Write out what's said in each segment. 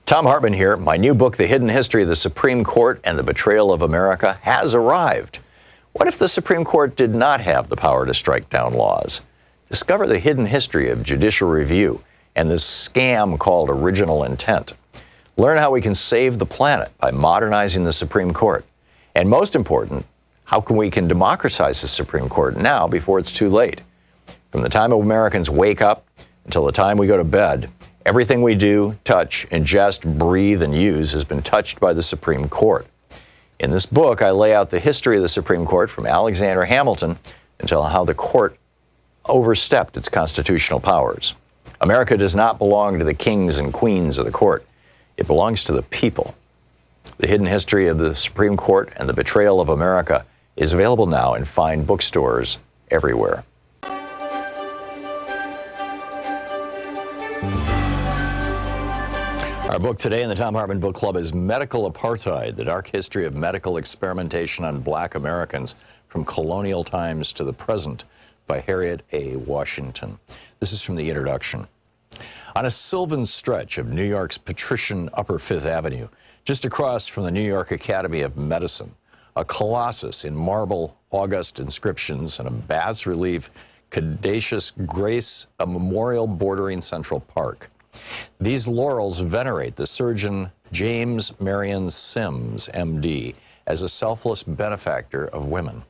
Thom Hartmann here. My new book, The Hidden History of the Supreme Court and the Betrayal of America, has arrived. What if the Supreme Court did not have the power to strike down laws? Discover the hidden history of judicial review and this scam called original intent. Learn how we can save the planet by modernizing the Supreme Court. And most important, how we can democratize the Supreme Court now before it's too late. From the time Americans wake up until the time we go to bed, everything we do, touch, ingest, breathe, and use has been touched by the Supreme Court. In this book, I lay out the history of the Supreme Court from Alexander Hamilton until how the court overstepped its constitutional powers. America does not belong to the kings and queens of the court. It belongs to the people. The Hidden History of the Supreme Court and the Betrayal of America is available now in fine bookstores everywhere. Our book today in the Thom Hartmann Book Club is Medical Apartheid, the dark history of medical experimentation on black Americans from colonial times to the present, by Harriet A. Washington. This is from the introduction. On a sylvan stretch of New York's patrician Upper Fifth Avenue, just across from the New York Academy of Medicine, a colossus in marble, august inscriptions, and a bas-relief caduceus grace a memorial bordering Central Park. These laurels venerate the surgeon James Marion Sims, M.D., as a selfless benefactor of women.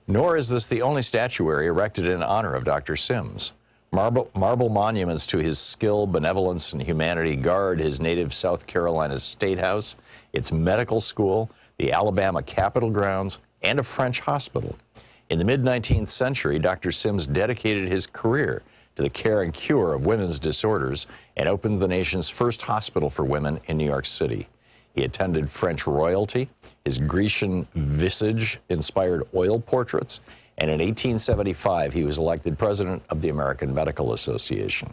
Nor is this the only statuary erected in honor of Dr. Sims. Marble monuments to his skill, benevolence, and humanity guard his native South Carolina's State House, its medical school, the Alabama Capitol grounds, and a French hospital. In the mid-19th century, Dr. Sims dedicated his career to the care and cure of women's disorders and opened the nation's first hospital for women in New York City. He attended French royalty, his Grecian visage inspired oil portraits, and in 1875 he was elected president of the American Medical Association.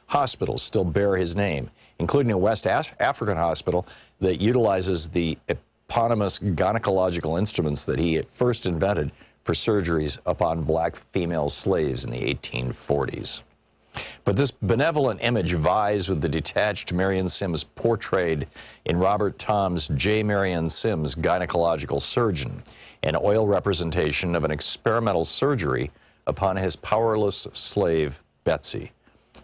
Hospitals still bear his name, including a West African hospital that utilizes the eponymous gynecological instruments that he at first invented for surgeries upon black female slaves in the 1840s. But this benevolent image vies with the detached Marion Sims portrayed in Robert Thom's J. Marion Sims, Gynecological Surgeon, an oil representation of an experimental surgery upon his powerless slave, Betsy.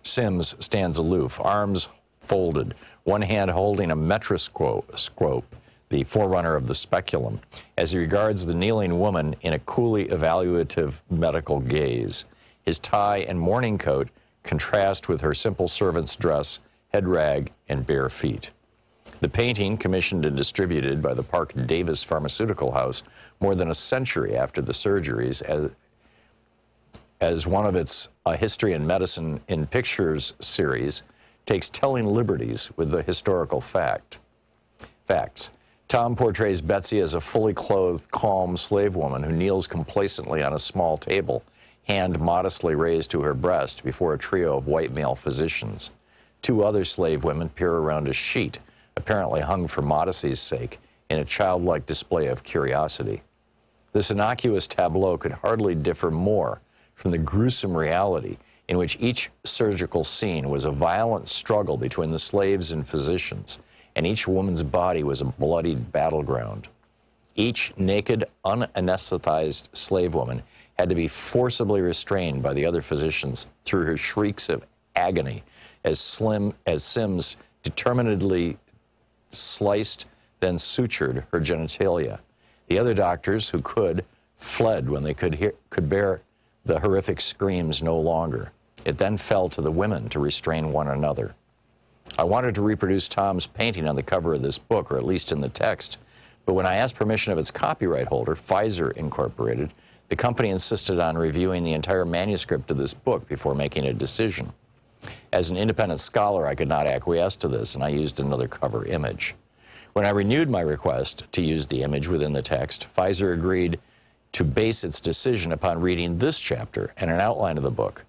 Sims stands aloof, arms folded, one hand holding a metroscope, the forerunner of the speculum, as he regards the kneeling woman in a coolly evaluative medical gaze. His tie and morning coat contrast with her simple servant's dress, head rag, and bare feet. The painting, commissioned and distributed by the Park Davis Pharmaceutical House more than a century after the surgeries, as one of its History and Medicine in Pictures series, takes telling liberties with the historical facts. Thom portrays Betsy as a fully clothed, calm slave woman who kneels complacently on a small table, hand modestly raised to her breast before a trio of white male physicians. Two other slave women peer around a sheet, apparently hung for modesty's sake, in a childlike display of curiosity. This innocuous tableau could hardly differ more from the gruesome reality in which each surgical scene was a violent struggle between the slaves and physicians, and each woman's body was a bloodied battleground. Each naked, unanesthetized slave woman had to be forcibly restrained by the other physicians through her shrieks of agony as Sims determinedly sliced, then sutured her genitalia. The other doctors who could fled when they could bear the horrific screams no longer. It then fell to the women to restrain one another. I wanted to reproduce Thom's painting on the cover of this book, or at least in the text, but when I asked permission of its copyright holder, Pfizer Incorporated, the company insisted on reviewing the entire manuscript of this book before making a decision. As an independent scholar, I could not acquiesce to this, and I used another cover image. When I renewed my request to use the image within the text, Pfizer agreed to base its decision upon reading this chapter and an outline of the book.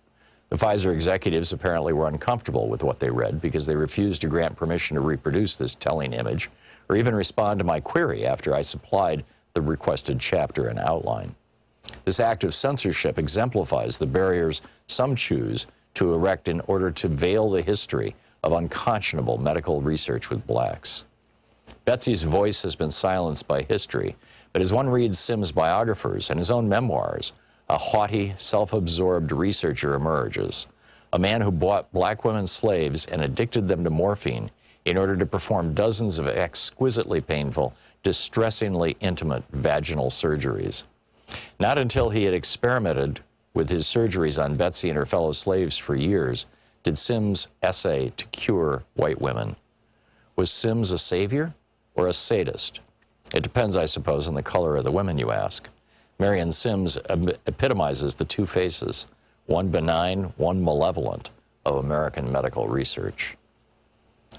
The Pfizer executives apparently were uncomfortable with what they read because they refused to grant permission to reproduce this telling image or even respond to my query after I supplied the requested chapter and outline. This act of censorship exemplifies the barriers some choose to erect in order to veil the history of unconscionable medical research with blacks. Betsy's voice has been silenced by history, but as one reads Sims' biographers and his own memoirs, a haughty, self-absorbed researcher emerges, a man who bought black women slaves and addicted them to morphine in order to perform dozens of exquisitely painful, distressingly intimate vaginal surgeries. Not until he had experimented with his surgeries on Betsy and her fellow slaves for years did Sims essay to cure white women. Was Sims a savior or a sadist? It depends, I suppose, on the color of the women you ask. Marion Sims epitomizes the two faces, one benign, one malevolent, of American medical research.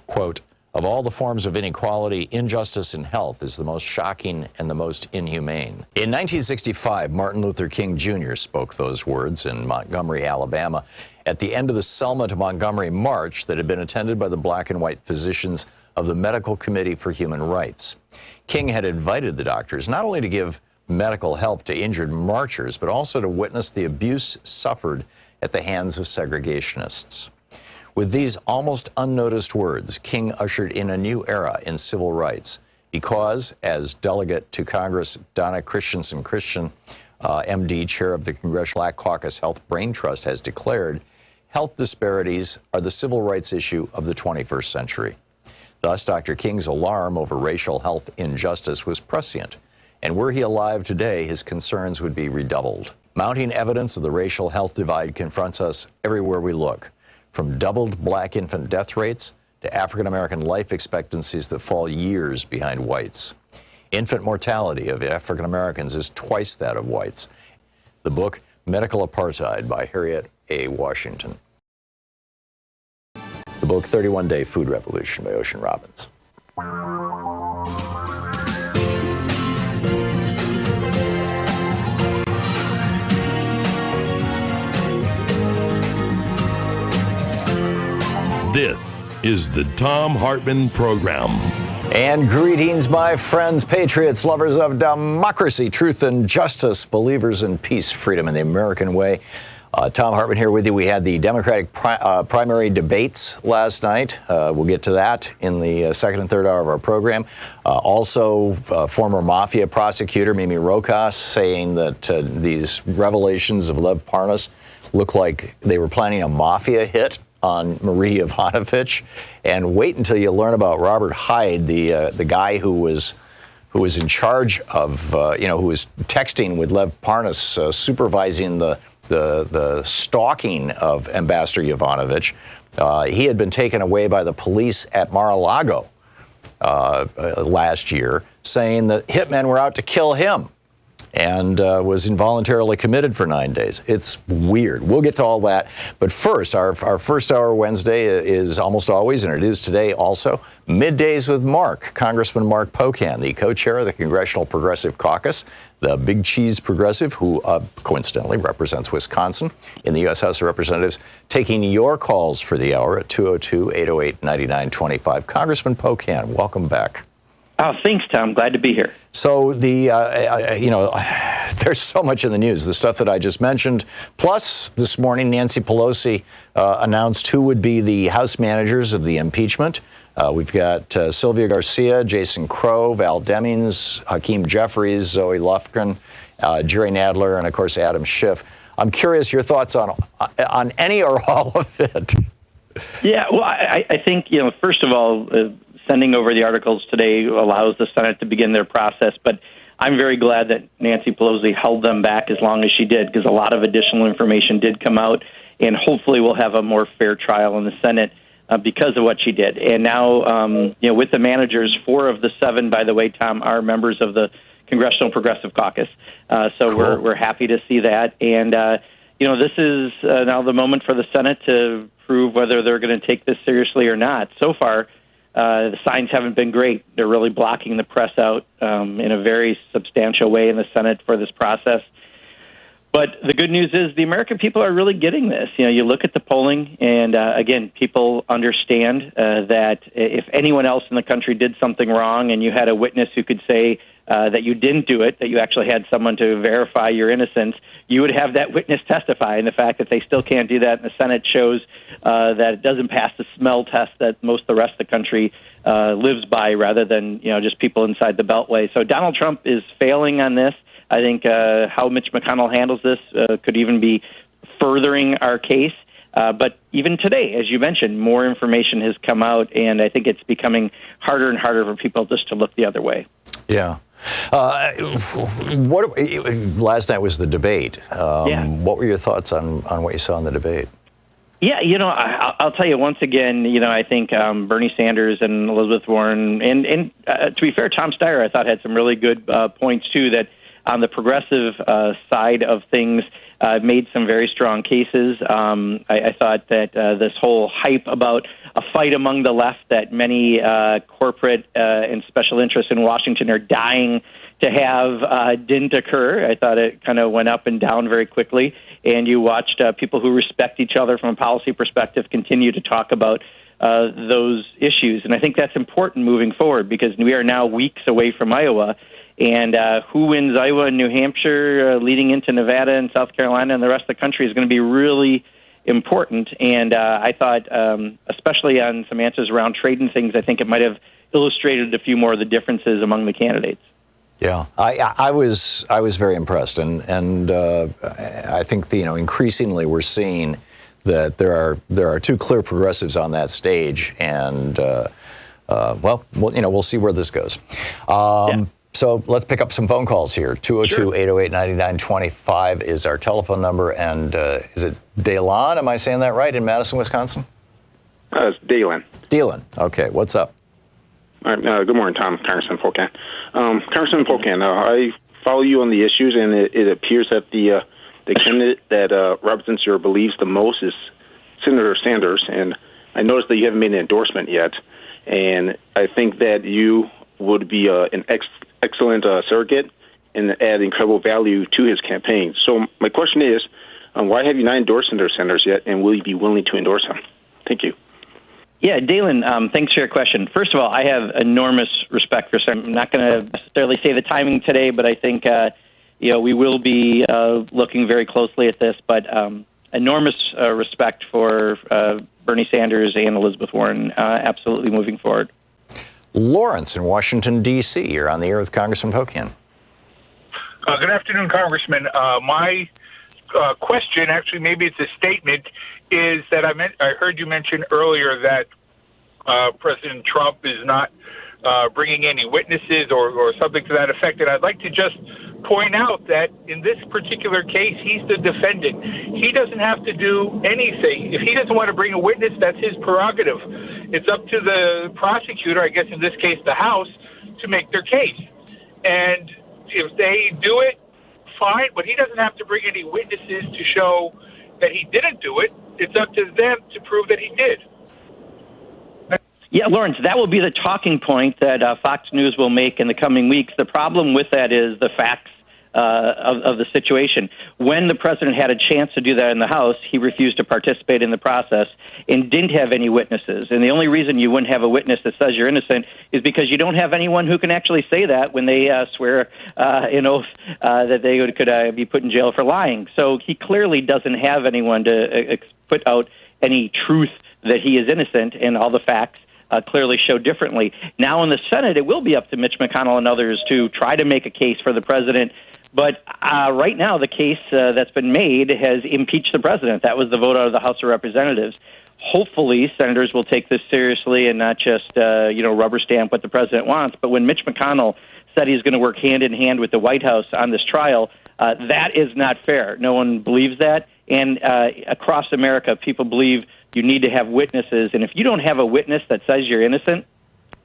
Quote, "Of all the forms of inequality, injustice in health is the most shocking and the most inhumane." In 1965, Martin Luther King Jr. spoke those words in Montgomery, Alabama, at the end of the Selma to Montgomery march that had been attended by the black and white physicians of the Medical Committee for Human Rights. King had invited the doctors not only to give medical help to injured marchers, but also to witness the abuse suffered at the hands of segregationists. With these almost unnoticed words, King ushered in a new era in civil rights because, as Delegate to Congress Donna Christensen Christian, MD, chair of the Congressional Black Caucus Health Brain Trust, has declared, health disparities are the civil rights issue of the 21st century. Thus, Dr. King's alarm over racial health injustice was prescient, and were he alive today, his concerns would be redoubled. Mounting evidence of the racial health divide confronts us everywhere we look, from doubled black infant death rates to African-American life expectancies that fall years behind whites. Infant mortality of African-Americans is twice that of whites. The book, Medical Apartheid by Harriet A. Washington. The book, 31-Day Food Revolution by Ocean Robbins. This is the Thom Hartmann Program. And greetings, my friends, patriots, lovers of democracy, truth, and justice, believers in peace, freedom, and the American way. Thom Hartmann here with you. We had the Democratic primary debates last night. We'll get to that in the second and third hour of our program. Also, former mafia prosecutor Mimi Rokas saying that these revelations of Lev Parnas look like they were planning a mafia hit on Marie Yovanovitch. And wait until you learn about Robert Hyde, the guy who was in charge of, who was texting with Lev Parnas, supervising the stalking of Ambassador Yovanovitch. He had been taken away by the police at Mar-a-Lago last year, saying that hitmen were out to kill him, and was involuntarily committed for 9 days. It's weird. We'll get to all that. But first, our first hour Wednesday is almost always, and it is today also, Middays with Mark, Congressman Mark Pocan, the co-chair of the Congressional Progressive Caucus, the big cheese progressive who coincidentally represents Wisconsin in the U.S. House of Representatives, taking your calls for the hour at 202-808-9925. Congressman Pocan, welcome back. Oh, thanks, Tom. Glad to be here. So there's so much in the news, the stuff that I just mentioned. Plus, this morning, Nancy Pelosi announced who would be the House managers of the impeachment. We've got Sylvia Garcia, Jason Crow, Val Demings, Hakeem Jeffries, Zoe Lufgren, Jerry Nadler, and, of course, Adam Schiff. I'm curious your thoughts on any or all of it. Yeah, well, I think, first of all, sending over the articles today allows the Senate to begin their process, but I'm very glad that Nancy Pelosi held them back as long as she did, because a lot of additional information did come out, and hopefully we'll have a more fair trial in the Senate because of what she did. And now, with the managers, 4 of the 7, by the way, Tom, are members of the Congressional Progressive Caucus. So cool. We're happy to see that. And, this is now the moment for the Senate to prove whether they're going to take this seriously or not. So far, the signs haven't been great. They're really blocking the press out in a very substantial way in the Senate for this process. But the good news is the American people are really getting this. You look at the polling, and again, people understand that if anyone else in the country did something wrong and you had a witness who could say that you didn't do it, that you actually had someone to verify your innocence, you would have that witness testify. And the fact that they still can't do that in the Senate shows that it doesn't pass the smell test that most of the rest of the country lives by, rather than just people inside the Beltway. So Donald Trump is failing on this. I think how Mitch McConnell handles this could even be furthering our case. But even today, as you mentioned, more information has come out, and I think it's becoming harder and harder for people just to look the other way. Yeah. Last night was the debate. What were your thoughts on what you saw in the debate? Yeah, I'll tell you once again, I think Bernie Sanders and Elizabeth Warren, and to be fair, Tom Steyer, I thought had some really good points, too, that on the progressive side of things, made some very strong cases. I thought that this whole hype about a fight among the left that many corporate and special interests in Washington are dying to have didn't occur. I thought it kind of went up and down very quickly, and you watched people who respect each other from a policy perspective continue to talk about those issues. And I think that's important moving forward, because we are now weeks away from Iowa. And who wins Iowa and New Hampshire, leading into Nevada and South Carolina and the rest of the country, is going to be really important. And I thought, especially on some answers around trade and things, I think it might have illustrated a few more of the differences among the candidates. Yeah, I was very impressed, and I think increasingly we're seeing that there are two clear progressives on that stage, and we'll see where this goes. So let's pick up some phone calls here. 202-808-9925 is our telephone number. And is it Dalen? Am I saying that right, in Madison, Wisconsin? It's Dalen. Dalen. Okay, what's up? All right, good morning, Tom. Congressman Pocan. Congressman Pocan, I follow you on the issues, and it appears that the candidate that represents your beliefs the most is Senator Sanders. And I noticed that you haven't made an endorsement yet. And I think that you would be an excellent surrogate and add incredible value to his campaign. So my question is, why have you not endorsed Senator Sanders yet, and will you be willing to endorse him? Thank you. Yeah, Dalen, thanks for your question. First of all, I have enormous respect for Senator. I'm not going to necessarily say the timing today, but I think we will be looking very closely at this. But enormous respect for Bernie Sanders and Elizabeth Warren, absolutely moving forward. Lawrence in Washington, D.C. You're on the air with Congressman Pocan. Good afternoon, Congressman. My question, actually, maybe it's a statement, is that I heard you mention earlier that President Trump is not bringing any witnesses or something to that effect. And I'd like to just point out that in this particular case, he's the defendant. He doesn't have to do anything. If he doesn't want to bring a witness, that's his prerogative. It's up to the prosecutor, I guess in this case the House, to make their case. And if they do it, fine, but he doesn't have to bring any witnesses to show that he didn't do it. It's up to them to prove that he did. Yeah, Lawrence, that will be the talking point that Fox News will make in the coming weeks. The problem with that is the facts of the situation. When the president had a chance to do that in the House, he refused to participate in the process and didn't have any witnesses. And the only reason you wouldn't have a witness that says you're innocent is because you don't have anyone who can actually say that when they swear an oath that they could be put in jail for lying. So he clearly doesn't have anyone to put out any truth that he is innocent, and all the facts clearly show differently. Now in the Senate, it will be up to Mitch McConnell and others to try to make a case for the president. But right now, the case that's been made has impeached the president. That was the vote out of the House of Representatives. Hopefully, senators will take this seriously and not just rubber stamp what the president wants. But when Mitch McConnell said he's going to work hand in hand with the White House on this trial, that is not fair. No one believes that. And across America, people believe you need to have witnesses. And if you don't have a witness that says you're innocent,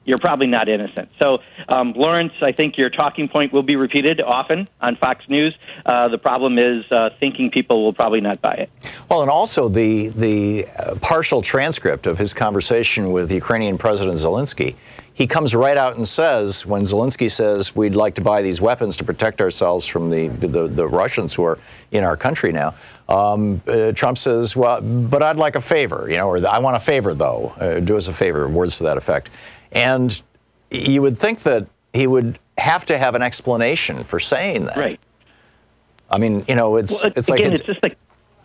you're probably not innocent. So, Lawrence, I think your talking point will be repeated often on Fox News. The problem is thinking people will probably not buy it. Well, and also the partial transcript of his conversation with Ukrainian President Zelensky he comes right out and says, when Zelensky says we'd like to buy these weapons to protect ourselves from the Russians who are in our country now, Trump says, well, but I'd like a favor, or I want a favor, though. Do us a favor, words to that effect. And you would think that he would have to have an explanation for saying that. Right. I mean, it's like... Again, it's just like,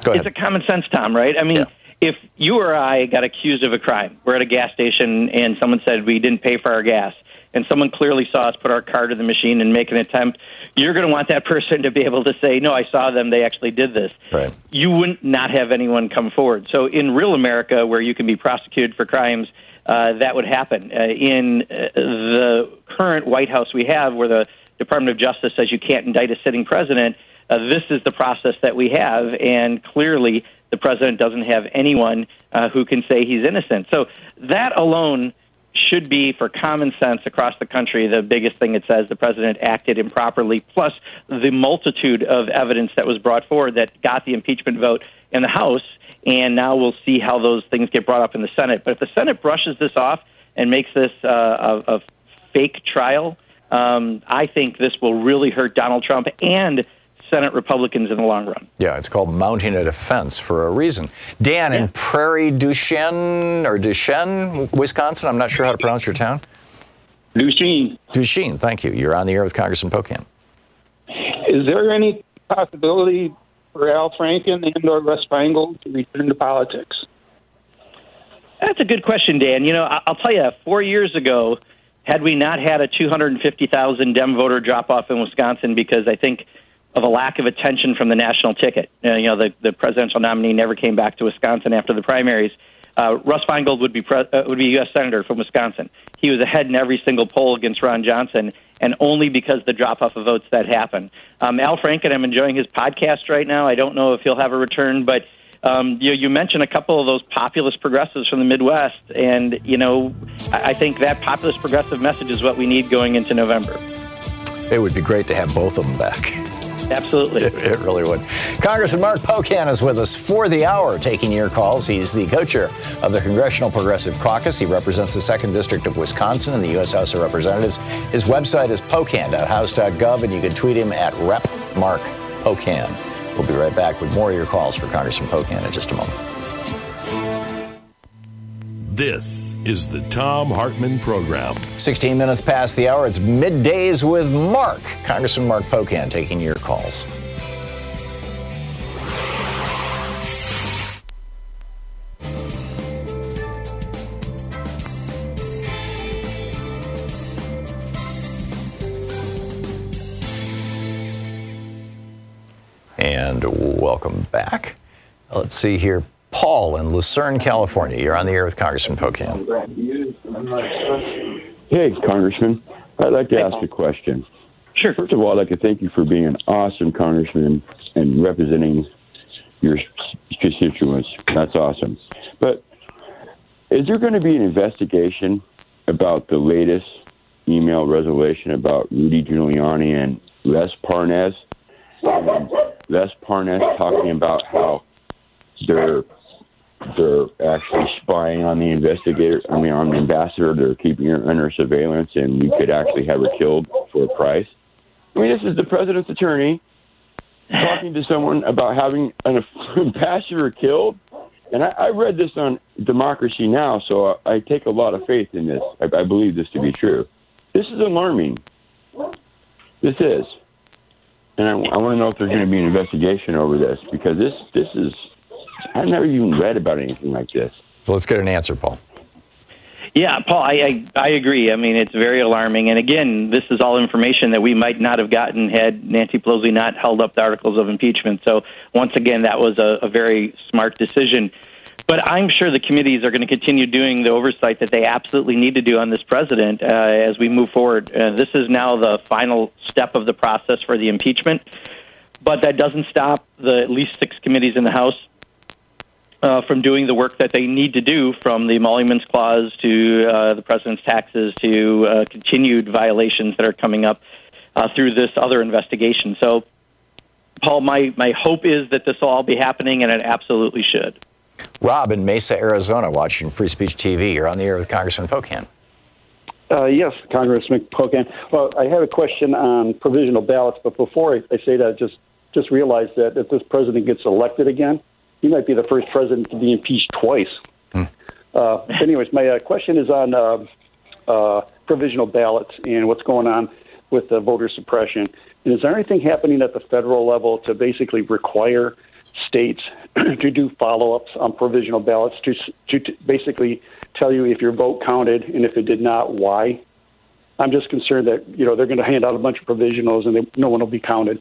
go ahead. It's a common sense, Tom, right? I mean, if you or I got accused of a crime, we're at a gas station and someone said we didn't pay for our gas, and someone clearly saw us put our card in the machine and make an attempt, you're going to want that person to be able to say, no, I saw them, they actually did this. Right. You wouldn't not have anyone come forward. So in real America, where you can be prosecuted for crimes, that would happen. In the current White House we have, where the Department of Justice says you can't indict a sitting president, this is the process that we have, and clearly the president doesn't have anyone who can say he's innocent. So that alone should be, for common sense across the country, the biggest thing it says the president acted improperly, plus the multitude of evidence that was brought forward that got the impeachment vote in the House, and now we'll see how those things get brought up in the Senate. But if the Senate brushes this off and makes this a fake trial, I think this will really hurt Donald Trump and Senate Republicans in the long run. Yeah, it's called mounting a defense for a reason. Dan, in Prairie du Chien, Wisconsin, I'm not sure how to pronounce your town. Duchesne, thank you. You're on the air with Congressman Pocan. Is there any possibility for Al Franken and or Russ Feingold to return to politics? That's a good question, Dan. I'll tell you, 4 years ago, had we not had a 250,000 Dem voter drop-off in Wisconsin because I think of a lack of attention from the national ticket. The presidential nominee never came back to Wisconsin after the primaries. Russ Feingold would be a U.S. senator from Wisconsin. He was ahead in every single poll against Ron Johnson, and only because the drop-off of votes that happened. Al Franken, I'm enjoying his podcast right now. I don't know if he'll have a return, but you mentioned a couple of those populist progressives from the Midwest, and, I think that populist progressive message is what we need going into November. It would be great to have both of them back. Absolutely. It really would. Congressman Mark Pocan is with us for the hour, taking your calls. He's the co-chair of the Congressional Progressive Caucus. He represents the 2nd District of Wisconsin in the U.S. House of Representatives. His website is pocan.house.gov, and you can tweet him at @RepMarkPocan. We'll be right back with more of your calls for Congressman Pocan in just a moment. This is the Thom Hartmann Program. 16 minutes past the hour. It's Middays with Mark. Congressman Mark Pocan taking your calls. And welcome back. Let's see here. Paul in Lucerne, California. You're on the air with Congressman Pocan. Hey, Congressman. I'd like to ask a question. Sure. First of all, I'd like to thank you for being an awesome congressman and representing your constituents. That's awesome. But is there going to be an investigation about the latest email resolution about Rudy Giuliani and Les Parnas? And Les Parnas talking about how they're actually spying on the on the ambassador. They're keeping her under surveillance, and we could actually have her killed for a price. I mean, this is the president's attorney talking to someone about having an ambassador killed. And I read this on Democracy Now!, so I take a lot of faith in this. I believe this to be true. This is alarming. This is. And I want to know if there's going to be an investigation over this, because this is... I've never even read about anything like this. So let's get an answer, Paul. Yeah, Paul, I agree. I mean, it's very alarming. And again, this is all information that we might not have gotten had Nancy Pelosi not held up the articles of impeachment. So once again, that was a very smart decision. But I'm sure the committees are going to continue doing the oversight that they absolutely need to do on this president as we move forward. This is now the final step of the process for the impeachment. But that doesn't stop the at least 6 committees in the House from doing the work that they need to do, from the emoluments clause to the president's taxes to continued violations that are coming up through this other investigation. So, Paul, my hope is that this will all be happening, and it absolutely should. Rob in Mesa, Arizona, watching Free Speech TV. You're on the air with Congressman Pocan. Yes, Congressman Pocan. Well, I have a question on provisional ballots, but before I say that, just realize that if this president gets elected again, he might be the first president to be impeached twice. Anyways, my question is on provisional ballots and what's going on with the voter suppression. And is there anything happening at the federal level to basically require states to do follow-ups on provisional ballots to basically tell you if your vote counted, and if it did not, why? I'm just concerned that they're going to hand out a bunch of provisionals and no one will be counted.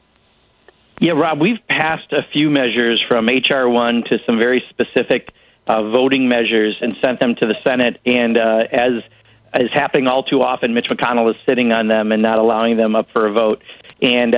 Yeah, Rob, we've passed a few measures from H.R. 1 to some very specific voting measures and sent them to the Senate. And as is happening all too often, Mitch McConnell is sitting on them and not allowing them up for a vote. And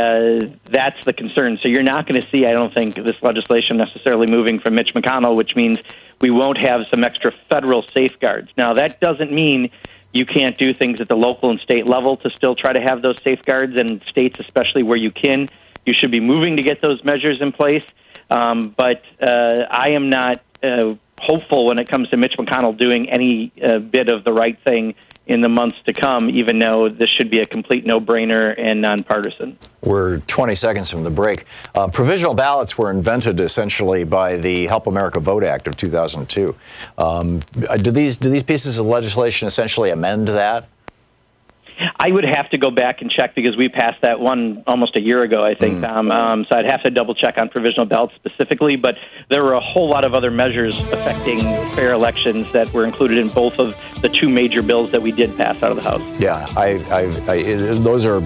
that's the concern. So you're not going to see, I don't think, this legislation necessarily moving from Mitch McConnell, which means we won't have some extra federal safeguards. Now, that doesn't mean you can't do things at the local and state level to still try to have those safeguards, and states, especially where you can, you should be moving to get those measures in place. But I am not hopeful when it comes to Mitch McConnell doing any bit of the right thing in the months to come, even though this should be a complete no-brainer and nonpartisan. We're 20 seconds from the break. Provisional ballots were invented essentially by the Help America Vote Act of 2002. Do these pieces of legislation essentially amend that? I would have to go back and check because we passed that one almost a year ago, I think, Tom. So I'd have to double check on provisional ballots specifically. But there were a whole lot of other measures affecting fair elections that were included in both of the two major bills that we did pass out of the House. Yeah, those are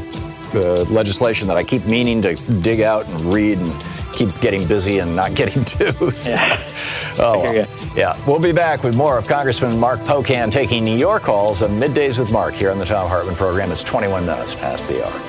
legislation that I keep meaning to dig out and read and keep getting busy and not getting to. So. Yeah. Oh, I hear you. Yeah. We'll be back with more of Congressman Mark Pocan taking your calls on Middays with Mark here on the Thom Hartmann Program. It's 21 minutes past the hour.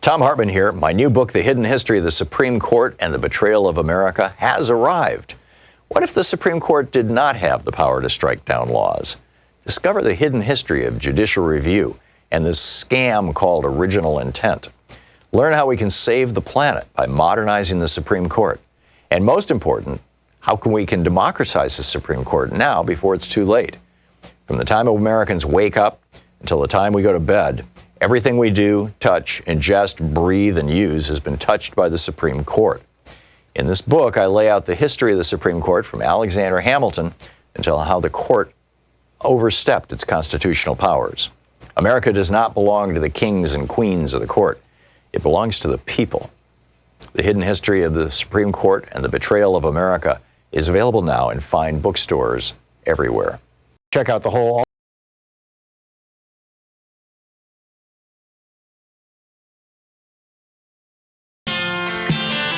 Thom Hartmann here. My new book, The Hidden History of the Supreme Court and the Betrayal of America, has arrived. What if the Supreme Court did not have the power to strike down laws? Discover the hidden history of judicial review and this scam called original intent. Learn how we can save the planet by modernizing the Supreme Court. And most important, how we can democratize the Supreme Court now before it's too late. From the time Americans wake up until the time we go to bed, everything we do, touch, ingest, breathe, and use has been touched by the Supreme Court. In this book, I lay out the history of the Supreme Court from Alexander Hamilton until how the court overstepped its constitutional powers. America does not belong to the kings and queens of the court. It belongs to the people. The Hidden History of the Supreme Court and the Betrayal of America is available now in fine bookstores everywhere. Check out the whole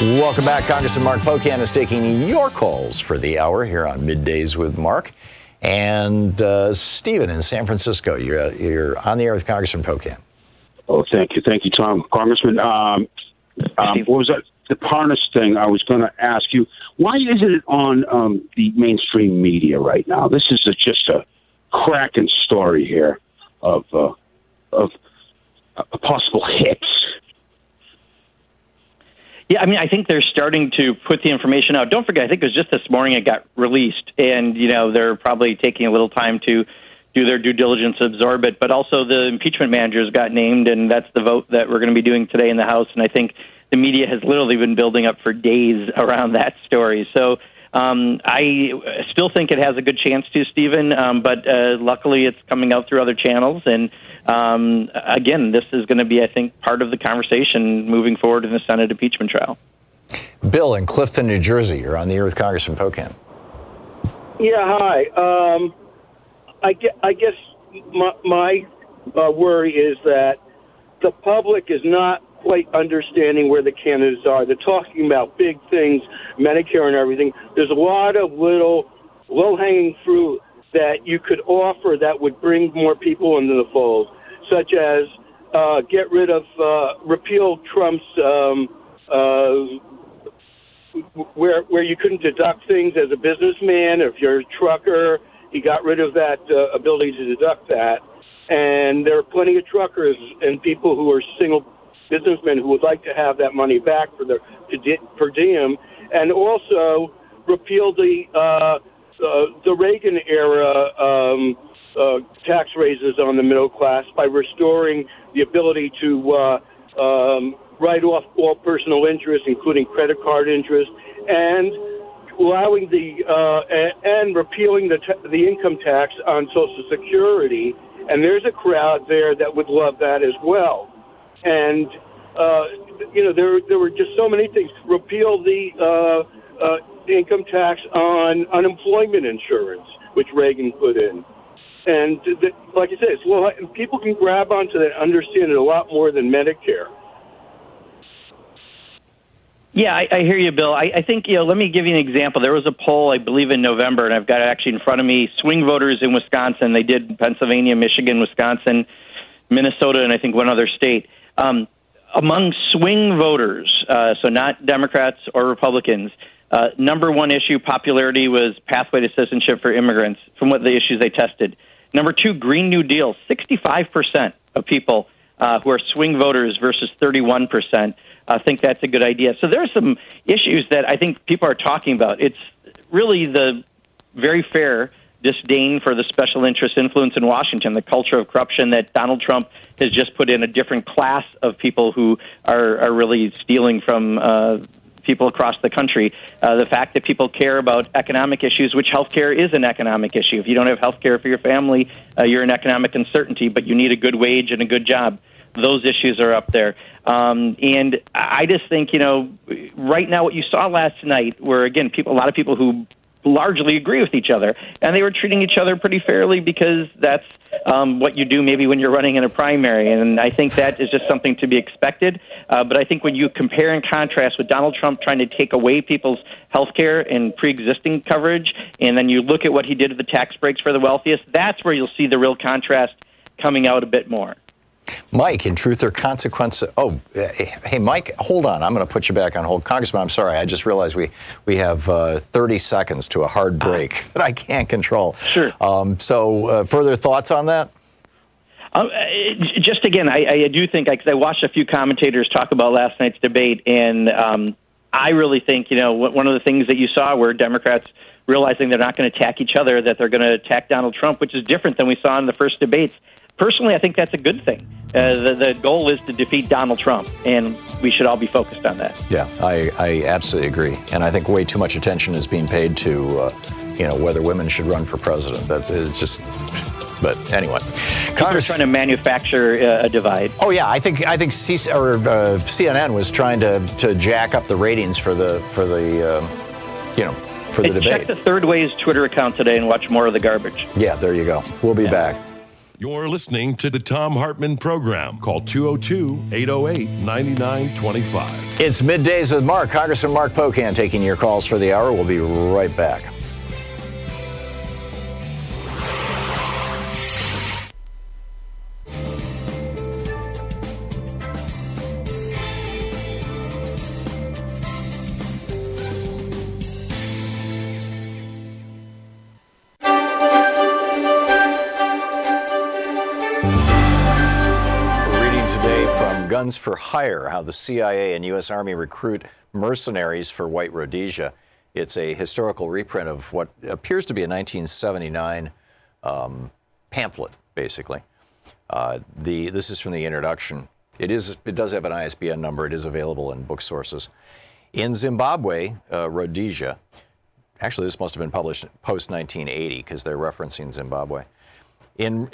Welcome back. Congressman Mark Pocan is taking your calls for the hour here on Middays with Mark. And Stephen in San Francisco, you're on the air with Congressman Pocan. Oh, thank you, Tom. Congressman, what was that? The Parnas thing I was going to ask you. Why isn't it on the mainstream media right now? This is just a cracking story here of possible hits. Yeah, I mean, I think they're starting to put the information out. Don't forget, I think it was just this morning it got released, and, they're probably taking a little time to do their due diligence, absorb it, but also the impeachment managers got named, and that's the vote that we're going to be doing today in the House, and I think the media has literally been building up for days around that story. So I still think it has a good chance to, Stephen, but luckily it's coming out through other channels, and again, this is going to be, I think, part of the conversation moving forward in the Senate impeachment trial. Bill in Clifton, New Jersey, you're on the air with Congressman Pocan. Yeah, hi. I guess my worry is that the public is not quite understanding where the candidates are. They're talking about big things, Medicare and everything. There's a lot of little low-hanging fruit that you could offer that would bring more people into the fold, such as get rid of, repeal Trump's, where you couldn't deduct things as a businessman, if you're a trucker, He got rid of that ability to deduct that. And there are plenty of truckers and people who are single businessmen who would like to have that money back for their per diem, and also repeal the Reagan era tax raises on the middle class by restoring the ability to write off all personal interest, including credit card interest, and allowing and repealing the income tax on Social Security. And there's a crowd there that would love that as well. And there were just so many things. Repeal the income tax on unemployment insurance, which Reagan put in. And like I said, people can grab onto that, understand it a lot more than Medicare. Yeah, I hear you, Bill. I think, let me give you an example. There was a poll, I believe, in November, and I've got it actually in front of me. Swing voters in Wisconsin, they did Pennsylvania, Michigan, Wisconsin, Minnesota, and I think one other state. Among swing voters, so not Democrats or Republicans, number one issue, popularity, was pathway to citizenship for immigrants from what the issues they tested. Number two, Green New Deal. 65% of people who are swing voters versus 31% think that's a good idea. So there are some issues that I think people are talking about. It's really the very fair disdain for the special interest influence in Washington, the culture of corruption that Donald Trump has just put in a different class of people who are really stealing from people across the country. The fact that people care about economic issues, which healthcare is an economic issue. If you don't have healthcare for your family, you're in economic uncertainty, but you need a good wage and a good job. Those issues are up there. And I just think, right now what you saw last night were, again, a lot of people who largely agree with each other, and they were treating each other pretty fairly because that's what you do maybe when you're running in a primary. And I think that is just something to be expected. But I think when you compare and contrast with Donald Trump trying to take away people's health care and pre-existing coverage, and then you look at what he did with the tax breaks for the wealthiest, that's where you'll see the real contrast coming out a bit more. Mike, in Truth or Consequence. Oh, hey, Mike, hold on. I'm going to put you back on hold. Congressman, I'm sorry. I just realized we have 30 seconds to a hard break that I can't control. Sure. So further thoughts on that? Just again, I do think, because I watched a few commentators talk about last night's debate, and I really think, one of the things that you saw were Democrats realizing they're not going to attack each other, that they're going to attack Donald Trump, which is different than we saw in the first debates. Personally, I think that's a good thing. The goal is to defeat Donald Trump, and we should all be focused on that. Yeah, I absolutely agree. And I think way too much attention is being paid to, whether women should run for president. It's just, but anyway. Congress trying to manufacture a divide. Oh yeah, I think CNN was trying to jack up the ratings for the debate. Check the Third Way's Twitter account today and watch more of the garbage. Yeah, there you go. We'll be back. You're listening to the Thom Hartmann Program. Call 202-808-9925. It's Middays with Mark. Congressman Mark Pocan taking your calls for the hour. We'll be right back. Guns for Hire, how the CIA and U.S. Army recruit mercenaries for white Rhodesia. It's a historical reprint of what appears to be a 1979 pamphlet, basically. This is from the introduction. It does have an ISBN number. It is available in book sources. In Zimbabwe, Rhodesia, actually this must have been published post-1980 because they're referencing Zimbabwe. In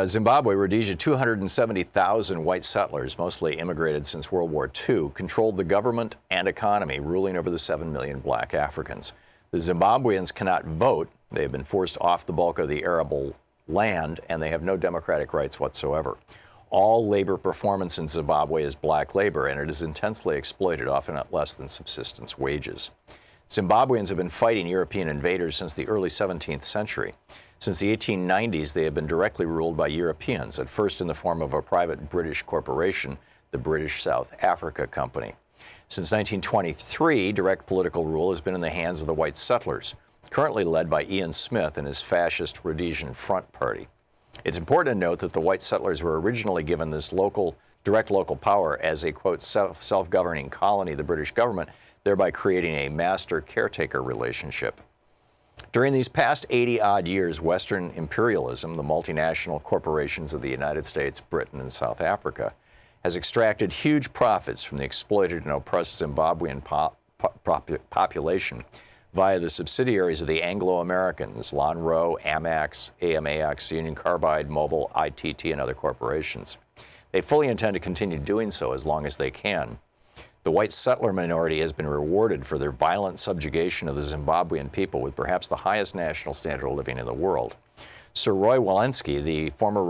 Zimbabwe, Rhodesia, 270,000 white settlers, mostly immigrated since World War II, controlled the government and economy, ruling over the 7 million black Africans. The Zimbabweans cannot vote. They have been forced off the bulk of the arable land, and they have no democratic rights whatsoever. All labor performance in Zimbabwe is black labor, and it is intensely exploited, often at less than subsistence wages. Zimbabweans have been fighting European invaders since the early 17th century. Since the 1890s, they have been directly ruled by Europeans, at first in the form of a private British corporation, the British South Africa Company. Since 1923, direct political rule has been in the hands of the white settlers. currently led by Ian Smith and his fascist Rhodesian Front Party. It's important to note that the white settlers were originally given this direct local power as a, quote, self-governing colony of the British government, thereby creating a master-caretaker relationship. During these past 80-odd years, Western imperialism, the multinational corporations of the United States, Britain, and South Africa, has extracted huge profits from the exploited and oppressed Zimbabwean population via the subsidiaries of the Anglo-Americans, Lonrho, Amax, AMAX, Union Carbide, Mobil, ITT, and other corporations. They fully intend to continue doing so as long as they can. The white settler minority has been rewarded for their violent subjugation of the Zimbabwean people with perhaps the highest national standard of living in the world. Sir Roy Walensky, the former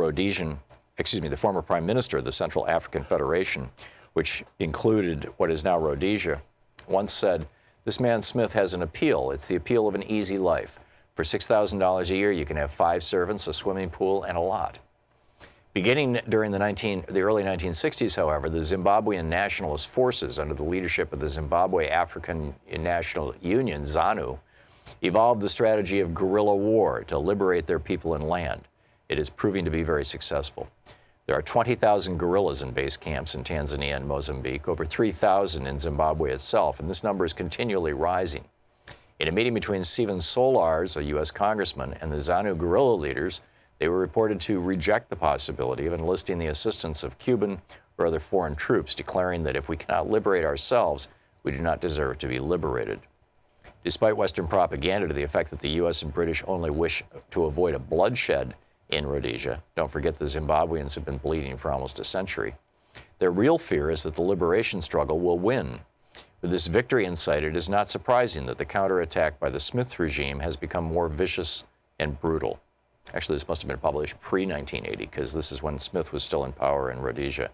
Prime Minister of the Central African Federation, which included what is now Rhodesia, once said, "This man Smith has an appeal. It's the appeal of an easy life. For $6,000 a year, you can have 5 servants, a swimming pool, and a lot." Beginning during the early 1960s, however, the Zimbabwean nationalist forces under the leadership of the Zimbabwe African National Union, ZANU, evolved the strategy of guerrilla war to liberate their people and land. It is proving to be very successful. There are 20,000 guerrillas in base camps in Tanzania and Mozambique, over 3,000 in Zimbabwe itself, and this number is continually rising. In a meeting between Stephen Solars, a U.S. congressman, and the ZANU guerrilla leaders, they were reported to reject the possibility of enlisting the assistance of Cuban or other foreign troops, declaring that if we cannot liberate ourselves, we do not deserve to be liberated. Despite Western propaganda to the effect that the U.S. and British only wish to avoid a bloodshed in Rhodesia, don't forget the Zimbabweans have been bleeding for almost a century, their real fear is that the liberation struggle will win. With this victory in sight, it is not surprising that the counterattack by the Smith regime has become more vicious and brutal. Actually, this must have been published pre-1980, because this is when Smith was still in power in Rhodesia.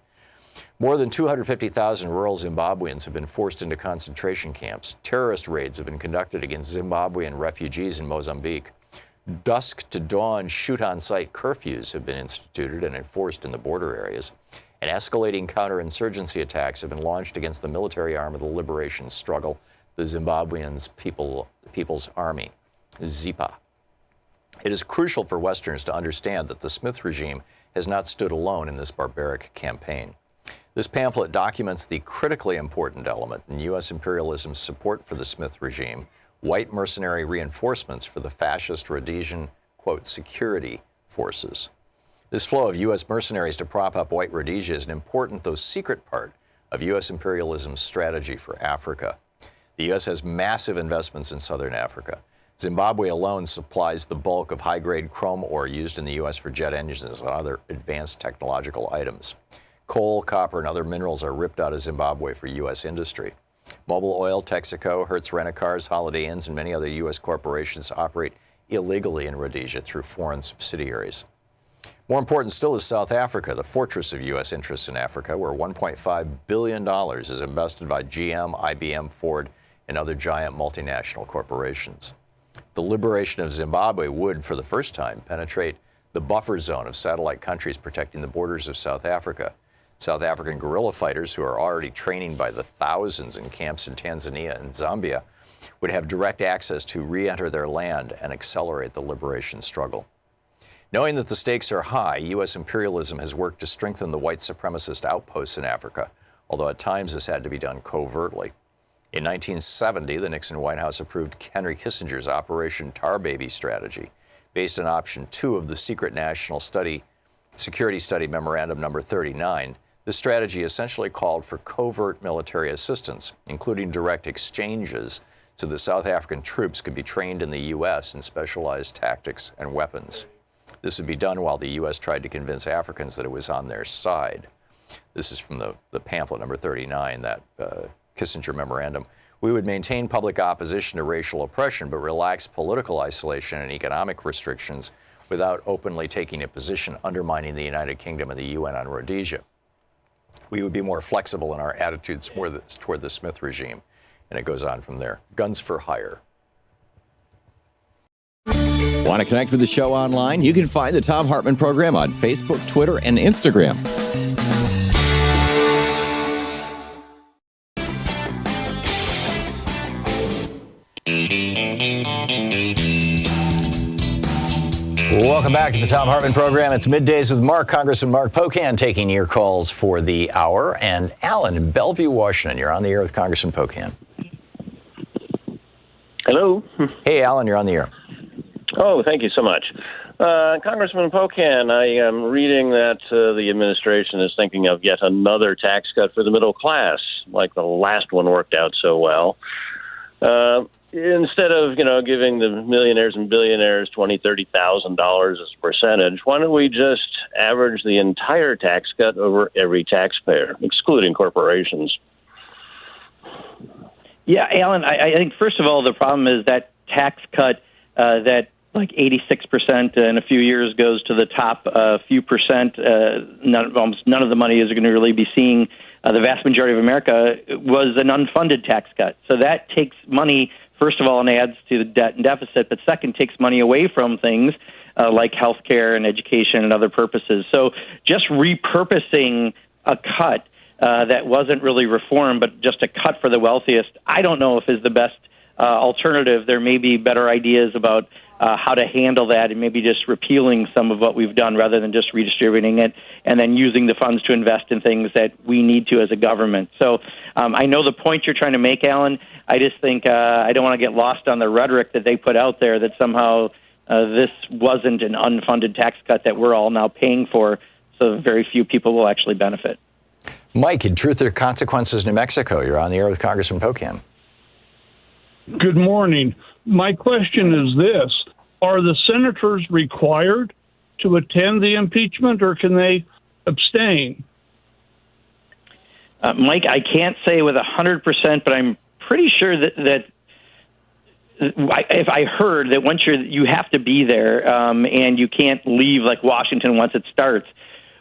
More than 250,000 rural Zimbabweans have been forced into concentration camps. Terrorist raids have been conducted against Zimbabwean refugees in Mozambique. Dusk to dawn shoot-on-sight curfews have been instituted and enforced in the border areas. And escalating counterinsurgency attacks have been launched against the military arm of the liberation struggle, the Zimbabwean People's Army, ZIPA. It is crucial for Westerners to understand that the Smith regime has not stood alone in this barbaric campaign. This pamphlet documents the critically important element in U.S. imperialism's support for the Smith regime, white mercenary reinforcements for the fascist Rhodesian, quote, security forces. This flow of U.S. mercenaries to prop up white Rhodesia is an important, though secret, part of U.S. imperialism's strategy for Africa. The U.S. has massive investments in southern Africa. Zimbabwe alone supplies the bulk of high-grade chrome ore used in the U.S. for jet engines and other advanced technological items. Coal, copper, and other minerals are ripped out of Zimbabwe for U.S. industry. Mobil Oil, Texaco, Hertz Rent-A-Cars, Holiday Inns, and many other U.S. corporations operate illegally in Rhodesia through foreign subsidiaries. More important still is South Africa, the fortress of U.S. interests in Africa, where $1.5 billion is invested by GM, IBM, Ford, and other giant multinational corporations. The liberation of Zimbabwe would, for the first time, penetrate the buffer zone of satellite countries protecting the borders of South Africa. South African guerrilla fighters, who are already training by the thousands in camps in Tanzania and Zambia, would have direct access to re-enter their land and accelerate the liberation struggle. Knowing that the stakes are high, U.S. imperialism has worked to strengthen the white supremacist outposts in Africa, although at times this had to be done covertly. In 1970, the Nixon White House approved Henry Kissinger's Operation Tar Baby strategy, based on Option 2 of the Secret National Security Study Memorandum No. 39. This strategy essentially called for covert military assistance, including direct exchanges, so that South African troops could be trained in the U.S. in specialized tactics and weapons. This would be done while the U.S. tried to convince Africans that it was on their side. This is from the pamphlet number 39, that Kissinger memorandum. We would maintain public opposition to racial oppression, but relax political isolation and economic restrictions without openly taking a position undermining the United Kingdom and the UN on Rhodesia. We would be more flexible in our attitudes toward the Smith regime. And it goes on from there. Guns for hire. Want to connect with the show online? You can find the Thom Hartmann Program on Facebook, Twitter, and Instagram. Welcome back to the Thom Hartmann Program. It's Middays with Mark. Congressman Mark Pocan taking your calls for the hour. And Alan in Bellevue, Washington, you're on the air with Congressman Pocan. Hello. Hey, Alan, you're on the air. Oh, thank you so much. Congressman Pocan, I am reading that the administration is thinking of yet another tax cut for the middle class, like the last one worked out so well. Instead of, giving the millionaires and billionaires $20,000, $30,000 as a percentage, why don't we just average the entire tax cut over every taxpayer, excluding corporations? Yeah, Alan, I think, first of all, the problem is that tax cut that like 86% in a few years goes to the top few percent. Almost none of the money is going to really be seeing the vast majority of America was an unfunded tax cut. So that takes money, first of all, and adds to the debt and deficit, but second, takes money away from things like health care and education and other purposes. So just repurposing a cut that wasn't really reform, but just a cut for the wealthiest, I don't know if is the best alternative. There may be better ideas about how to handle that, and maybe just repealing some of what we've done rather than just redistributing it and then using the funds to invest in things that we need to as a government. So I know the point you're trying to make, Alan. I just think I don't want to get lost on the rhetoric that they put out there that somehow this wasn't an unfunded tax cut that we're all now paying for, so very few people will actually benefit. Mike, in Truth or Consequences, New Mexico, you're on the air with Congressman Pocan. Good morning. My question is this. Are the senators required to attend the impeachment, or can they abstain? Mike, I can't say with 100%, but I'm pretty sure that if I heard that once you have to be there and you can't leave like Washington once it starts,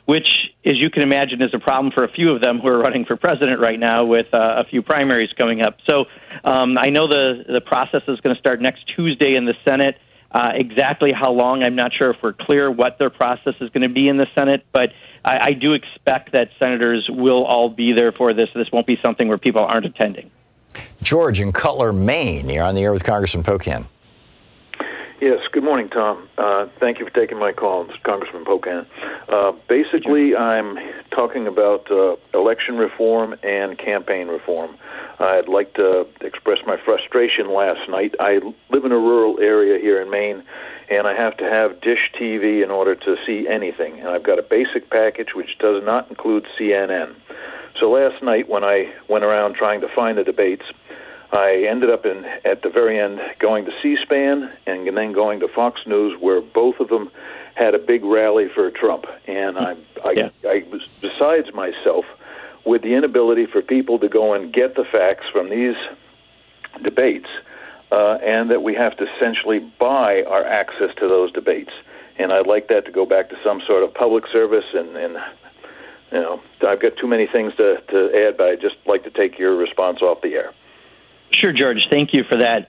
which, as you can imagine, is a problem for a few of them who are running for president right now with a few primaries coming up. So I know the process is going to start next Tuesday in the Senate. Exactly how long, I'm not sure if we're clear what their process is going to be in the Senate, but I do expect that senators will all be there for this. This won't be something where people aren't attending. George in Cutler, Maine, you're on the air with Congressman Pocan. Yes, good morning, Tom. Thank you for taking my call, Congressman Pocan. Basically, I'm talking about election reform and campaign reform. I'd like to express my frustration last night. I live in a rural area here in Maine, and I have to have Dish TV in order to see anything. And I've got a basic package which does not include CNN. So last night when I went around trying to find the debates, I ended up at the very end going to C-SPAN and then going to Fox News, where both of them had a big rally for Trump. And I was besides myself with the inability for people to go and get the facts from these debates, and that we have to essentially buy our access to those debates. And I'd like that to go back to some sort of public service. And I've got too many things to add, but I'd just like to take your response off the air. Sure, George. Thank you for that.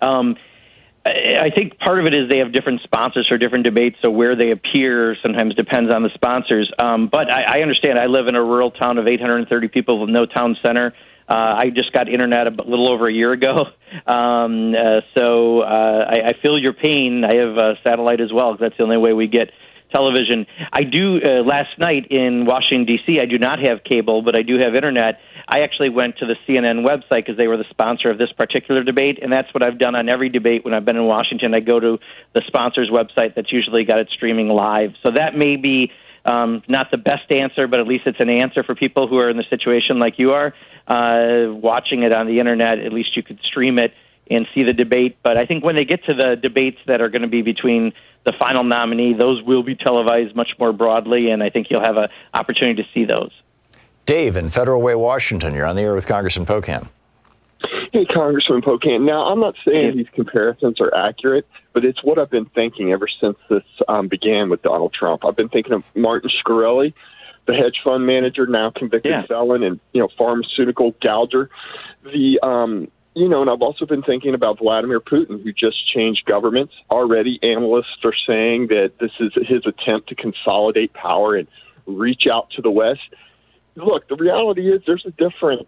I think part of it is they have different sponsors for different debates, so where they appear sometimes depends on the sponsors. But I understand. I live in a rural town of 830 people with no town center. I just got internet a little over a year ago, so I feel your pain. I have satellite as well, because that's the only way we get television. I do, last night in Washington, D.C., I do not have cable, but I do have internet. I actually went to the CNN website because they were the sponsor of this particular debate, and that's what I've done on every debate when I've been in Washington. I go to the sponsor's website that's usually got it streaming live. So that may be not the best answer, but at least it's an answer for people who are in the situation like you are. Watching it on the internet, at least you could stream it and see the debate. But I think when they get to the debates that are going to be between the final nominee, those will be televised much more broadly, and I think you'll have an opportunity to see those. Dave in Federal Way, Washington, you're on the air with Congressman Pocan. Hey, Congressman Pocan. Now, I'm not saying these comparisons are accurate, but it's what I've been thinking ever since this began with Donald Trump. I've been thinking of Martin Shkreli, the hedge fund manager, now convicted felon and, pharmaceutical gouger. And I've also been thinking about Vladimir Putin, who just changed governments. Already, analysts are saying that this is his attempt to consolidate power and reach out to the West. Look, the reality is there's a different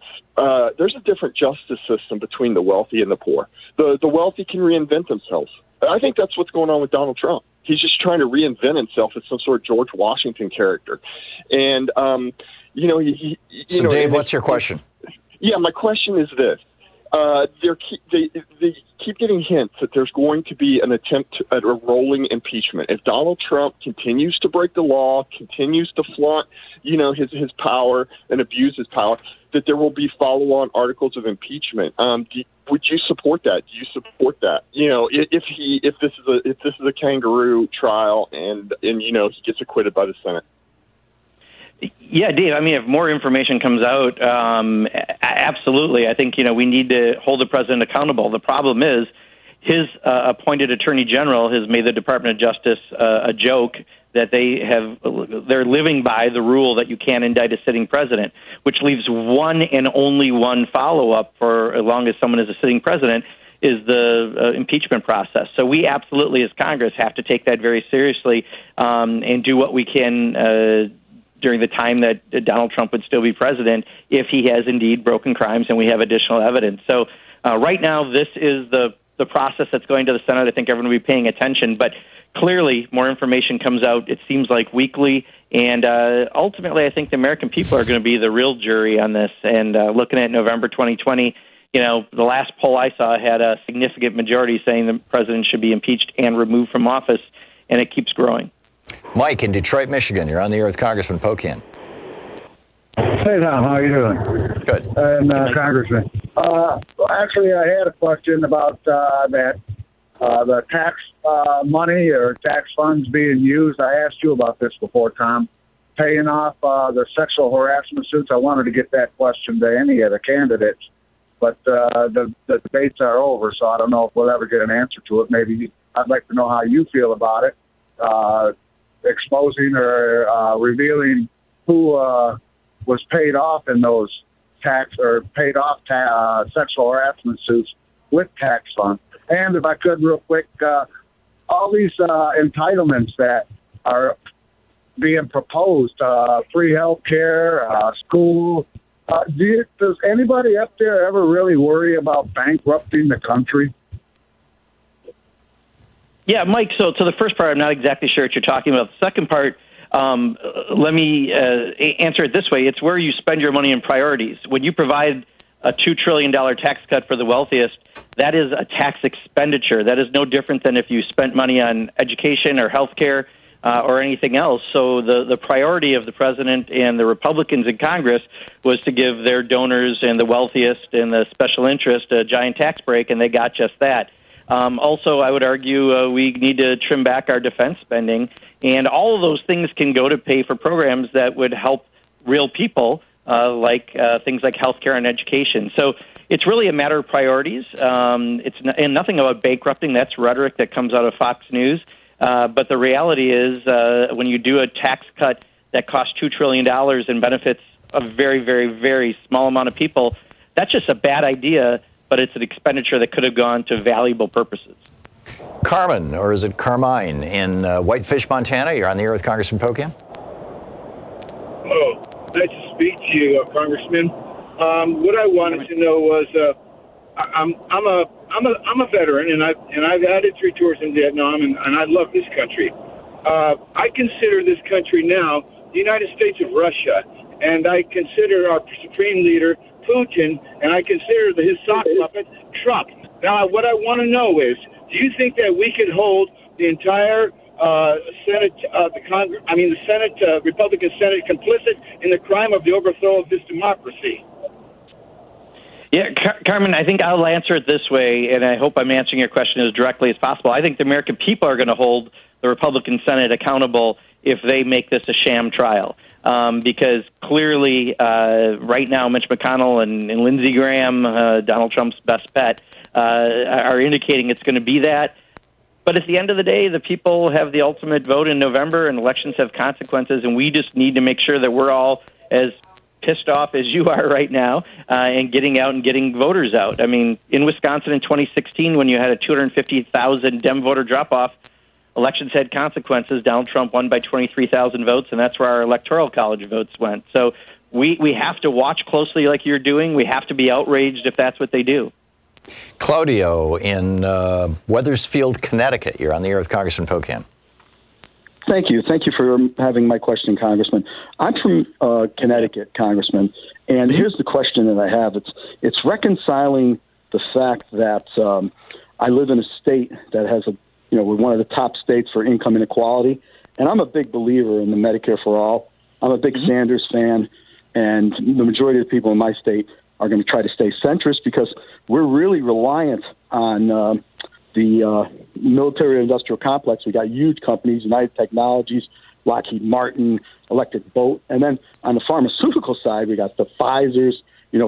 justice system between the wealthy and the poor. The wealthy can reinvent themselves. I think that's what's going on with Donald Trump. He's just trying to reinvent himself as some sort of George Washington character. And, So, Dave, what's your question? Yeah, my question is this. They keep getting hints that there's going to be an attempt at a rolling impeachment. If Donald Trump continues to break the law, continues to flaunt, his power and abuse his power, that there will be follow-on articles of impeachment. Would you support that? Do you support that? If this is a kangaroo trial and he gets acquitted by the Senate. Yeah, Dave, I mean, if more information comes out, absolutely. I think, we need to hold the president accountable. The problem is his appointed attorney general has made the Department of Justice a joke that they're living by the rule that you can't indict a sitting president, which leaves one and only one follow-up for as long as someone is a sitting president is the impeachment process. So we absolutely, as Congress, have to take that very seriously and do what we can during the time that Donald Trump would still be president if he has indeed broken crimes and we have additional evidence. So right now, this is the process that's going to the Senate. I think everyone will be paying attention, but clearly more information comes out, it seems like weekly, and ultimately I think the American people are going to be the real jury on this. And looking at November 2020, the last poll I saw had a significant majority saying the president should be impeached and removed from office, and it keeps growing. Mike in Detroit, Michigan. You're on the air with Congressman Pocan. Hey, Tom. How are you doing? Good. And Congressman. Actually, I had a question about the tax money or tax funds being used. I asked you about this before, Tom. Paying off the sexual harassment suits. I wanted to get that question to any of the candidates, but the debates are over, so I don't know if we'll ever get an answer to it. Maybe I'd like to know how you feel about it. Exposing or revealing who was paid off in those sexual harassment suits with tax funds. And if I could real quick, all these entitlements that are being proposed, free health care, school, does anybody up there ever really worry about bankrupting the country? Yeah, Mike, so to the first part, I'm not exactly sure what you're talking about. The second part, let me answer it this way. It's where you spend your money in priorities. When you provide a $2 trillion tax cut for the wealthiest, that is a tax expenditure. That is no different than if you spent money on education or health care or anything else. So the priority of the president and the Republicans in Congress was to give their donors and the wealthiest and the special interest a giant tax break, and they got just that. Also, I would argue we need to trim back our defense spending, and all of those things can go to pay for programs that would help real people, like things like healthcare and education. So it's really a matter of priorities. And nothing about bankrupting. That's rhetoric that comes out of Fox News. But the reality is when you do a tax cut that costs $2 trillion and benefits a very, very, very small amount of people, that's just a bad idea. But it's an expenditure that could have gone to valuable purposes. Carmen, or is it Carmine, in Whitefish, Montana. You're on the air with Congressman Pocan. Oh, nice to speak to you, Congressman. What I wanted to know was, I'm a veteran, and I've added 3 tours in Vietnam, and I love this country. I consider this country now the United States of Russia, and I consider our supreme leader Putin, and I consider his sock puppet Trump. Now, what I want to know is, do you think that we could hold the entire Senate, the Senate, Republican Senate, complicit in the crime of the overthrow of this democracy? Yeah, Carmen, I think I'll answer it this way, and I hope I'm answering your question as directly as possible. I think the American people are going to hold the Republican Senate accountable if they make this a sham trial. Because clearly, right now, Mitch McConnell and Lindsey Graham, Donald Trump's best pet, are indicating it's going to be that. But at the end of the day, the people have the ultimate vote in November, and elections have consequences, and we just need to make sure that we're all as pissed off as you are right now and getting out and getting voters out. I mean, in Wisconsin in 2016, when you had a 250,000 Dem voter drop-off, elections had consequences. Donald Trump won by 23,000 votes, and that's where our Electoral College votes went. So we have to watch closely like you're doing. We have to be outraged if that's what they do. Claudio in Wethersfield, Connecticut. You're on the air with Congressman Pocan. Thank you. Thank you for having my question, Congressman. I'm from Connecticut, Congressman, and here's the question that I have. It's reconciling the fact that I live in a state that has we're one of the top states for income inequality, and I'm a big believer in the Medicare for All. I'm a big Sanders fan, and the majority of the people in my state are going to try to stay centrist because we're really reliant on the military-industrial complex. We got huge companies, United Technologies, Lockheed Martin, Electric Boat, and then on the pharmaceutical side, we got the Pfizers.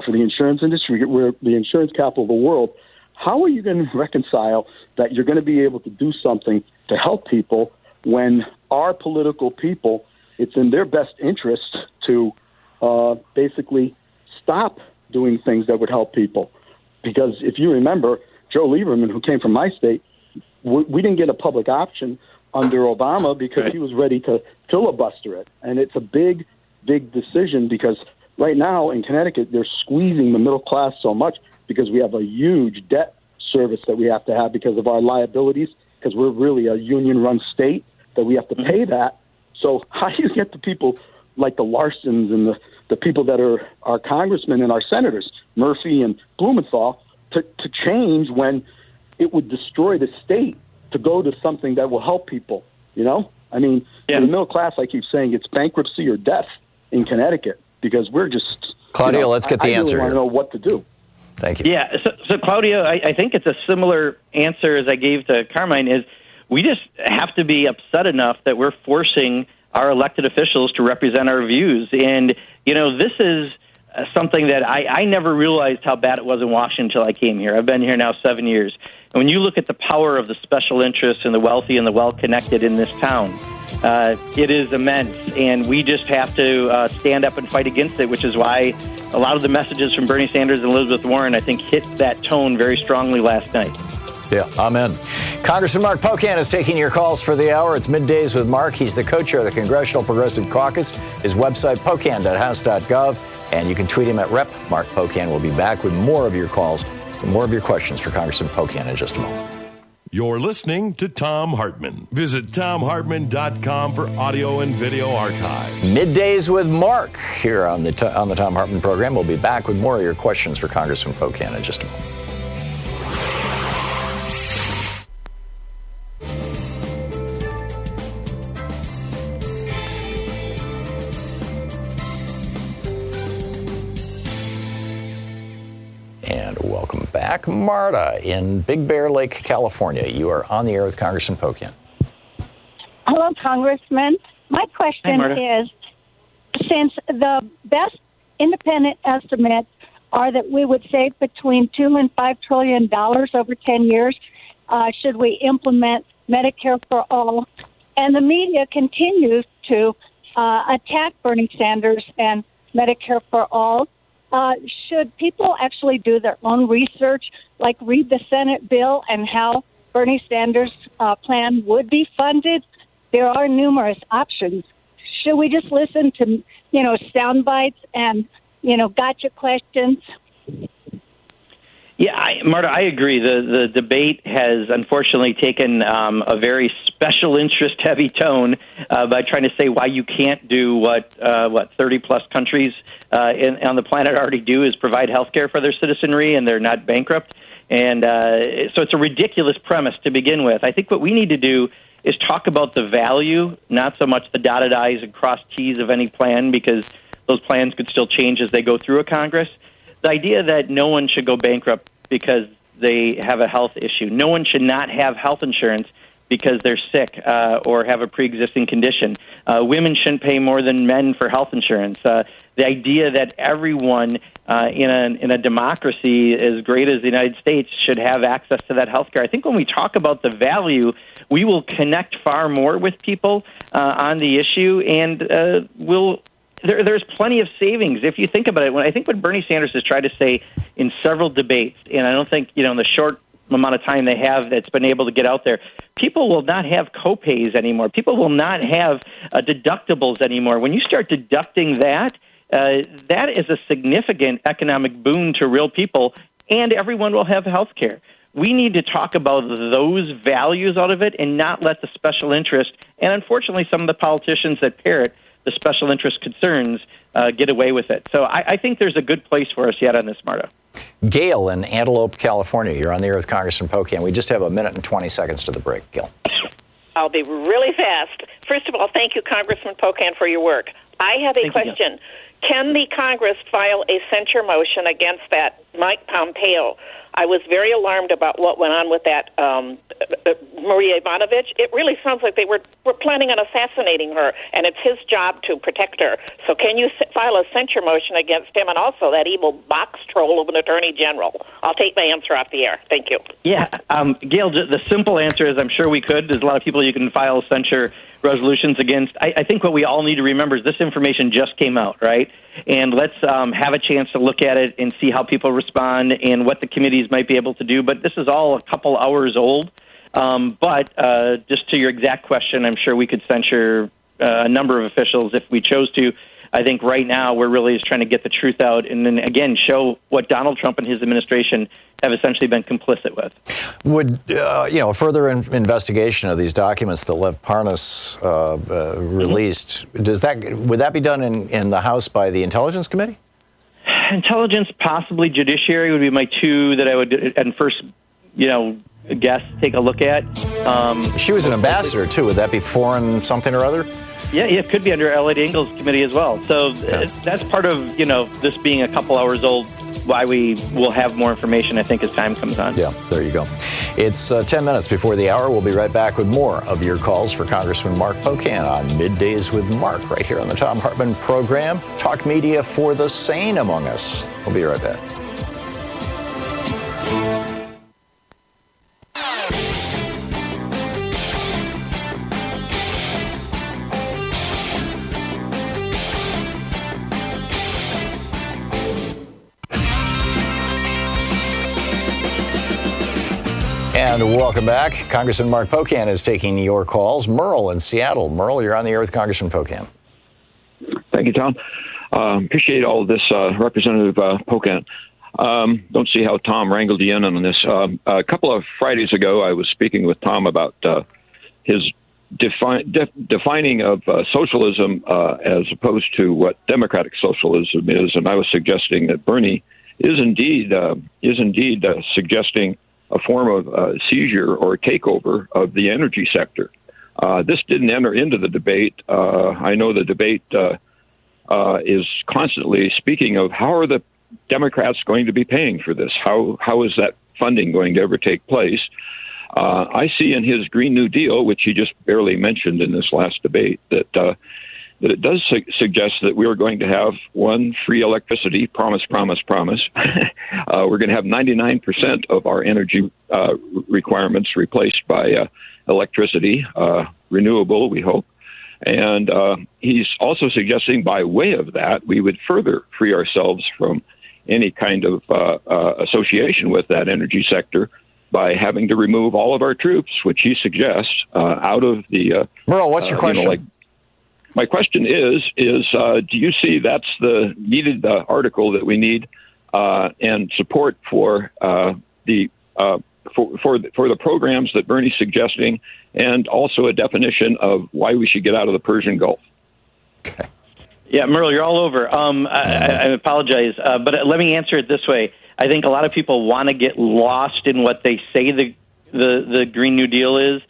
For the insurance industry, we're the insurance capital of the world. How are you going to reconcile that you're going to be able to do something to help people when our political people, it's in their best interest to basically stop doing things that would help people? Because if you remember, Joe Lieberman, who came from my state, we didn't get a public option under Obama because he was ready to filibuster it. And it's a big, big decision because right now in Connecticut, they're squeezing the middle class so much because we have a huge debt service that we have to have because of our liabilities, because we're really a union-run state that we have to pay that. So how do you get the people like the Larsons and the people that are our congressmen and our senators, Murphy and Blumenthal, to change when it would destroy the state to go to something that will help people, I mean, in the middle class, I keep saying it's bankruptcy or death in Connecticut because we're just... Claudio, let's get the answer really want here. to know what to do. Thank you. Yeah, so Claudio, I think it's a similar answer as I gave to Carmine, is we just have to be upset enough that we're forcing our elected officials to represent our views. And, this is something that I never realized how bad it was in Washington until I came here. I've been here now 7 years. And when you look at the power of the special interests and the wealthy and the well-connected in this town, it is immense. And we just have to stand up and fight against it, which is why a lot of the messages from Bernie Sanders and Elizabeth Warren, I think, hit that tone very strongly last night. Yeah, amen. Congressman Mark Pocan is taking your calls for the hour. It's Middays with Mark. He's the co-chair of the Congressional Progressive Caucus. His website, pocan.house.gov, and you can tweet him at Rep. Mark Pocan. We'll be back with more of your calls and more of your questions for Congressman Pocan in just a moment. You're listening to Thom Hartmann. Visit thomhartmann.com for audio and video archive. Middays with Mark here on the Thom Hartmann program. We'll be back with more of your questions for Congressman Pocan in just a moment. And welcome back, Marta in Big Bear Lake, California. You are on the air with Congressman Pocan. Hello, Congressman. My question is, since the best independent estimates are that we would save between $2 and $5 trillion over 10 years, should we implement Medicare for all? And the media continues to attack Bernie Sanders and Medicare for all. Should people actually do their own research, like read the Senate bill and how Bernie Sanders' plan would be funded? There are numerous options. Should we just listen to, sound bites and, gotcha questions? Yeah, Marta, I agree. The debate has unfortunately taken a very special interest-heavy tone by trying to say why you can't do what 30-plus countries on the planet already do, is provide health care for their citizenry, and they're not bankrupt. And so it's a ridiculous premise to begin with. I think what we need to do is talk about the value, not so much the dotted I's and crossed T's of any plan, because those plans could still change as they go through a Congress. The idea that no one should go bankrupt because they have a health issue. No one should not have health insurance because they're sick or have a pre-existing condition. Women shouldn't pay more than men for health insurance. The idea that everyone in a democracy as great as the United States should have access to that health care. I think when we talk about the value, we will connect far more with people on the issue, and there's plenty of savings if you think about it. I think what Bernie Sanders has tried to say in several debates, and I don't think in the short amount of time they have that's been able to get out there, people will not have copays anymore. People will not have deductibles anymore. When you start deducting that is a significant economic boon to real people, and everyone will have health care. we need to talk about those values out of it and not let the special interest, and unfortunately some of the politicians that parrot the special interest concerns get away with it. So I think there's a good place for us yet on this, Marta. Gail in Antelope, California. You're on the air with Congressman Pocan. We just have a minute and 20 seconds to the break. Gail. I'll be really fast. First of all, thank you, Congressman Pocan, for your work. I have a question. Can the Congress file a censure motion against that Mike Pompeo? I was very alarmed about what went on with that Maria Ivanovich. It really sounds like they were planning on assassinating her, and it's his job to protect her. So can you file a censure motion against him and also that evil box troll of an attorney general? I'll take my answer off the air. Thank you. Yeah, Gail, the simple answer is I'm sure we could. There's a lot of people you can file censure resolutions against. I think what we all need to remember is this information just came out, right? And let's have a chance to look at it and see how people respond and what the committees might be able to do. But this is all a couple hours old. But just to your exact question, I'm sure we could censure a number of officials if we chose to. I think right now we're really just trying to get the truth out and then, again, show what Donald Trump and his administration have essentially been complicit with. Would, a further investigation of these documents that Lev Parnas released, would that be done in the House by the Intelligence Committee? Intelligence, possibly Judiciary would be my two that I would, and first, guess, take a look at. She was an ambassador, too. Would that be foreign something or other? Yeah, it could be under Elliot Engel's committee as well. So that's part of, this being a couple hours old, why we will have more information, I think, as time comes on. Yeah, there you go. It's 10 minutes before the hour. We'll be right back with more of your calls for Congressman Mark Pocan on Middays with Mark, right here on the Thom Hartmann Program. Talk media for the sane among us. We'll be right back. And welcome back. Congressman Mark Pocan is taking your calls. Merle in Seattle. Merle, you're on the air with Congressman Pocan. Thank you, Tom. Appreciate all of this, Representative Pocan. Don't see how Tom wrangled you in on this. A couple of Fridays ago, I was speaking with Tom about his defining of socialism as opposed to what democratic socialism is, and I was suggesting that Bernie is indeed suggesting a form of seizure or takeover of the energy sector. This didn't enter into the debate. I know the debate is constantly speaking of how are the Democrats going to be paying for this? How is that funding going to ever take place? I see in his Green New Deal, which he just barely mentioned in this last debate, that it does suggest that we are going to have one free electricity, promise. We're going to have 99% of our energy requirements replaced by electricity, renewable, we hope. And he's also suggesting by way of that, we would further free ourselves from any kind of association with that energy sector by having to remove all of our troops, which he suggests, out of the... Merle, what's your question? My question is, do you see that's the needed article that we need and support for the programs that Bernie's suggesting, and also a definition of why we should get out of the Persian Gulf? Okay. Yeah, Merle, you're all over. I apologize, but let me answer it this way. I think a lot of people want to get lost in what they say the Green New Deal is.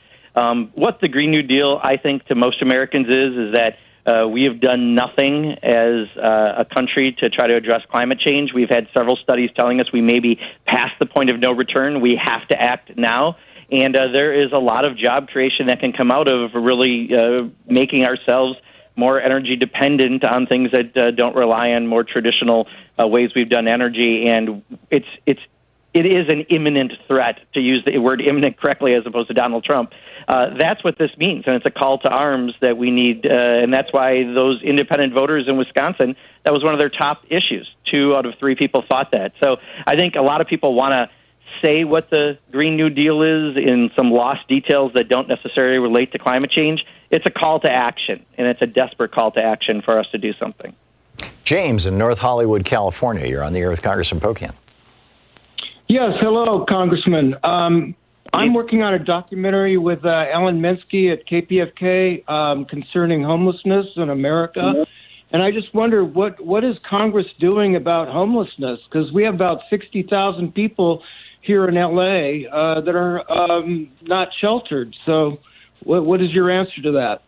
What the Green New Deal, I think, to most Americans is that we have done nothing as a country to try to address climate change. We've had several studies telling us we may be past the point of no return. We have to act now. And there is a lot of job creation that can come out of really making ourselves more energy dependent on things that don't rely on more traditional ways we've done energy. And it is an imminent threat, to use the word imminent correctly as opposed to Donald Trump. That's what this means, and it's a call to arms that we need, and that's why those independent voters in Wisconsin, that was one of their top issues. 2 out of 3 people thought that. So I think a lot of people want to say what the Green New Deal is in some lost details that don't necessarily relate to climate change. It's a call to action, and it's a desperate call to action for us to do something. James in North Hollywood, California. You're on the air with Congressman Pocan. Yes, hello, Congressman. I'm working on a documentary with Alan Minsky at KPFK concerning homelessness in America. And I just wonder, what is Congress doing about homelessness? Because we have about 60,000 people here in L.A. That are not sheltered. So what is your answer to that?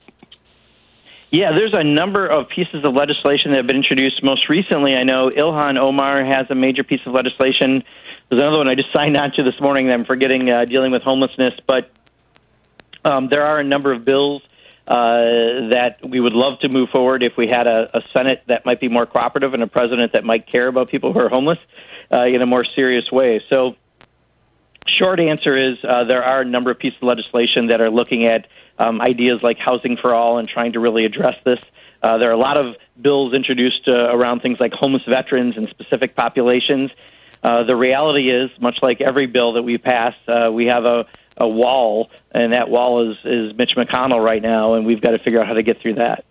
Yeah, there's a number of pieces of legislation that have been introduced. Most recently, I know Ilhan Omar has a major piece of legislation. There's another one I just signed on to this morning that I'm forgetting, dealing with homelessness. But there are a number of bills that we would love to move forward if we had a Senate that might be more cooperative and a president that might care about people who are homeless in a more serious way. So short answer is there are a number of pieces of legislation that are looking at ideas like housing for all and trying to really address this. There are a lot of bills introduced around things like homeless veterans and specific populations. The reality is, much like every bill that we pass, we have a wall, and that wall is Mitch McConnell right now, and we've got to figure out how to get through that.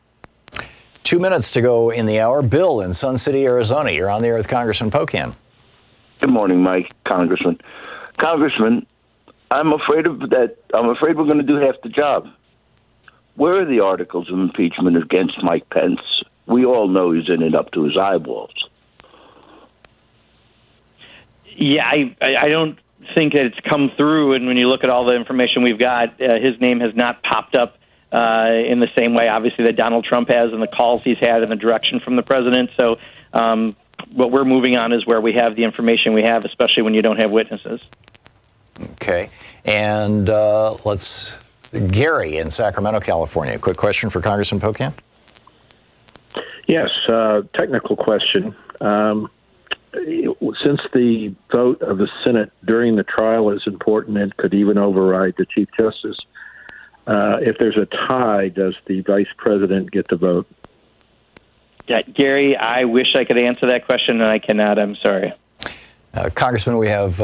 2 minutes to go in the hour. Bill in Sun City, Arizona. You're on the air with Congressman Pocan. Good morning, Mike, Congressman. Congressman, I'm afraid we're going to do half the job. Where are the articles of impeachment against Mike Pence? We all know he's in it up to his eyeballs. Yeah, I don't think that it's come through, and when you look at all the information we've got, his name has not popped up in the same way, obviously, that Donald Trump has and the calls he's had and the direction from the president. So what we're moving on is where we have the information we have, especially when you don't have witnesses. Okay. And Gary in Sacramento, California. Quick question for Congressman Pocan. Yes, technical question. Since the vote of the Senate during the trial is important and could even override the Chief Justice, if there's a tie, does the Vice President get to vote? Yeah, Gary, I wish I could answer that question, and I cannot. I'm sorry. Congressman, we have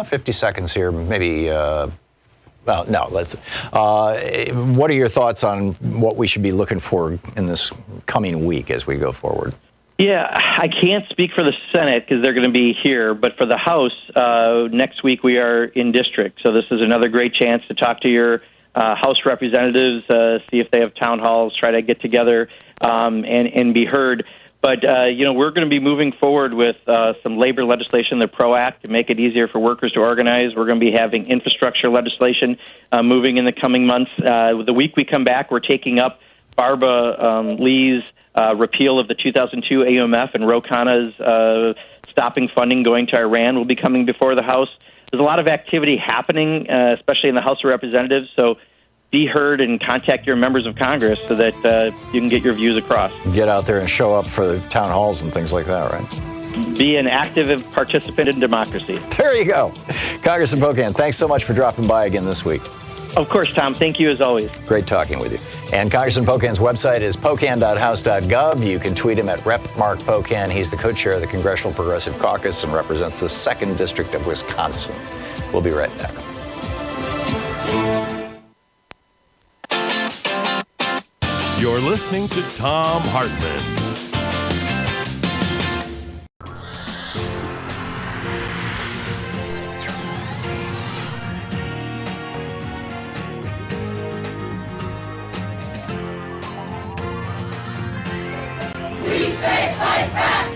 50 seconds here, maybe. Well, no, let's. What are your thoughts on what we should be looking for in this coming week as we go forward? Yeah, I can't speak for the Senate because they're going to be here, but for the House, next week we are in district. So this is another great chance to talk to your House representatives, see if they have town halls, try to get together and be heard. But, we're going to be moving forward with some labor legislation, the PRO Act, to make it easier for workers to organize. We're going to be having infrastructure legislation moving in the coming months. The week we come back, we're taking up Barbara Lee's repeal of the 2002 AUMF, and Ro Khanna's stopping funding going to Iran will be coming before the House. There's a lot of activity happening, especially in the House of Representatives, so be heard and contact your members of Congress so that you can get your views across. Get out there and show up for town halls and things like that, right? Be an active participant in democracy. There you go. Congressman Pocan, thanks so much for dropping by again this week. Of course, Tom. Thank you as always. Great talking with you. And Congressman Pocan's website is pocan.house.gov. You can tweet him at Rep. Mark Pocan. He's the co-chair of the Congressional Progressive Caucus and represents the 2nd District of Wisconsin. We'll be right back. You're listening to Thom Hartmann. We say fight back!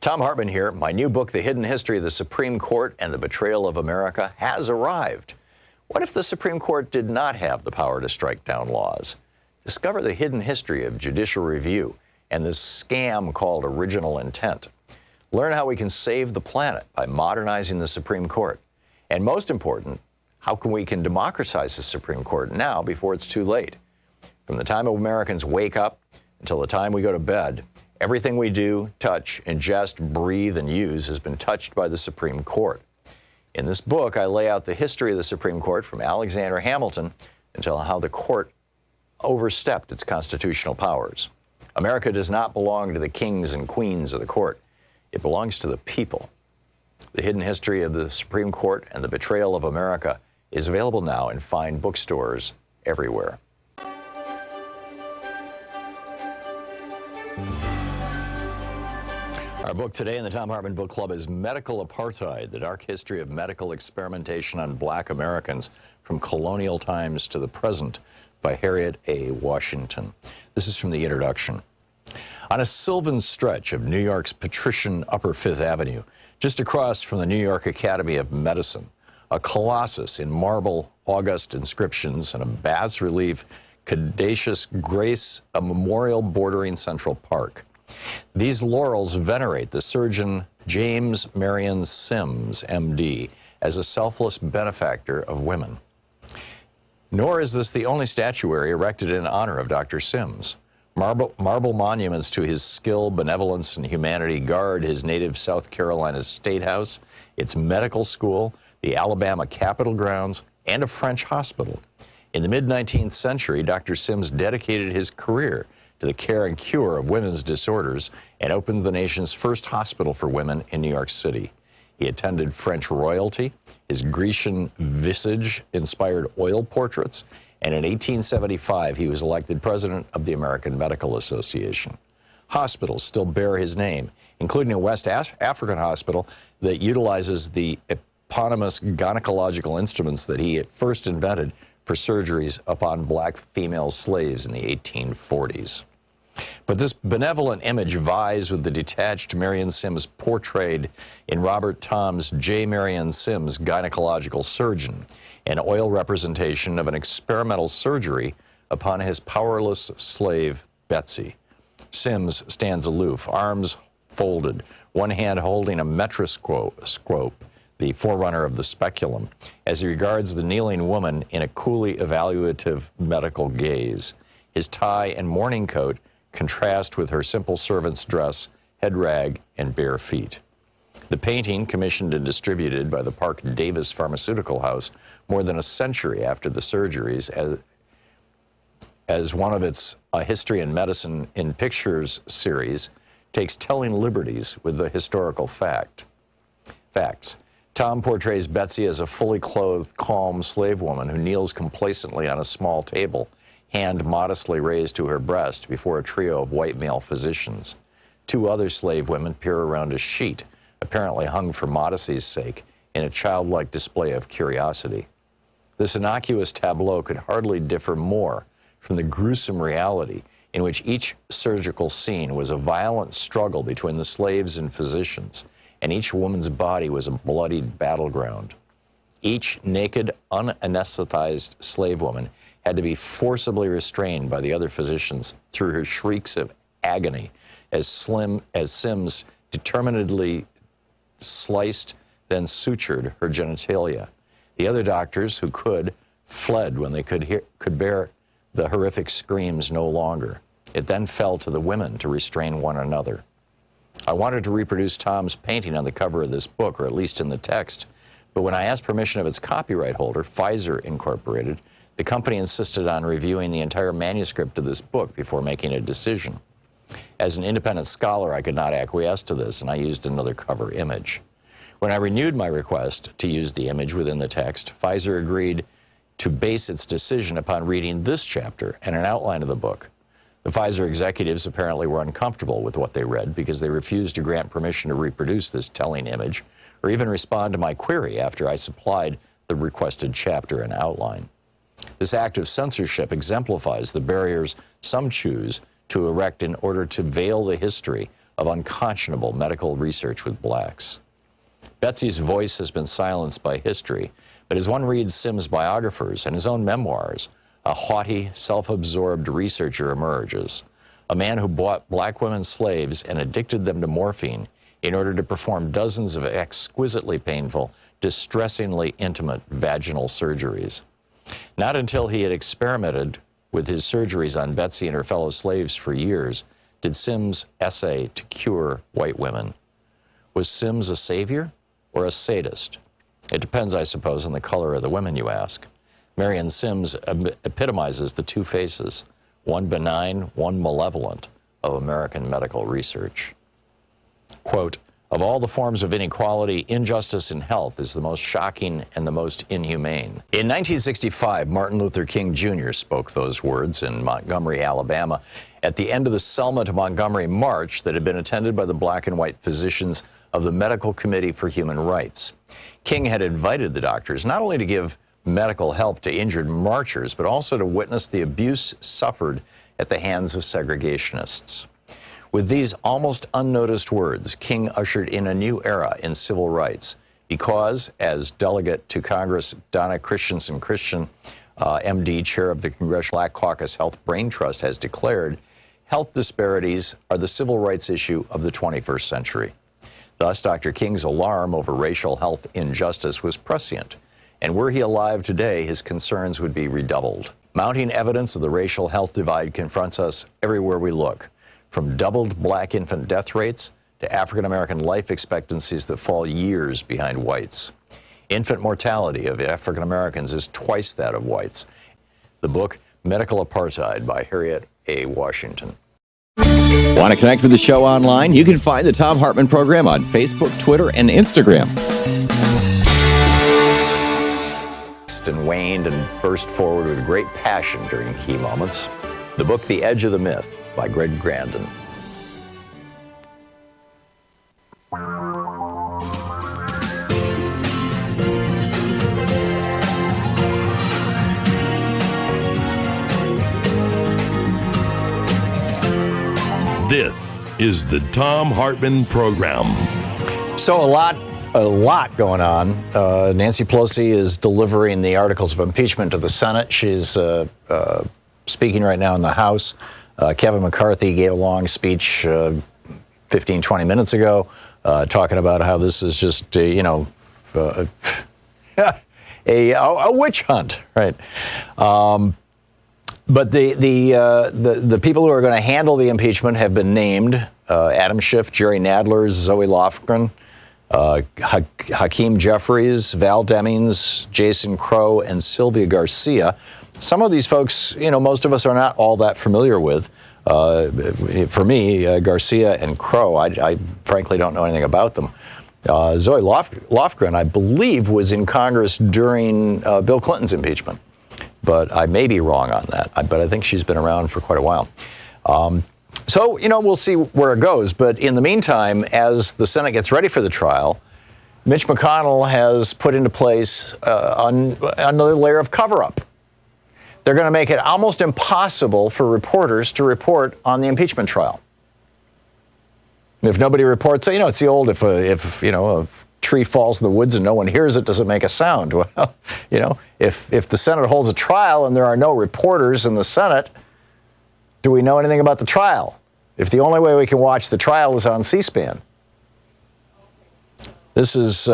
Thom Hartmann here. My new book, The Hidden History of the Supreme Court and the Betrayal of America, has arrived. What if the Supreme Court did not have the power to strike down laws? Discover the hidden history of judicial review and this scam called original intent. Learn how we can save the planet by modernizing the Supreme Court. And most important, how we can democratize the Supreme Court now before it's too late. From the time Americans wake up until the time we go to bed, everything we do, touch, ingest, breathe, and use has been touched by the Supreme Court. In this book, I lay out the history of the Supreme Court from Alexander Hamilton until how the court overstepped its constitutional powers. America does not belong to the kings and queens of the court. It belongs to the people. The Hidden History of the Supreme Court and the Betrayal of America is available now in fine bookstores everywhere. Our book today in the Thom Hartmann Book Club is Medical Apartheid, the Dark History of Medical Experimentation on Black Americans from Colonial Times to the Present by Harriet A. Washington. This is from the introduction. On a sylvan stretch of New York's patrician Upper Fifth Avenue, just across from the New York Academy of Medicine, a colossus in marble, august inscriptions, and a bas-relief caduceus grace a memorial bordering Central Park. These laurels venerate the surgeon James Marion Sims, M.D., as a selfless benefactor of women. Nor is this the only statuary erected in honor of Dr. Sims. Marble monuments to his skill, benevolence, and humanity guard his native South Carolina State House, its medical school, the Alabama Capitol grounds, and a French hospital. In the mid-19th century, Dr. Sims dedicated his career to the care and cure of women's disorders and opened the nation's first hospital for women in New York City. He attended French royalty, his Grecian visage inspired oil portraits, and in 1875 he was elected president of the American Medical Association. Hospitals still bear his name, including a West African hospital that utilizes the eponymous gynecological instruments that he at first invented for surgeries upon black female slaves in the 1840s. But this benevolent image vies with the detached Marion Sims portrayed in Robert Thom's J. Marion Sims, Gynecological Surgeon, an oil representation of an experimental surgery upon his powerless slave, Betsy. Sims stands aloof, arms folded, one hand holding a metroscope, the forerunner of the speculum, as he regards the kneeling woman in a coolly evaluative medical gaze. His tie and morning coat contrast with her simple servant's dress, head rag, and bare feet. The painting, commissioned and distributed by the Park Davis Pharmaceutical House more than a century after the surgeries, as one of its History and Medicine in Pictures series, takes telling liberties with the historical facts. Thom portrays Betsy as a fully clothed, calm slave woman who kneels complacently on a small table, hand modestly raised to her breast before a trio of white male physicians. Two other slave women peer around a sheet, apparently hung for modesty's sake, in a childlike display of curiosity. This innocuous tableau could hardly differ more from the gruesome reality in which each surgical scene was a violent struggle between the slaves and physicians, and each woman's body was a bloodied battleground. Each naked, unanesthetized slave woman had to be forcibly restrained by the other physicians through her shrieks of agony as Sims determinedly sliced, then sutured her genitalia. The other doctors who could fled when they could bear the horrific screams no longer. It then fell to the women to restrain one another. I wanted to reproduce Thom's painting on the cover of this book, or at least in the text, but when I asked permission of its copyright holder, Pfizer Incorporated, the company insisted on reviewing the entire manuscript of this book before making a decision. As an independent scholar, I could not acquiesce to this, and I used another cover image. When I renewed my request to use the image within the text, Pfizer agreed to base its decision upon reading this chapter and an outline of the book. The Pfizer executives apparently were uncomfortable with what they read because they refused to grant permission to reproduce this telling image or even respond to my query after I supplied the requested chapter and outline. This act of censorship exemplifies the barriers some choose to erect in order to veil the history of unconscionable medical research with blacks. Betsy's voice has been silenced by history, but as one reads Sims' biographers and his own memoirs, a haughty, self-absorbed researcher emerges, a man who bought black women slaves and addicted them to morphine in order to perform dozens of exquisitely painful, distressingly intimate vaginal surgeries. Not until he had experimented with his surgeries on Betsy and her fellow slaves for years did Sims essay to cure white women. Was Sims a savior or a sadist? It depends, I suppose, on the color of the women you ask. Marion Sims epitomizes the two faces, one benign, one malevolent, of American medical research. Quote, of all the forms of inequality, injustice in health is the most shocking and the most inhumane. In 1965, Martin Luther King Jr. spoke those words in Montgomery, Alabama, at the end of the Selma to Montgomery march that had been attended by the black and white physicians of the Medical Committee for Human Rights. King had invited the doctors not only to give medical help to injured marchers, but also to witness the abuse suffered at the hands of segregationists. With these almost unnoticed words, King ushered in a new era in civil rights because, as Delegate to Congress Donna Christensen Christian, MD, chair of the Congressional Black Caucus Health Brain Trust, has declared, health disparities are the civil rights issue of the 21st century. Thus, Dr. King's alarm over racial health injustice was prescient, and were he alive today, his concerns would be redoubled. Mounting evidence of the racial health divide confronts us everywhere we look, from doubled black infant death rates to African-American life expectancies that fall years behind whites. Infant mortality of African-Americans is twice that of whites. The book, Medical Apartheid by Harriet A. Washington. Want to connect with the show online? You can find the Thom Hartmann Program on Facebook, Twitter, and Instagram. And waned and burst forward with great passion during key moments. The book, The Edge of the Myth by Greg Grandin. This is the Thom Hartmann Program. So a lot going on. Nancy Pelosi is delivering the articles of impeachment to the Senate. She's speaking right now in the House. Kevin McCarthy gave a long speech 15, 20 minutes ago talking about how this is just, a witch hunt, right? But the people who are going to handle the impeachment have been named: Adam Schiff, Jerry Nadler, Zoe Lofgren, Hakeem Jeffries, Val Demings, Jason Crow, and Sylvia Garcia. Some of these folks, most of us are not all that familiar with. For me, Garcia and Crow, I frankly don't know anything about them. Zoe Lofgren, I believe, was in Congress during Bill Clinton's impeachment, but I may be wrong on that. But I think she's been around for quite a while. So, we'll see where it goes. But in the meantime, as the Senate gets ready for the trial, Mitch McConnell has put into place another layer of cover-up. They're going to make it almost impossible for reporters to report on the impeachment trial. If nobody reports, it's the old, if a tree falls in the woods and no one hears it, does it make a sound? Well, if the Senate holds a trial and there are no reporters in the Senate, do we know anything about the trial? If the only way we can watch the trial is on C-SPAN. This is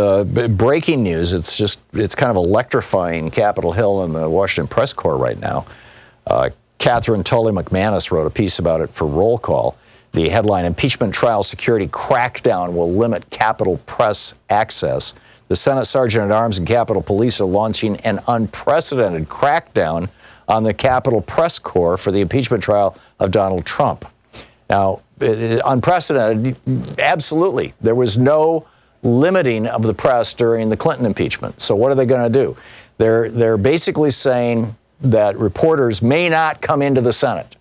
breaking news. It's kind of electrifying Capitol Hill and the Washington Press Corps right now. Catherine Tully McManus wrote a piece about it for Roll Call. The headline, Impeachment Trial Security Crackdown Will Limit Capitol Press Access. The Senate Sergeant-at-Arms and Capitol Police are launching an unprecedented crackdown on the Capitol Press Corps for the impeachment trial of Donald Trump. Now, unprecedented, absolutely. There was no limiting of the press during the Clinton impeachment. So what are they going to do? They're basically saying that reporters may not come into the Senate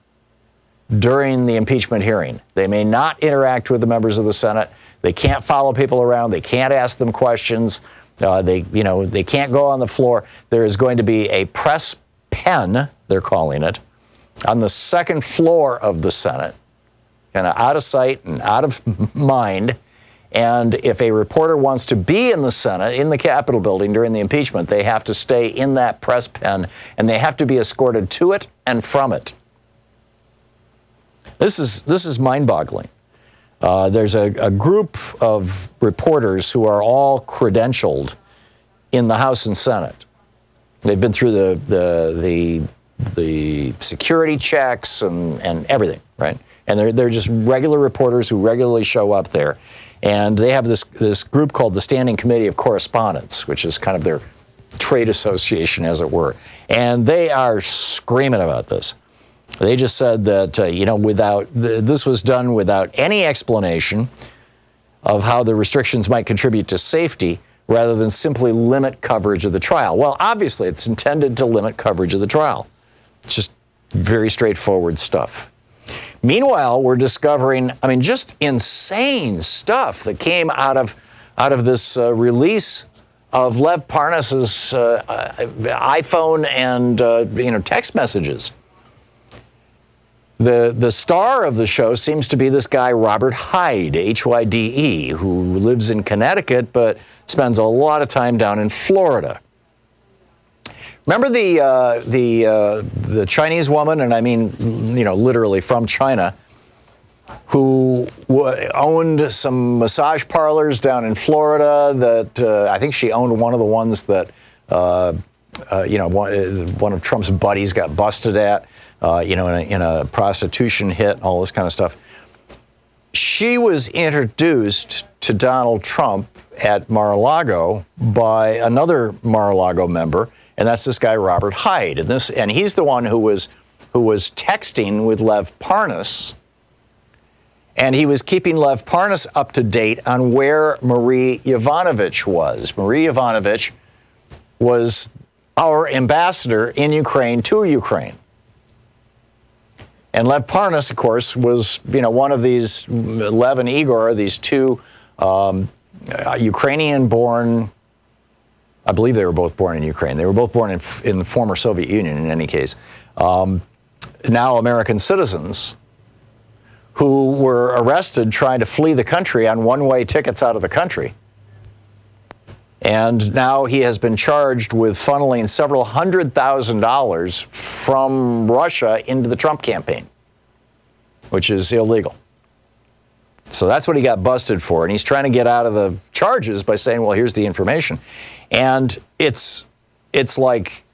during the impeachment hearing. They may not interact with the members of the Senate. They can't follow people around. They can't ask them questions. They can't go on the floor. There is going to be a press pen, they're calling it, on the second floor of the Senate, kind of out of sight and out of mind. And if a reporter wants to be in the Senate, in the Capitol building during the impeachment, they have to stay in that press pen, and they have to be escorted to it and from it. This is mind-boggling. There's a group of reporters who are all credentialed in the House and Senate. They've been through the security checks and everything, right? And they're just regular reporters who regularly show up there. And they have this group called the Standing Committee of Correspondence, which is kind of their trade association, as it were. And they are screaming about this. They just said that, this was done without any explanation of how the restrictions might contribute to safety rather than simply limit coverage of the trial. Well, obviously, it's intended to limit coverage of the trial. It's just very straightforward stuff. Meanwhile, we're discovering, just insane stuff that came out of this release of Lev Parnas's iPhone and text messages. The star of the show seems to be this guy Robert Hyde, Hyde, who lives in Connecticut but spends a lot of time down in Florida. Remember the Chinese woman, and I mean, literally from China, who owned some massage parlors down in Florida that I think she owned one of the ones that, one of Trump's buddies got busted at, in a prostitution hit, all this kind of stuff. She was introduced to Donald Trump at Mar-a-Lago by another Mar-a-Lago member, and that's this guy Robert Hyde, and he's the one who was texting with Lev Parnas, and he was keeping Lev Parnas up to date on where Marie Yovanovitch was. Marie Yovanovitch was our ambassador in Ukraine to Ukraine. And Lev Parnas, of course, was one of these, Lev and Igor, these two Ukrainian-born, I believe they were both born in Ukraine. They were both born in the former Soviet Union, in any case. Now American citizens who were arrested trying to flee the country on one-way tickets out of the country. And now he has been charged with funneling several $100,000 from Russia into the Trump campaign, which is illegal. So that's what he got busted for. And he's trying to get out of the charges by saying, well, here's the information. And it's like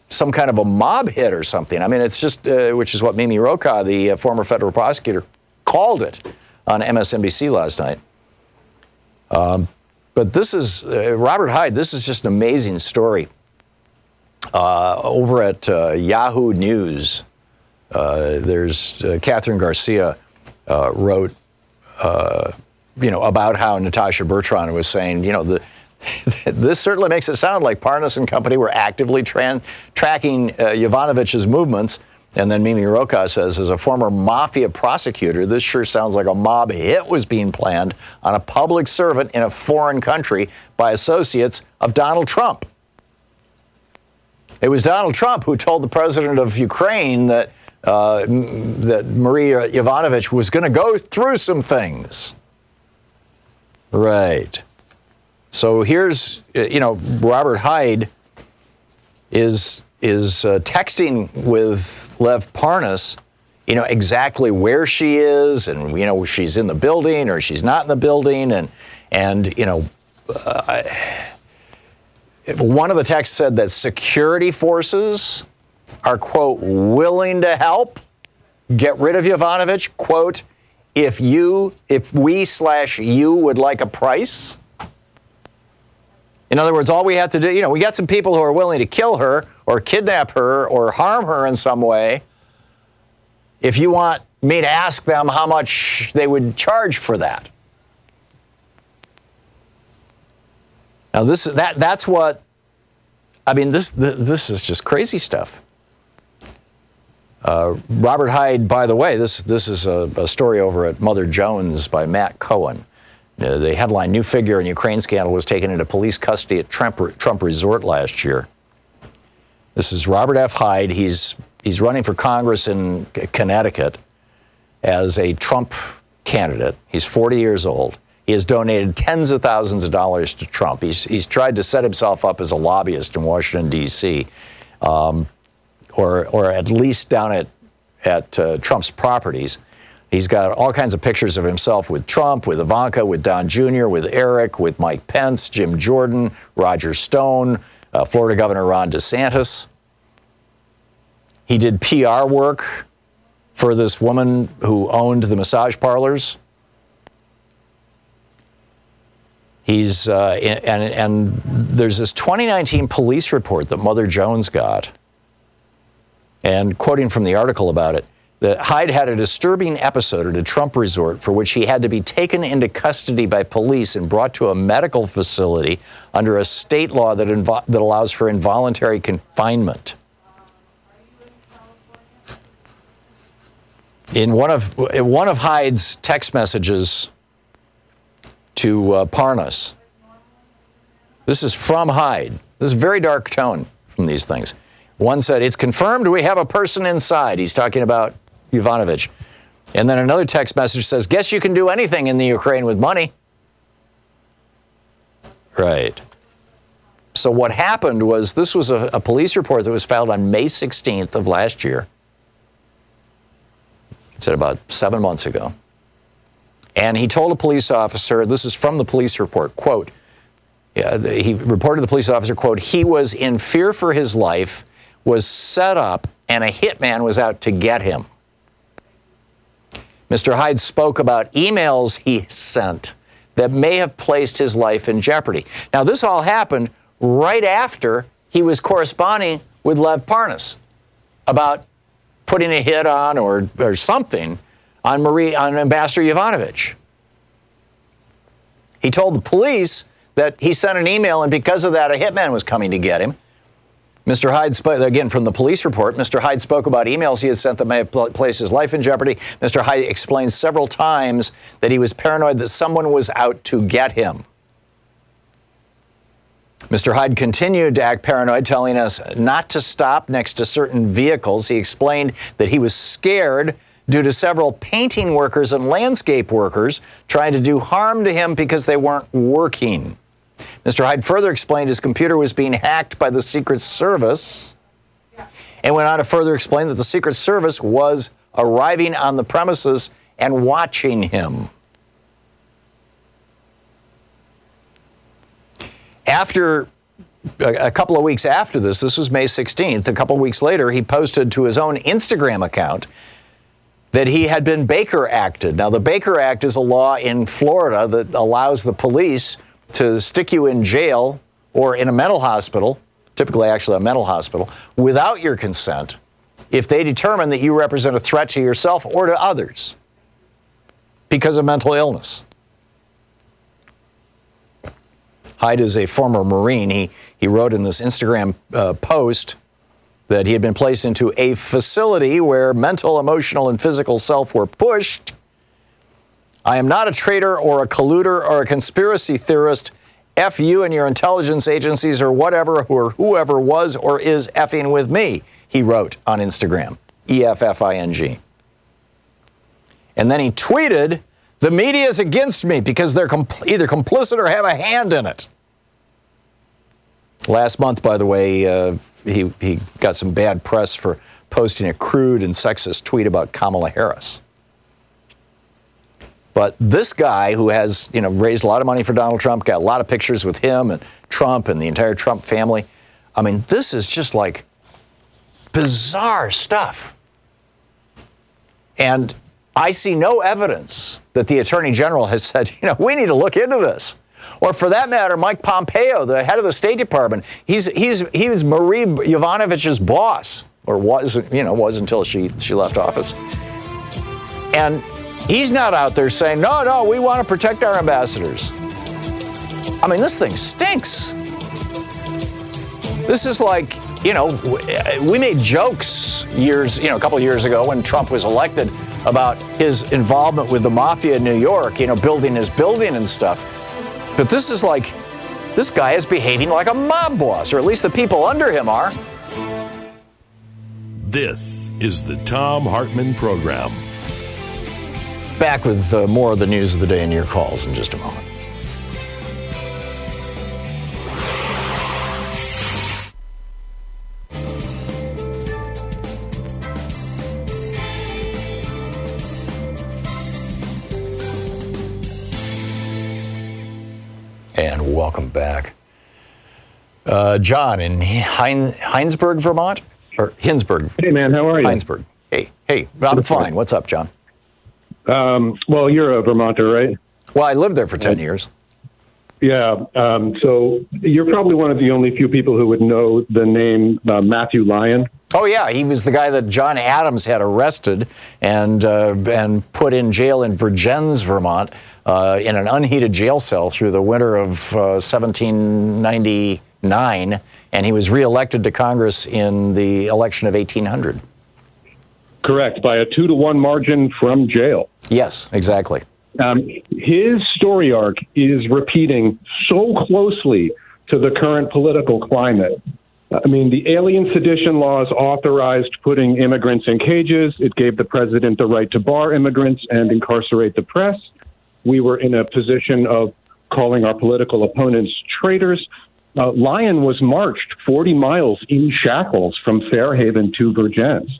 some kind of a mob hit or something. It's just, which is what Mimi Rocha, the former federal prosecutor, called it on MSNBC last night. But this is, Robert Hyde, this is just an amazing story. Over at Yahoo News, there's Catherine Garcia wrote, about how Natasha Bertrand was saying, this certainly makes it sound like Parnas and company were actively tracking Yovanovitch's movements. And then Mimi Rocha says, as a former mafia prosecutor, this sure sounds like a mob hit was being planned on a public servant in a foreign country by associates of Donald Trump. It was Donald Trump who told the president of Ukraine that Maria Yovanovitch was going to go through some things. Right. So here's, Robert Hyde is texting with Lev Parnas, exactly where she is, and she's in the building or she's not in the building, and one of the texts said that security forces are, quote, willing to help get rid of Yovanovitch, quote, if we/you would like a price. In other words, all we have to do, we got some people who are willing to kill her or kidnap her or harm her in some way. If you want me to ask them how much they would charge for that. Now that's what, this is just crazy stuff. Robert Hyde, by the way, this is a story over at Mother Jones by Matt Cohen. The headline, New Figure in Ukraine Scandal was taken into police custody at Trump Resort last year. This is Robert F. Hyde. He's running for Congress in Connecticut as a Trump candidate. He's 40 years old. He has donated tens of thousands of dollars to Trump. He's tried to set himself up as a lobbyist in Washington, D.C., or at least down at Trump's properties. He's got all kinds of pictures of himself with Trump, with Ivanka, with Don Jr., with Eric, with Mike Pence, Jim Jordan, Roger Stone, Florida Governor Ron DeSantis. He did PR work for this woman who owned the massage parlors. He's and there's this 2019 police report that Mother Jones got. And quoting from the article about it, that Hyde had a disturbing episode at a Trump resort for which he had to be taken into custody by police and brought to a medical facility under a state law that allows for involuntary confinement. In one of Hyde's text messages to Parnas, this is from Hyde. This is a very dark tone from these things. One said, "It's confirmed we have a person inside." He's talking about Yovanovitch. And then another text message says, "Guess you can do anything in the Ukraine with money." Right. So what happened was this was a police report that was filed on May 16th of last year. It said about 7 months ago. And he told a police officer, this is from the police report, quote, he reported to the police officer, quote, "He was in fear for his life, was set up, and a hitman was out to get him." Mr. Hyde spoke about emails he sent that may have placed his life in jeopardy. Now, this all happened right after he was corresponding with Lev Parnas about putting a hit on or something on Ambassador Yovanovitch. He told the police that he sent an email, and because of that, a hitman was coming to get him. Mr. Hyde spoke, again, from the police report, Mr. Hyde spoke about emails he had sent that may have placed his life in jeopardy. Mr. Hyde explained several times that he was paranoid that someone was out to get him. Mr. Hyde continued to act paranoid, telling us not to stop next to certain vehicles. He explained that he was scared due to several painting workers and landscape workers trying to do harm to him because they weren't working. Mr. Hyde further explained his computer was being hacked by the Secret Service and went on to further explain that the Secret Service was arriving on the premises and watching him. After a couple of weeks after this was May 16th, a couple of weeks later, he posted to his own Instagram account that he had been Baker Acted. Now, the Baker Act is a law in Florida that allows the police to stick you in jail or in a mental hospital, typically actually a mental hospital, without your consent if they determine that you represent a threat to yourself or to others because of mental illness. Hyde is a former Marine. He wrote in this Instagram post that he had been placed into a facility where mental, emotional, and physical self were pushed. "I am not a traitor or a colluder or a conspiracy theorist. F you and your intelligence agencies or whatever or whoever was or is effing with me," he wrote on Instagram, EFFING. And then he tweeted, "The media is against me because they're either complicit or have a hand in it." Last month, by the way, he got some bad press for posting a crude and sexist tweet about Kamala Harris. But this guy who has, raised a lot of money for Donald Trump, got a lot of pictures with him and Trump and the entire Trump family. I mean, this is just like bizarre stuff. And I see no evidence that the Attorney General has said, we need to look into this. Or for that matter, Mike Pompeo, the head of the State Department, he was Marie Yovanovitch's boss, or was until she left office. And he's not out there saying, no, we want to protect our ambassadors. I mean, this thing stinks. This is like, we made jokes a couple of years ago when Trump was elected about his involvement with the mafia in New York, building his building and stuff. But this is like, this guy is behaving like a mob boss, or at least the people under him are. This is the Thom Hartmann Program. Back with more of the news of the day and your calls in just a moment. And welcome back. John in Hinesburg, Vermont? Or Hinsburg? Hey, man, how are you? Hinesburg. Hey, I'm fine. What's up, John? Well, you're a Vermonter, right? Well, I lived there for 10 years. Yeah, so you're probably one of the only few people who would know the name Matthew Lyon. Oh, yeah, he was the guy that John Adams had arrested and put in jail in Vergennes, Vermont, in an unheated jail cell through the winter of 1799, and he was reelected to Congress in the election of 1800. Correct, by a 2-to-1 margin from jail. Yes, exactly. His story arc is repeating so closely to the current political climate. I mean, the alien sedition laws authorized putting immigrants in cages. It gave the president the right to bar immigrants and incarcerate the press. We were in a position of calling our political opponents traitors. Lyon was marched 40 miles in shackles from Fairhaven to Vergennes.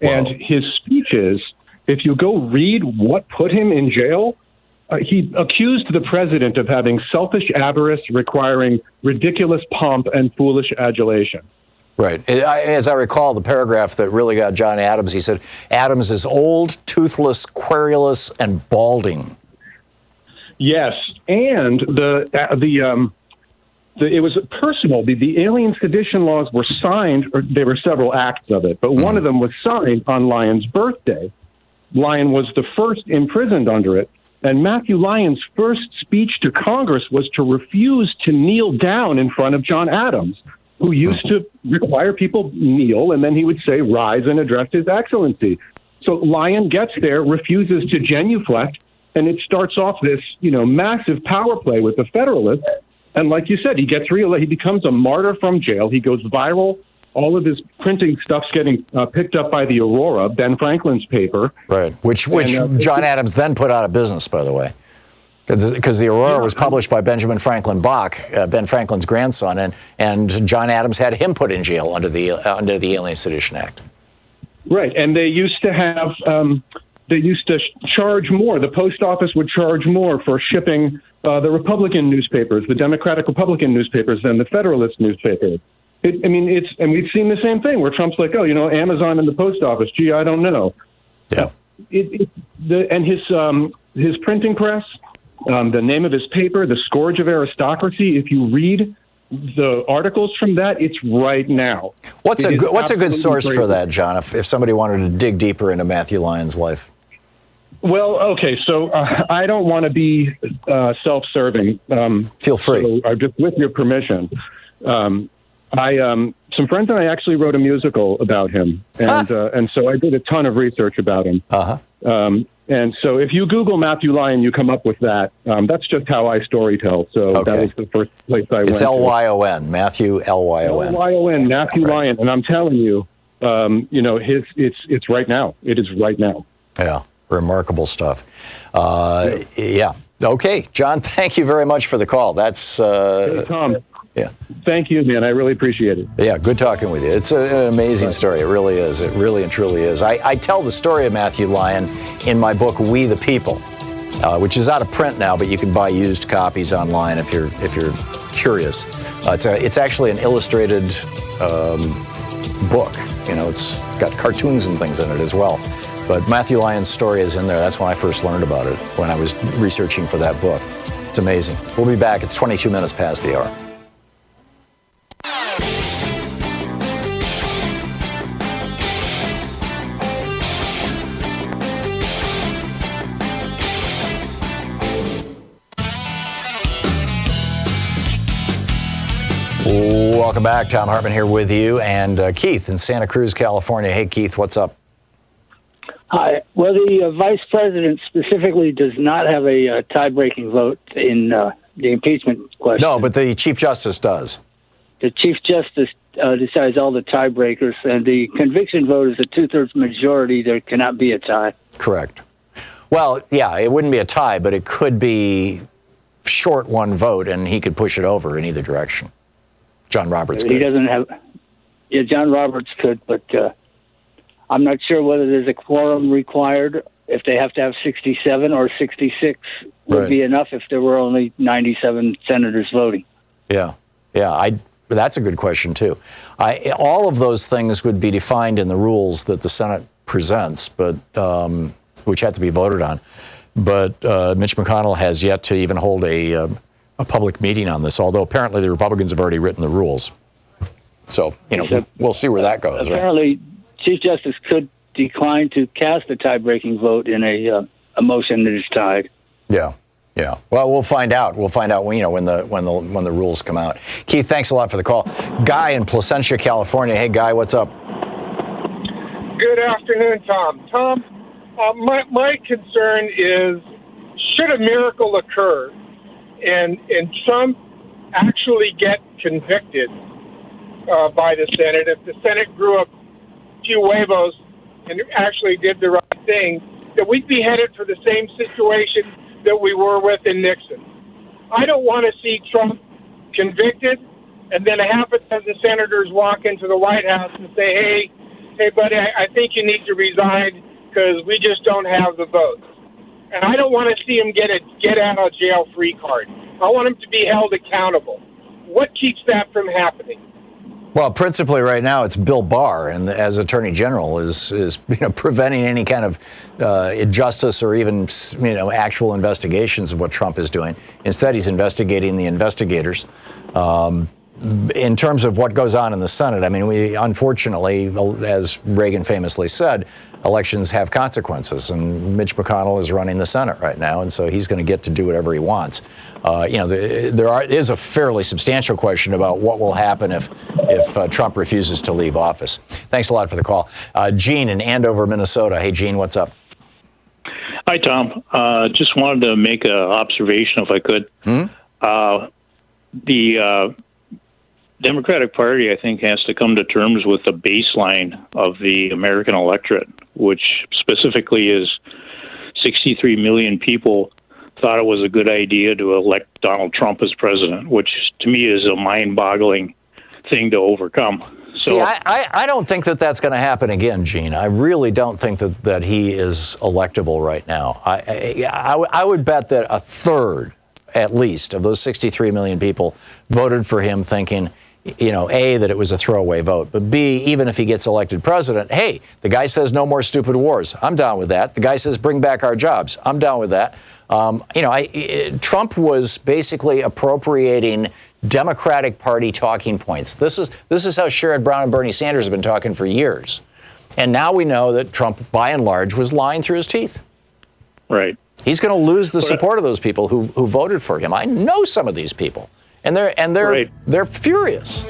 And his speeches, if you go read what put him in jail, he accused the president of having selfish avarice requiring ridiculous pomp and foolish adulation. Right. As I recall, the paragraph that really got John Adams, he said, Adams is old, toothless, querulous, and balding. Yes, and it was personal. The alien sedition laws were signed, or there were several acts of it, but one of them was signed on Lyon's birthday. Lyon was the first imprisoned under it, and Matthew Lyon's first speech to Congress was to refuse to kneel down in front of John Adams, who used to require people kneel, and then he would say, rise and address his excellency. So Lyon gets there, refuses to genuflect, and it starts off this, massive power play with the Federalists. And like you said, he becomes a martyr from jail. He goes viral. All of his printing stuff's getting picked up by the Aurora, Ben Franklin's paper. Right, which John Adams then put out of business, by the way. Because the Aurora was published by Benjamin Franklin Bach, Ben Franklin's grandson, and John Adams had him put in jail under the Alien Sedition Act. Right, and they used to have, charge more. The post office would charge more for shipping the Republican newspapers, the Democratic Republican newspapers, than the Federalist newspaper. And we've seen the same thing where Trump's like, Amazon and the post office. Gee, I don't know. Yeah. And his printing press, the name of his paper, The Scourge of Aristocracy. If you read the articles from that, it's right now. What's a good source for that, John? If somebody wanted to dig deeper into Matthew Lyon's life. Well, okay, so I don't want to be self-serving. Feel free. So, just with your permission, some friends and I actually wrote a musical about him, and so I did a ton of research about him. And so if you Google Matthew Lyon, you come up with that. That's just how I storytell. So that was the first place I went. It's Lyon, Matthew Lyon. Lyon, Matthew Lyon, and I'm telling you, it's right now. It is right now. Yeah. Remarkable stuff. Yeah. Okay, John, thank you very much for the call. That's Hey, Tom. Yeah. Thank you, man. I really appreciate it. Yeah, good talking with you. It's an amazing story. It really is. It really and truly is. I tell the story of Matthew Lyon in my book, We the People, which is out of print now, but you can buy used copies online if you're curious. It's actually an illustrated book. It's got cartoons and things in it as well. But Matthew Lyon's story is in there. That's when I first learned about it, when I was researching for that book. It's amazing. We'll be back. It's 22 minutes past the hour. Welcome back. Thom Hartmann here with you, and Keith in Santa Cruz, California. Hey, Keith, what's up? Hi. Well, the vice president specifically does not have a tie-breaking vote in the impeachment question. No, but the Chief Justice does. The Chief Justice decides all the tiebreakers, and the conviction vote is a two-thirds majority. There cannot be a tie. Correct. Well, yeah, it wouldn't be a tie, but it could be short one vote, and he could push it over in either direction. John Roberts could. He doesn't have... Yeah, John Roberts could, but... I'm not sure whether there's a quorum required if they have to have 67 or 66 would be enough if there were only 97 senators voting. Yeah. That's a good question, too. All of those things would be defined in the rules that the Senate presents, but which have to be voted on. But Mitch McConnell has yet to even hold a public meeting on this, although apparently the Republicans have already written the rules. So, we'll see where that goes. Apparently, Chief Justice could decline to cast a tie-breaking vote in a motion that is tied. Yeah. Well, we'll find out. We'll find out when the rules come out. Keith, thanks a lot for the call. Guy in Placentia, California. Hey, Guy, what's up? Good afternoon, Tom. Tom, my concern is, should a miracle occur and Trump actually get convicted by the Senate, if the Senate grew a few huevos and actually did the right thing, that we'd be headed for the same situation that we were with in Nixon. I don't want to see Trump convicted and then a half a dozen senators walk into the White House and say, hey, buddy, I think you need to resign because we just don't have the votes. And I don't want to see him get a get-out-of-jail-free card. I want him to be held accountable. What keeps that from happening? Well, principally right now it's Bill Barr, and as Attorney General is preventing any kind of injustice or even actual investigations of what Trump is doing. Instead, he's investigating the investigators. In terms of what goes on in the Senate, I mean, we unfortunately, as Reagan famously said, elections have consequences, and Mitch McConnell is running the Senate right now, and so he's going to get to do whatever he wants. There is a fairly substantial question about what will happen if Trump refuses to leave office. Thanks a lot for the call. Gene in Andover, Minnesota. Hey, Gene, what's up? Hi, Tom. Just wanted to make an observation, if I could. The Democratic Party, I think, has to come to terms with the baseline of the American electorate, which specifically is 63 million people thought it was a good idea to elect Donald Trump as president, which to me is a mind-boggling thing to overcome. So, see, I don't think that that's going to happen again, Gene. I really don't think that he is electable right now. I would bet that a third, at least, of those 63 million people voted for him thinking, A, that it was a throwaway vote, but B, even if he gets elected president, hey, the guy says no more stupid wars. I'm down with that. The guy says bring back our jobs. I'm down with that. Trump was basically appropriating Democratic Party talking points. This is how Sherrod Brown and Bernie Sanders have been talking for years. And now we know that Trump, by and large, was lying through his teeth. Right. He's going to lose the support of those people who voted for him. I know some of these people. And they're furious.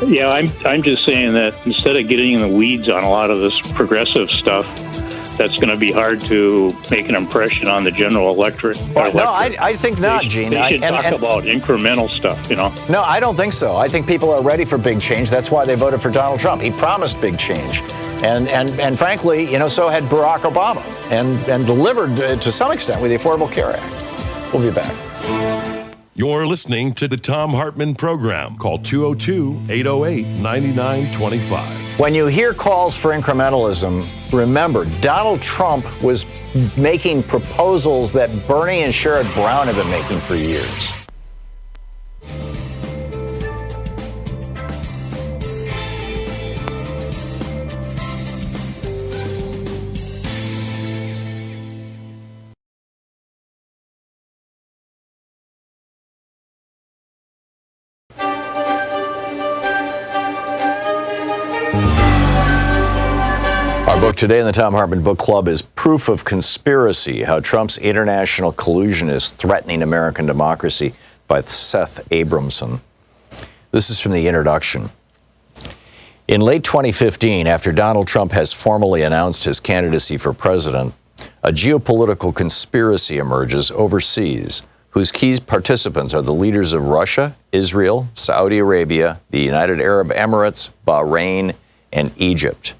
Yeah, I'm just saying that instead of getting in the weeds on a lot of this progressive stuff, that's going to be hard to make an impression on the general electorate. Well, no, I think not, Gene. They should talk about incremental stuff, No, I don't think so. I think people are ready for big change. That's why they voted for Donald Trump. He promised big change. And frankly, so had Barack Obama and delivered to some extent with the Affordable Care Act. We'll be back. You're listening to the Thom Hartmann Program. Call 202-808-9925. When you hear calls for incrementalism, remember, Donald Trump was making proposals that Bernie and Sherrod Brown have been making for years. Our book today in the Thom Hartmann Book Club is Proof of Conspiracy, How Trump's International Collusion is Threatening American Democracy by Seth Abramson. This is from the introduction. In late 2015, after Donald Trump has formally announced his candidacy for president, a geopolitical conspiracy emerges overseas, whose key participants are the leaders of Russia, Israel, Saudi Arabia, the United Arab Emirates, Bahrain, and Egypt.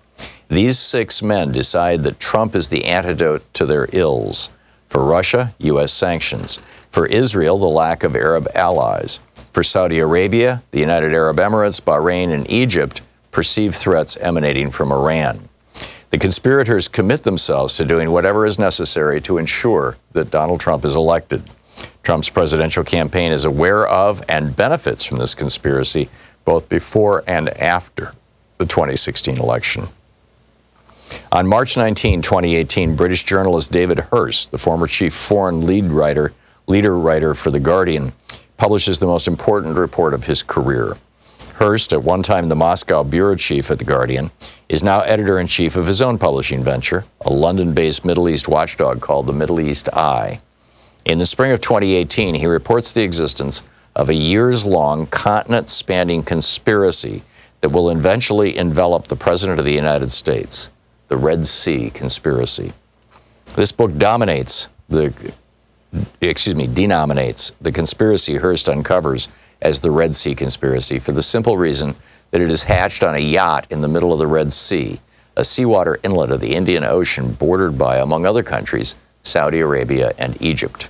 These 6 men decide that Trump is the antidote to their ills. For Russia, U.S. sanctions. For Israel, the lack of Arab allies. For Saudi Arabia, the United Arab Emirates, Bahrain, and Egypt, perceived threats emanating from Iran. The conspirators commit themselves to doing whatever is necessary to ensure that Donald Trump is elected. Trump's presidential campaign is aware of and benefits from this conspiracy both before and after the 2016 election. On March 19, 2018, British journalist David Hearst, the former chief foreign leader writer for The Guardian, publishes the most important report of his career. Hearst, at one time the Moscow bureau chief at The Guardian, is now editor-in-chief of his own publishing venture, a London-based Middle East watchdog called the Middle East Eye. In the spring of 2018, he reports the existence of a years-long, continent-spanning conspiracy that will eventually envelop the President of the United States, the Red Sea Conspiracy. This book denominates the conspiracy Hearst uncovers as the Red Sea Conspiracy for the simple reason that it is hatched on a yacht in the middle of the Red Sea, a seawater inlet of the Indian Ocean bordered by, among other countries, Saudi Arabia and Egypt.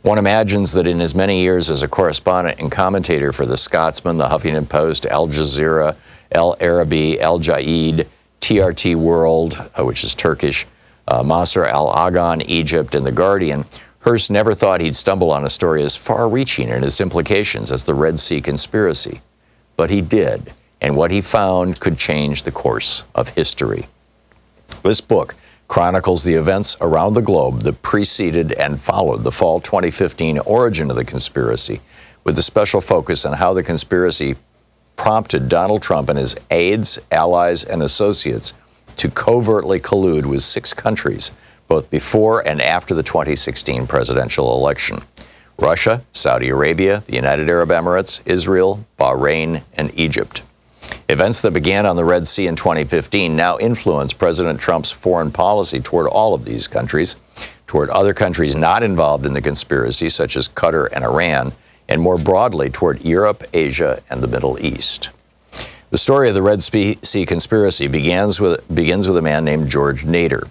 One imagines that in his many years as a correspondent and commentator for The Scotsman, The Huffington Post, Al Jazeera, El Arabi, Al Jaid, TRT World, which is Turkish, Masr al-Aghan, Egypt, and The Guardian, Hearst never thought he'd stumble on a story as far-reaching in its implications as the Red Sea Conspiracy. But he did, and what he found could change the course of history. This book chronicles the events around the globe that preceded and followed the fall 2015 origin of the conspiracy, with a special focus on how the conspiracy prompted Donald Trump and his aides, allies, and associates to covertly collude with 6 countries, both before and after the 2016 presidential election: Russia, Saudi Arabia, the United Arab Emirates, Israel, Bahrain, and Egypt. Events that began on the Red Sea in 2015 now influence President Trump's foreign policy toward all of these countries, toward other countries not involved in the conspiracy, such as Qatar and Iran, and more broadly toward Europe, Asia, and the Middle East. The story of the Red Sea Conspiracy begins with a man named George Nader.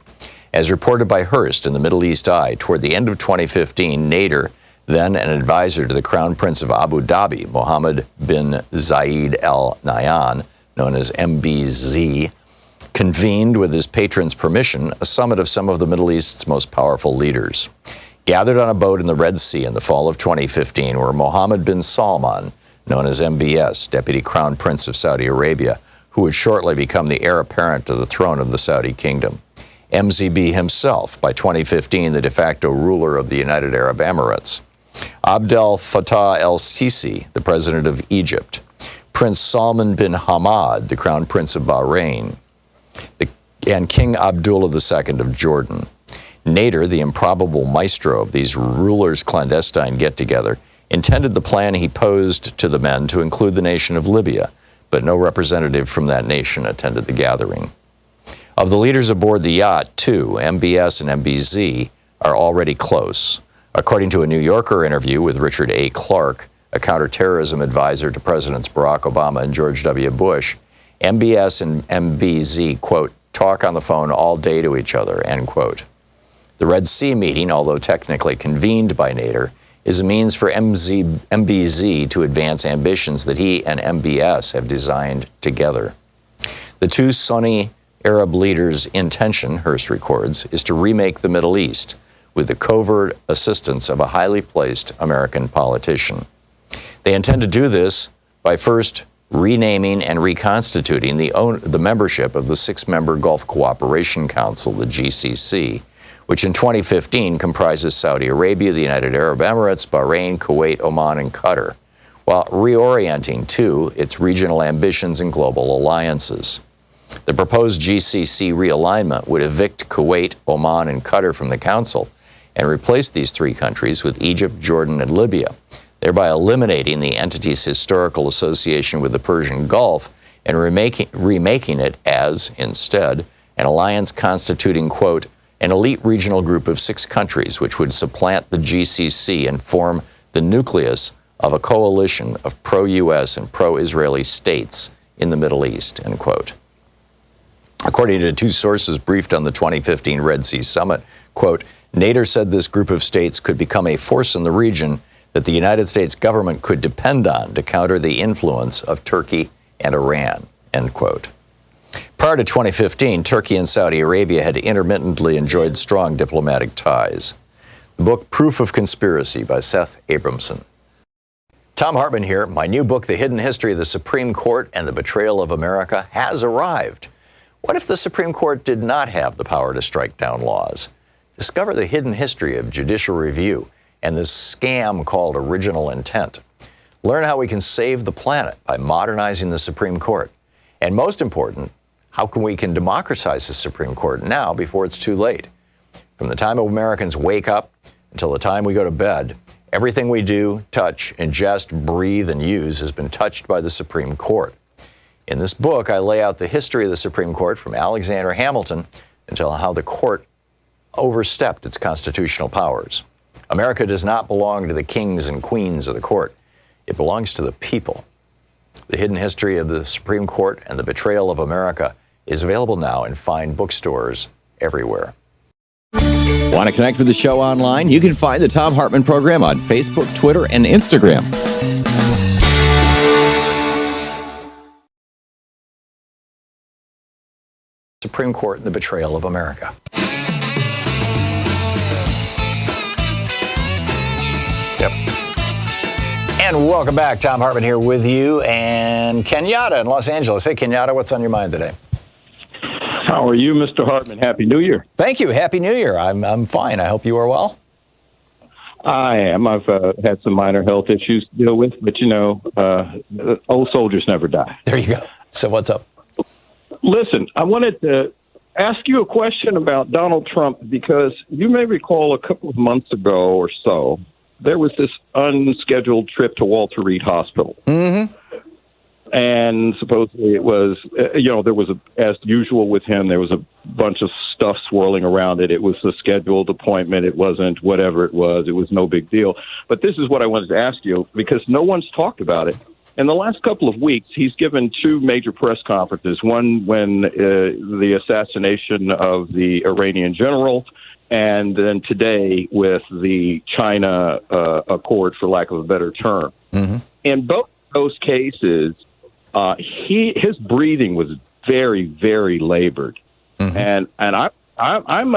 As reported by Hearst in the Middle East Eye, toward the end of 2015, Nader, then an advisor to the Crown Prince of Abu Dhabi, Mohammed bin Zayed Al Nahyan, known as MBZ, convened, with his patron's permission, a summit of some of the Middle East's most powerful leaders. Gathered on a boat in the Red Sea in the fall of 2015 were Mohammed bin Salman, known as MBS, Deputy Crown Prince of Saudi Arabia, who would shortly become the heir apparent to the throne of the Saudi Kingdom; MZB himself, by 2015 the de facto ruler of the United Arab Emirates; Abdel Fattah el-Sisi, the president of Egypt; Prince Salman bin Hamad, the Crown Prince of Bahrain; and King Abdullah II of Jordan. Nader, the improbable maestro of these rulers' clandestine get-together, intended the plan he posed to the men to include the nation of Libya, but no representative from that nation attended the gathering. Of the leaders aboard the yacht, 2, MBS and MBZ, are already close. According to a New Yorker interview with Richard A. Clarke, a counterterrorism advisor to Presidents Barack Obama and George W. Bush, MBS and MBZ, quote, talk on the phone all day to each other, end quote. The Red Sea meeting, although technically convened by Nader, is a means for MBZ to advance ambitions that he and MBS have designed together. The 2 Sunni Arab leaders' intention, Hearst records, is to remake the Middle East with the covert assistance of a highly placed American politician. They intend to do this by first renaming and reconstituting the membership of the 6-member Gulf Cooperation Council, the GCC, which in 2015 comprises Saudi Arabia, the United Arab Emirates, Bahrain, Kuwait, Oman, and Qatar, while reorienting, too, its regional ambitions and global alliances. The proposed GCC realignment would evict Kuwait, Oman, and Qatar from the Council and replace these 3 countries with Egypt, Jordan, and Libya, thereby eliminating the entity's historical association with the Persian Gulf and remaking it as, instead, an alliance constituting, quote, an elite regional group of 6 countries which would supplant the GCC and form the nucleus of a coalition of pro-U.S. and pro-Israeli states in the Middle East, end quote. According to 2 sources briefed on the 2015 Red Sea Summit, quote, Nader said this group of states could become a force in the region that the United States government could depend on to counter the influence of Turkey and Iran, end quote. Prior to 2015, Turkey and Saudi Arabia had intermittently enjoyed strong diplomatic ties. The book Proof of Conspiracy by Seth Abramson. Thom Hartmann here. My new book, The Hidden History of the Supreme Court and the Betrayal of America, has arrived. What if the Supreme Court did not have the power to strike down laws? Discover the hidden history of judicial review and this scam called original intent. Learn how we can save the planet by modernizing the Supreme Court. And most important, how we can democratize the Supreme Court now before it's too late. From the time Americans wake up until the time we go to bed, everything we do, touch, ingest, breathe, and use has been touched by the Supreme Court. In this book, I lay out the history of the Supreme Court from Alexander Hamilton until how the court overstepped its constitutional powers. America does not belong to the kings and queens of the court. It belongs to the people. The Hidden History of the Supreme Court and the Betrayal of America is available now in fine bookstores everywhere. Want to connect with the show online? You can find the Thom Hartmann Program on Facebook, Twitter, and Instagram. Supreme Court and the Betrayal of America. Yep. And welcome back. Thom Hartmann here with you and Kenyatta in Los Angeles. Hey, Kenyatta, what's on your mind today? How are you, Mr. Hartmann? Happy New Year. Thank you. Happy New Year. I'm fine. I hope you are well. I am. I've had some minor health issues to deal with, but, old soldiers never die. There you go. So what's up? Listen, I wanted to ask you a question about Donald Trump because you may recall a couple of months ago or so, there was this unscheduled trip to Walter Reed Hospital. Mm-hmm. And supposedly it was, there was, as usual with him, there was a bunch of stuff swirling around it. It was a scheduled appointment. It wasn't whatever it was. It was no big deal. But this is what I wanted to ask you, because no one's talked about it. In the last couple of weeks, he's given two major press conferences, one when the assassination of the Iranian general, and then today with the China Accord, for lack of a better term. Mm-hmm. In both those cases, his breathing was very, very labored, mm-hmm. and I'm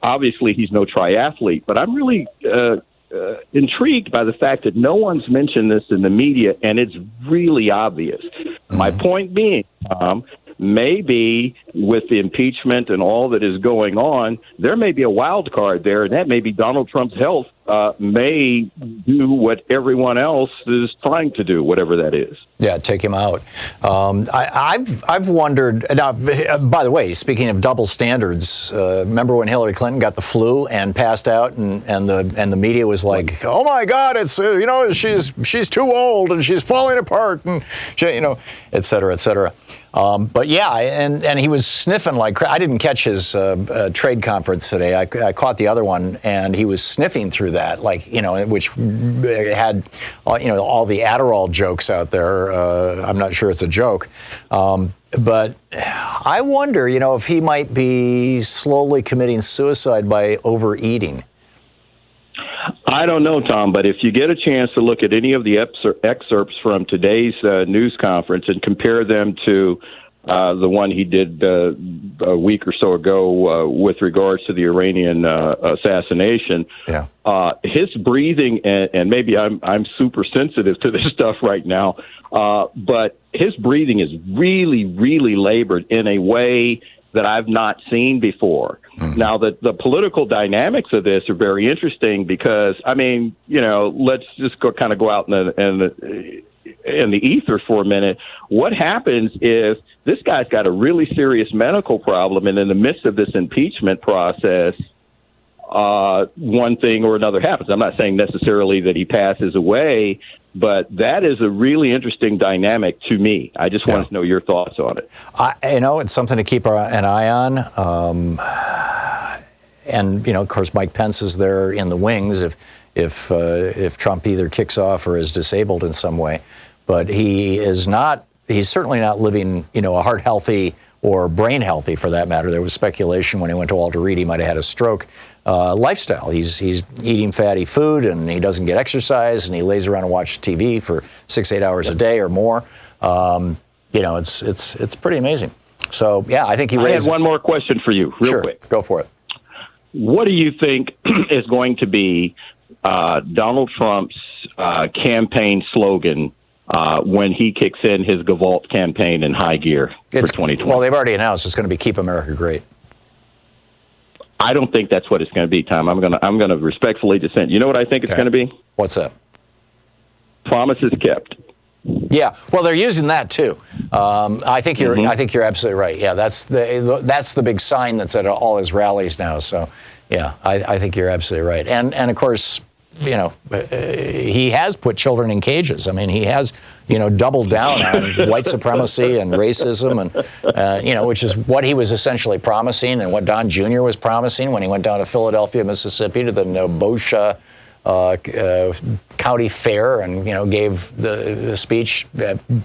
obviously he's no triathlete, but I'm really intrigued by the fact that no one's mentioned this in the media, and it's really obvious. Mm-hmm. My point being, maybe with the impeachment and all that is going on, there may be a wild card there, and that may be Donald Trump's health may do what everyone else is trying to do, whatever that is. Yeah, take him out. I've wondered. Now, by the way, speaking of double standards, remember when Hillary Clinton got the flu and passed out, and the media was like, "Oh my God, it's she's too old and she's falling apart," and et cetera, et cetera. But yeah, and he was sniffing like I didn't catch his trade conference today. I caught the other one, and he was sniffing through that, which had all the Adderall jokes out there. I'm not sure it's a joke, but I wonder, if he might be slowly committing suicide by overeating. I don't know, Tom, but if you get a chance to look at any of the excerpts from today's news conference and compare them to the one he did a week or so ago with regards to the Iranian assassination, his breathing, and maybe I'm super sensitive to this stuff right now, but his breathing is really, really labored in a way that I've not seen before. Mm-hmm. Now, the political dynamics of this are very interesting because, let's just go out in the ether for a minute. What happens if this guy's got a really serious medical problem, and in the midst of this impeachment process, one thing or another happens? I'm not saying necessarily that he passes away, but that is a really interesting dynamic to me. I just want to know your thoughts on it. It's something to keep an eye on. And of course, Mike Pence is there in the wings if Trump either kicks off or is disabled in some way. But he's certainly not living, a heart healthy or brain healthy, for that matter. There was speculation when he went to Walter Reed he might have had a stroke lifestyle. He's eating fatty food, and he doesn't get exercise, and he lays around and watches TV for 6-8 hours a day or more. it's pretty amazing. So, yeah, I think he raised... I had one more question for you, real quick. Go for it. What do you think is going to be Donald Trump's campaign slogan when he kicks in his Gavolt campaign in high gear for 2020? Well, they've already announced it's going to be Keep America Great. I don't think that's what it's going to be, Tom. I'm going to respectfully dissent. You know what I think it's going to be? What's that? Promises kept. Yeah, well, they're using that too. I think you're absolutely right. Yeah, that's the big sign that's at all his rallies now. So, yeah, I think you're absolutely right. And of course, he has put children in cages. I mean, he has doubled down on white supremacy and racism, and which is what he was essentially promising, and what Don Jr. was promising when he went down to Philadelphia, Mississippi, to the Nebosha county fair, and gave the speech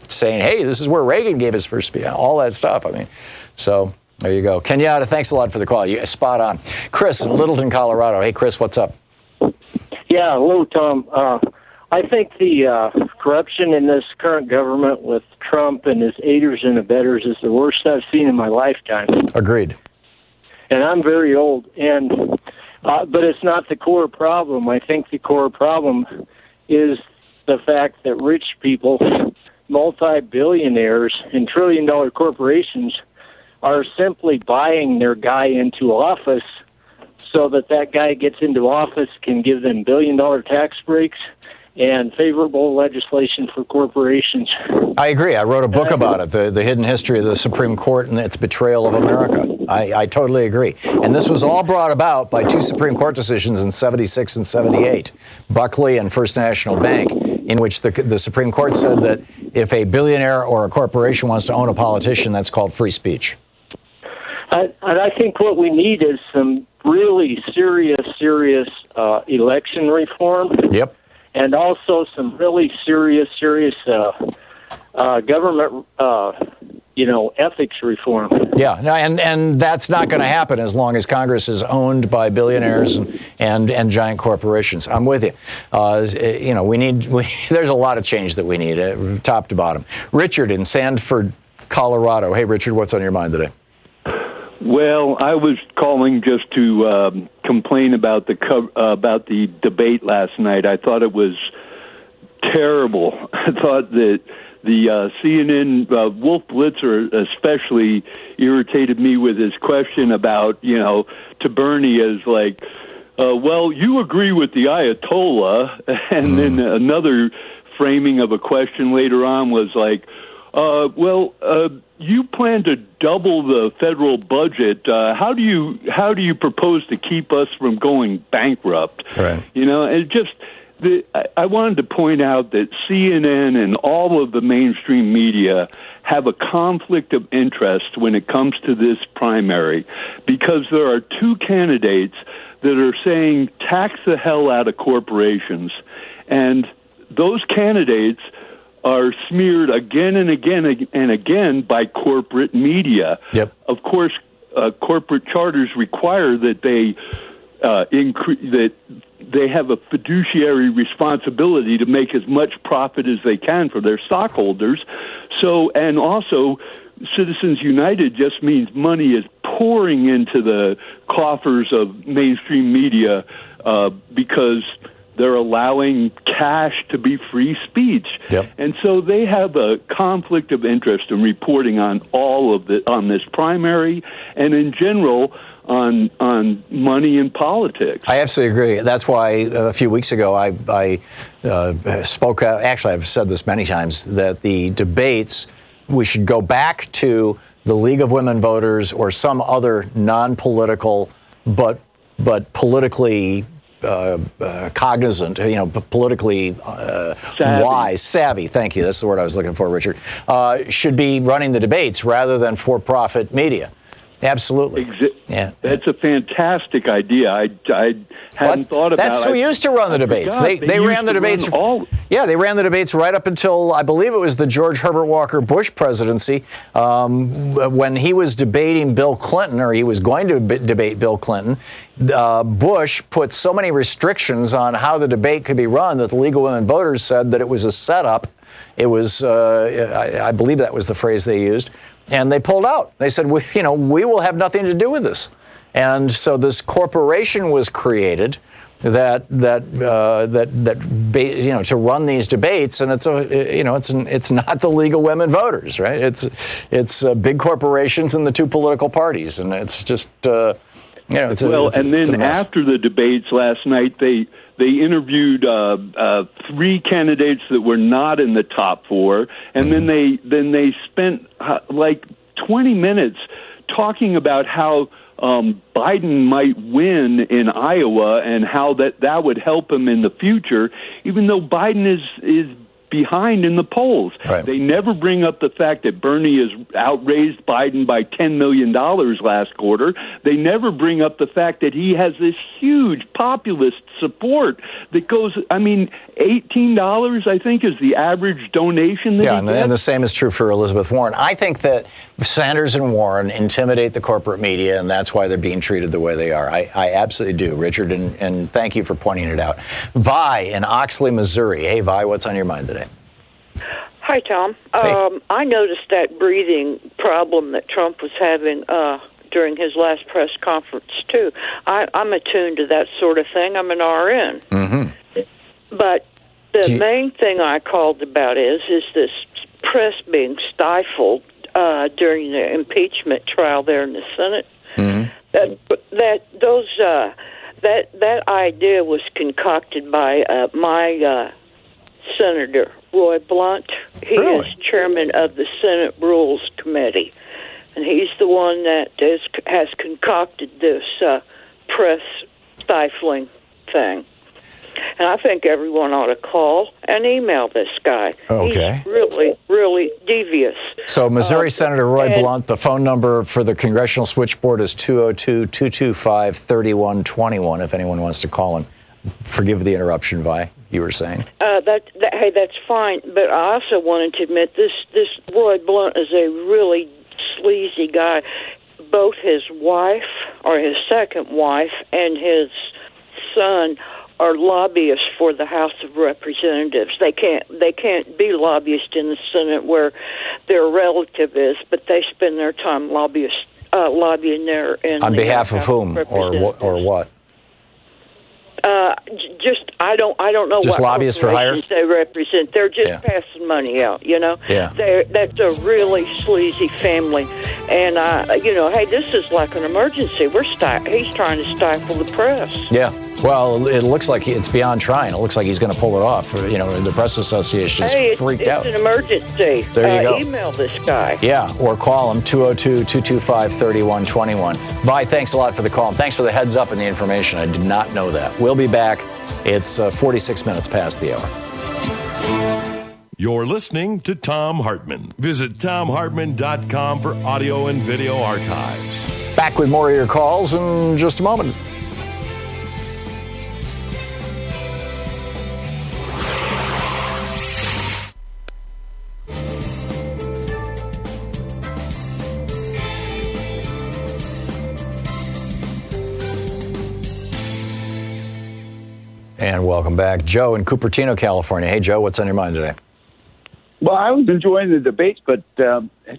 saying, "Hey, this is where Reagan gave his first speech." All that stuff. I mean, so there you go. Kenyatta, thanks a lot for the call. You spot on. Chris in Littleton, Colorado. Hey, Chris, what's up? Yeah, hello, Tom. I think the corruption in this current government with Trump and his aiders and abettors is the worst I've seen in my lifetime. Agreed. And I'm very old, but it's not the core problem. I think the core problem is the fact that rich people, multi-billionaires, and trillion-dollar corporations are simply buying their guy into office so that guy gets into office, can give them billion-dollar tax breaks and favorable legislation for corporations. I agree. I wrote a book about it, the hidden history of the Supreme Court and its betrayal of America. I totally agree. And this was all brought about by two Supreme Court decisions in 76 and 78, Buckley and First National Bank, in which the Supreme Court said that if a billionaire or a corporation wants to own a politician, that's called free speech. And I think what we need is some really serious election reform. Yep. And also some really serious government, ethics reform. Yeah, no, and that's not going to happen as long as Congress is owned by billionaires and giant corporations. I'm with you. There's a lot of change that we need, top to bottom. Richard in Sanford, Colorado. Hey, Richard, what's on your mind today? Well, I was calling just to complain about the debate last night. I thought it was terrible. I thought that the CNN Wolf Blitzer especially irritated me with his question about, to Bernie as like, well, you agree with the Ayatollah, and then another framing of a question later on was like, you plan to double the federal budget. How do you propose to keep us from going bankrupt? Right. I wanted to point out that CNN and all of the mainstream media have a conflict of interest when it comes to this primary, because there are two candidates that are saying tax the hell out of corporations, and those candidates are smeared again and again and again by corporate media. Yep. Of course, corporate charters require that they that they have a fiduciary responsibility to make as much profit as they can for their stockholders. So, and also, Citizens United just means money is pouring into the coffers of mainstream media because they're allowing cash to be free speech. Yep. And so they have a conflict of interest in reporting on all of on this primary and in general on money and politics. I absolutely agree. That's why a few weeks ago I spoke out. Actually, I've said this many times, that the debates, we should go back to the League of Women Voters or some other non-political but politically cognizant, politically savvy. Thank you. That's the word I was looking for, Richard. Should be running the debates rather than for-profit media. Absolutely. Yeah. That's a fantastic idea. I hadn't thought about it. That's who used to run the debates. They ran the debates. They ran the debates right up until, I believe it was the George Herbert Walker Bush presidency, when he was debating Bill Clinton, or he was going to debate Bill Clinton. Bush put so many restrictions on how the debate could be run that the League of Women Voters said that it was a setup It was, I believe that was the phrase they used, and they pulled out. They said, we will have nothing to do with this. And so this corporation was created that to run these debates, and it's not the League of Women Voters, right? It's big corporations and the two political parties, and it's just and then after the debates last night, they interviewed 3 candidates that were not in the top 4, and then they spent like 20 minutes talking about how Biden might win in Iowa and how that would help him in the future, even though Biden is behind in the polls. Right. They never bring up the fact that Bernie has outraised Biden by $10 million last quarter. They never bring up the fact that he has this huge populist support that goes, $18, I think, is the average donation that he gets. And the same is true for Elizabeth Warren. I think that Sanders and Warren intimidate the corporate media, and that's why they're being treated the way they are. I absolutely do, Richard, and thank you for pointing it out. Vi in Oxley, Missouri. Hey, Vi, what's on your mind today? Hi, Tom. Hey. I noticed that breathing problem that Trump was having during his last press conference, too. I'm attuned to that sort of thing. I'm an RN. Mm-hmm. But the main thing I called about is this press being stifled during the impeachment trial there in the Senate. Mm-hmm. That idea was concocted by my Senator Roy Blunt. He is chairman of the Senate Rules Committee, and he's the one that has concocted this press stifling thing. And I think everyone ought to call and email this guy. Okay. He's really, really devious. So Missouri Senator Roy Blunt, the phone number for the Congressional Switchboard is 202-225-3121 if anyone wants to call him. Forgive the interruption, Vi, you were saying. Hey, that's fine. But I also wanted to admit this Roy Blunt is a really sleazy guy. Both his wife, or his second wife, and his son are lobbyists for the House of Representatives. They can't be lobbyists in the Senate where their relative is, but they spend their time lobbying there. On behalf of whom or what? I don't know just what lobbyists for hire they represent. They're just passing money out, Yeah. That's a really sleazy family, and hey, this is like an emergency. He's trying to stifle the press. Yeah. Well, it looks like it's beyond trying. It looks like he's going to pull it off. The Press Association is freaked out. It's an emergency. There you go. Email this guy. Yeah, or call him, 202-225-3121. Vi, thanks a lot for the call. And thanks for the heads up and the information. I did not know that. We'll be back. It's 46 minutes past the hour. You're listening to Thom Hartmann. Visit thomhartmann.com for audio and video archives. Back with more of your calls in just a moment. And welcome back. Joe in Cupertino, California. Hey, Joe, what's on your mind today? Well, I was enjoying the debates, but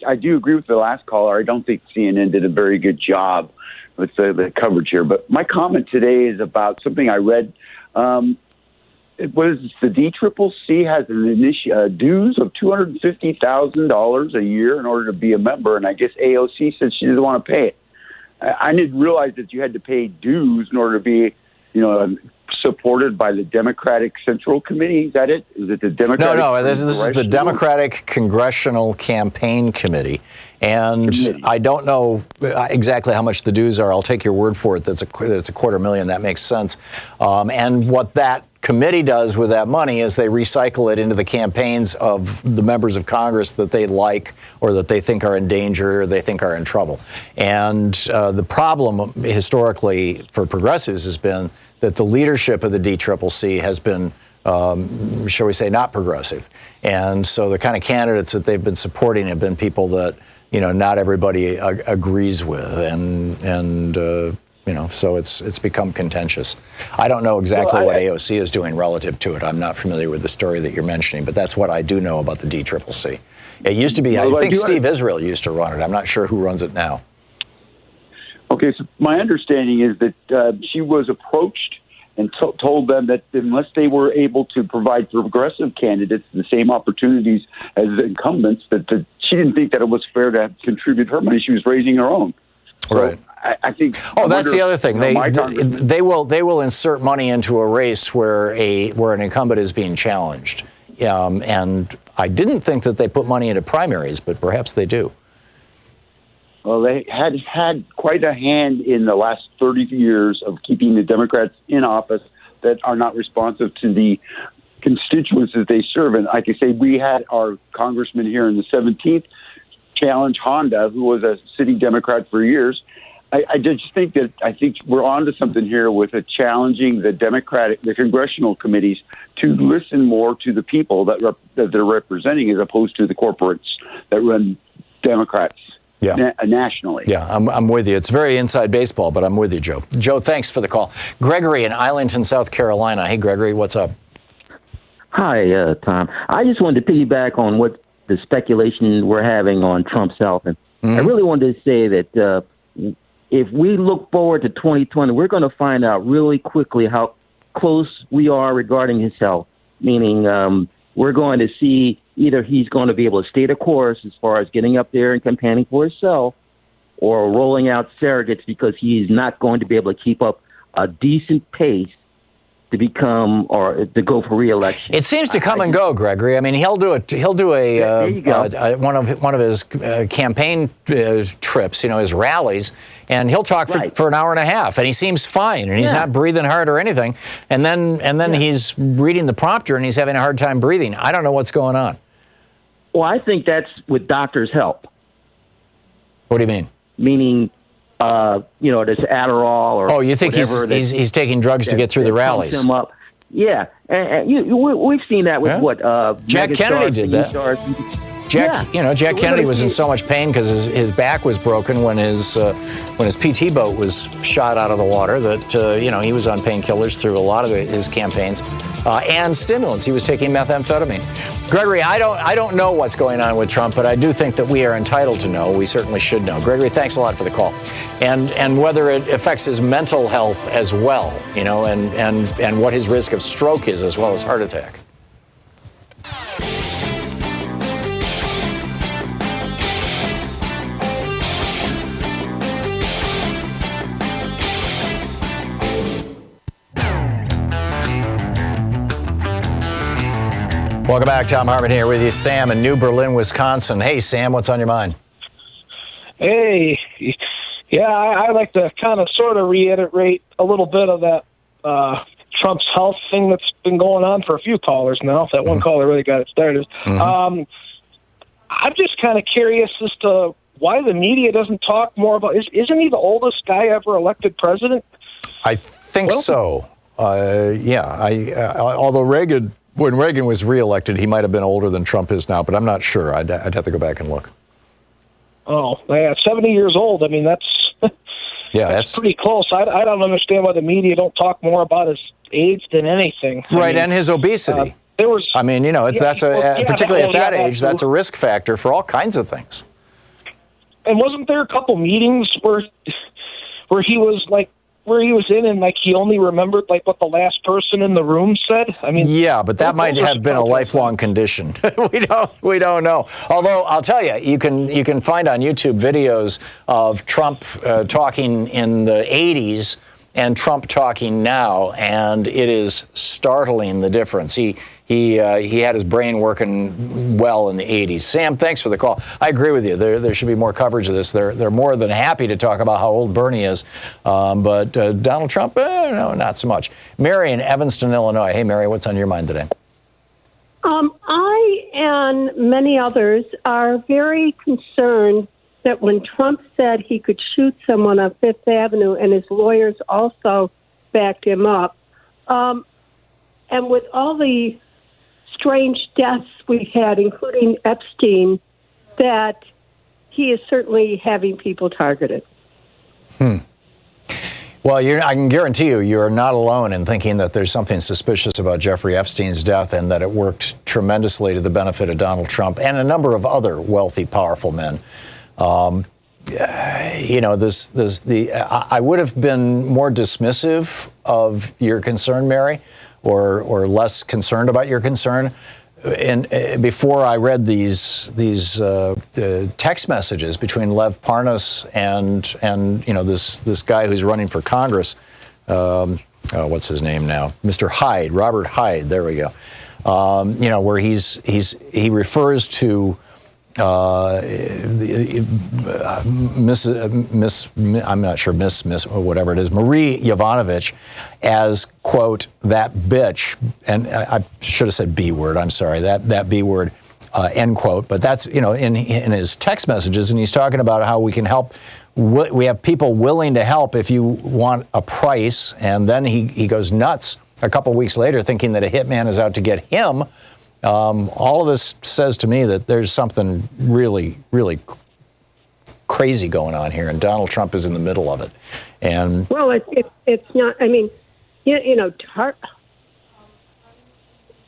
I do agree with the last caller. I don't think CNN did a very good job with the coverage here. But my comment today is about something I read. It was the DCCC has an dues of $250,000 a year in order to be a member, and I guess AOC said she didn't want to pay it. I didn't realize that you had to pay dues in order to be, supported by the Democratic Central Committee. Is that it? Is it the Democratic? No. This is the Democratic Congressional Campaign Committee, and I don't know exactly how much the dues are. I'll take your word for it. That's a $250,000. That makes sense. And what that committee does with that money is they recycle it into the campaigns of the members of Congress that they like or that they think are in danger or they think are in trouble. And the problem historically for progressives has been that the leadership of the DCCC has been, shall we say, not progressive. And so the kind of candidates that they've been supporting have been people that, not everybody agrees with. And So it's become contentious. I don't know exactly what AOC is doing relative to it. I'm not familiar with the story that you're mentioning, but that's what I do know about the DCCC. It used to be, I think Steve Israel used to run it. I'm not sure who runs it now. Okay, so my understanding is that she was approached and told them that unless they were able to provide progressive candidates the same opportunities as the incumbents, that she didn't think that it was fair to contribute her money. She was raising her own. Right. So I think. Oh, that's the other thing. They will insert money into a race where an incumbent is being challenged, and I didn't think that they put money into primaries, but perhaps they do. Well, they had quite a hand in the last 30 years of keeping the Democrats in office that are not responsive to the constituents that they serve. And like I say, we had our congressman here in the 17th challenge Honda, who was a sitting Democrat for years. I just think we're on to something here with challenging the congressional committees to listen more to the people that they're representing as opposed to the corporates that run Democrats. Yeah. Nationally. Yeah, I'm with you. It's very inside baseball, but I'm with you, Joe. Joe, thanks for the call. Gregory in Islington, South Carolina. Hey, Gregory, what's up? Hi, Tom. I just wanted to piggyback on what the speculation we're having on Trump's health. And I really wanted to say that if we look forward to 2020, we're going to find out really quickly how close we are regarding his health, meaning we're going to see either he's going to be able to stay the course as far as getting up there and campaigning for himself or rolling out surrogates because he's not going to be able to keep up a decent pace to become or to go for re-election. It seems to come and go, Gregory. I mean, he'll do one of his campaign trips, his rallies, and he'll talk for an hour and a half, and he seems fine, and he's not breathing hard or anything. And then he's reading the prompter, and he's having a hard time breathing. I don't know what's going on. Well, I think that's with doctors' help. What do you mean? Meaning, this Adderall or you think he's taking drugs to get through the rallies? Him up. Yeah, and we've seen that with Jack Kennedy did that. Jack Kennedy was in so much pain because his back was broken when his PT boat was shot out of the water that he was on painkillers through a lot of his campaigns and stimulants. He was taking methamphetamine. Gregory, I don't know what's going on with Trump, but I do think that we are entitled to know. We certainly should know. Gregory, thanks a lot for the call, and whether it affects his mental health as well, and what his risk of stroke is as well as heart attack. Welcome back. Thom Hartmann here with you. Sam in New Berlin, Wisconsin. Hey, Sam, what's on your mind? Hey, yeah, I like to kind of sort of reiterate a little bit of that Trump's health thing that's been going on for a few callers now. That one caller really got it started. I'm just kind of curious as to why the media doesn't talk more about. Isn't he the oldest guy ever elected president? I think so. Although when Reagan was reelected, he might have been older than Trump is now, but I'm not sure. I'd have to go back and look. Oh, yeah, 70 years old. I mean, that's pretty close. I don't understand why the media don't talk more about his age than anything. Right, and his obesity. Particularly at that age, that's a risk factor for all kinds of things. And wasn't there a couple meetings where he was in and he only remembered what the last person in the room said? I mean, yeah, but that might have been a lifelong condition. we don't know. Although I'll tell you, you can find on YouTube videos of Trump talking in the 80s and Trump talking now, and it is startling the difference. He had his brain working well in the 80s. Sam, thanks for the call. I agree with you. There should be more coverage of this. They're more than happy to talk about how old Bernie is, but Donald Trump, no, not so much. Mary in Evanston, Illinois. Hey, Mary, what's on your mind today? I and many others are very concerned that when Trump said he could shoot someone on Fifth Avenue, and his lawyers also backed him up, and with all the strange deaths we've had, including Epstein, that he is certainly having people targeted. Well, I can guarantee you're not alone in thinking that there's something suspicious about Jeffrey Epstein's death and that it worked tremendously to the benefit of Donald Trump and a number of other wealthy, powerful men. I would have been more dismissive of your concern, Mary, or less concerned about your concern. And before I read these text messages between Lev Parnas and this guy who's running for Congress, what's his name now? Mr. Hyde, Robert Hyde. There we go. Where he refers to I'm not sure, Miss or whatever it is, Marie Yovanovitch, as, quote, that bitch, and I should have said B word, I'm sorry, that B word, end quote, but that's, in his text messages, and he's talking about how we can help, we have people willing to help if you want a price, and then he goes nuts a couple weeks later thinking that a hitman is out to get him. All of this says to me that there's something really, really crazy going on here, and Donald Trump is in the middle of it. And well, it's not. I mean,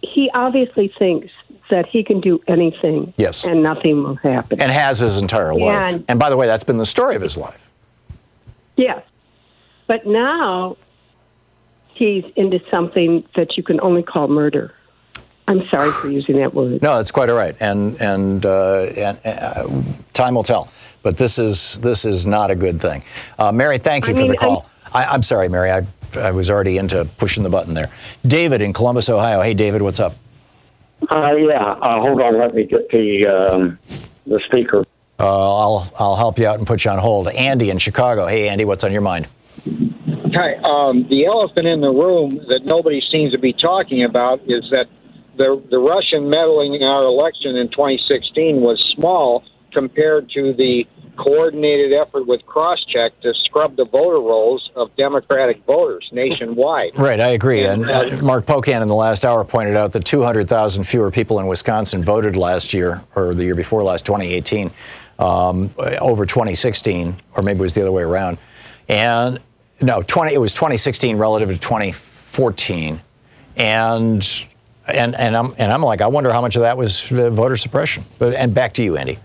he obviously thinks that he can do anything, yes, and nothing will happen, and has his entire life. And by the way, that's been the story of his life. Yes, but now he's into something that you can only call murder. I'm sorry for using that word. No, that's quite all right, and time will tell. But this is not a good thing. Mary, thank you for the call. I'm sorry, Mary. I was already into pushing the button there. David in Columbus, Ohio. Hey, David, what's up? Hold on. Let me get the speaker. I'll help you out and put you on hold. Andy in Chicago. Hey, Andy, what's on your mind? Hi. The elephant in the room that nobody seems to be talking about is that the Russian meddling in our election in 2016 was small compared to the coordinated effort with Crosscheck to scrub the voter rolls of Democratic voters nationwide. Right, I agree. And Mark Pocan in the last hour pointed out that 200,000 fewer people in Wisconsin voted last year, or the year before last, 2018, over 2016, or maybe it was the other way around. And no, it was 2016 relative to 2014. And I'm like, I wonder how much of that was voter suppression. And back to you, Andy.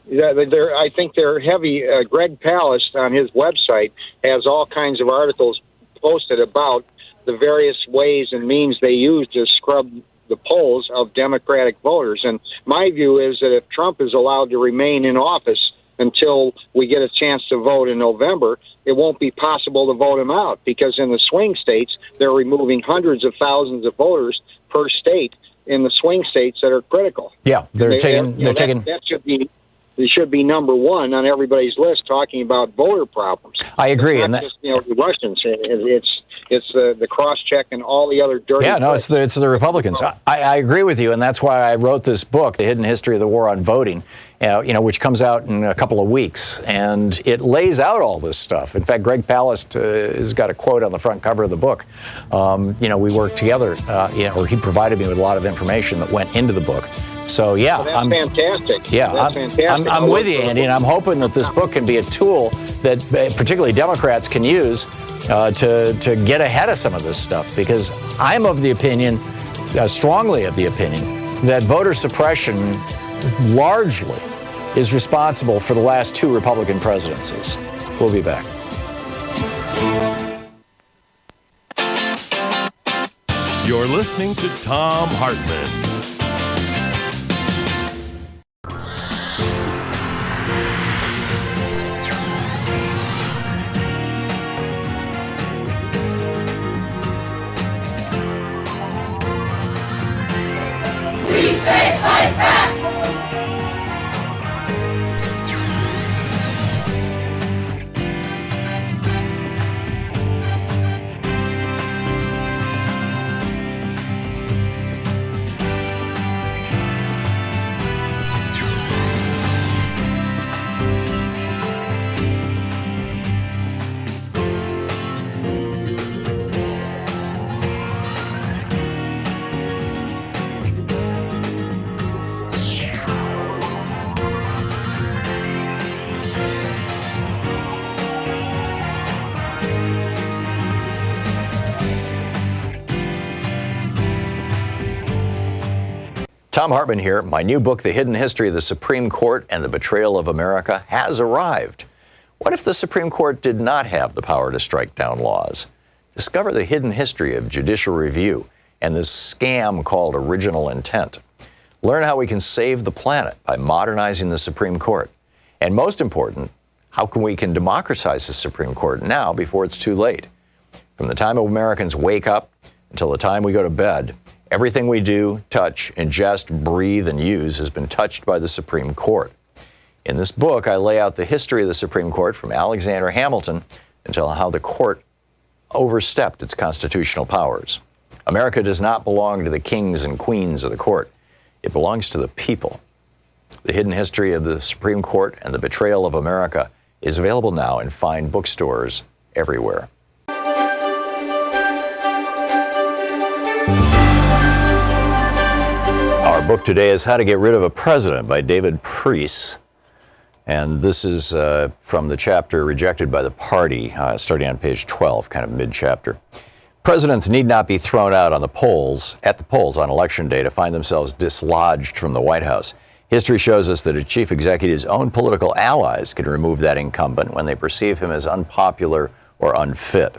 Yeah, I think they're heavy. Greg Palast on his website has all kinds of articles posted about the various ways and means they use to scrub the polls of Democratic voters. And my view is that if Trump is allowed to remain in office until we get a chance to vote in November, it won't be possible to vote him out, because in the swing states, they're removing hundreds of thousands of voters per state in the swing states that are critical. Yeah, they're taking. It should be number one on everybody's list, talking about voter problems. I agree, and just the Russians. It's the cross-check and all the other dirty. Yeah, no, it's the Republicans. I agree with you, and that's why I wrote this book, The Hidden History of the War on Voting, which comes out in a couple of weeks, and it lays out all this stuff. In fact, Greg Palast has got a quote on the front cover of the book. We worked together, or he provided me with a lot of information that went into the book. So yeah, that's fantastic. Yeah, that's fantastic. I'm with you, Andy, and I'm hoping that this book can be a tool that particularly Democrats can use to get ahead of some of this stuff. Because I'm of the opinion, strongly of the opinion, that voter suppression largely is responsible for the last two Republican presidencies. We'll be back. You're listening to Thom Hartmann. We say fight back! Thom Hartmann here. My new book, The Hidden History of the Supreme Court and the Betrayal of America, has arrived. What if the Supreme Court did not have the power to strike down laws? Discover the hidden history of judicial review and this scam called original intent. Learn how we can save the planet by modernizing the Supreme Court. And most important, how we can democratize the Supreme Court now before it's too late. From the time Americans wake up until the time we go to bed, everything we do, touch, ingest, breathe, and use has been touched by the Supreme Court. In this book, I lay out the history of the Supreme Court from Alexander Hamilton until how the court overstepped its constitutional powers. America does not belong to the kings and queens of the court. It belongs to the people. The Hidden History of the Supreme Court and the Betrayal of America is available now in fine bookstores everywhere. Our book today is How to Get Rid of a President by David Preece. And this is from the chapter Rejected by the Party, starting on page 12, kind of mid-chapter. Presidents need not be thrown out at the polls on election day to find themselves dislodged from the White House. History shows us that a chief executive's own political allies can remove that incumbent when they perceive him as unpopular or unfit.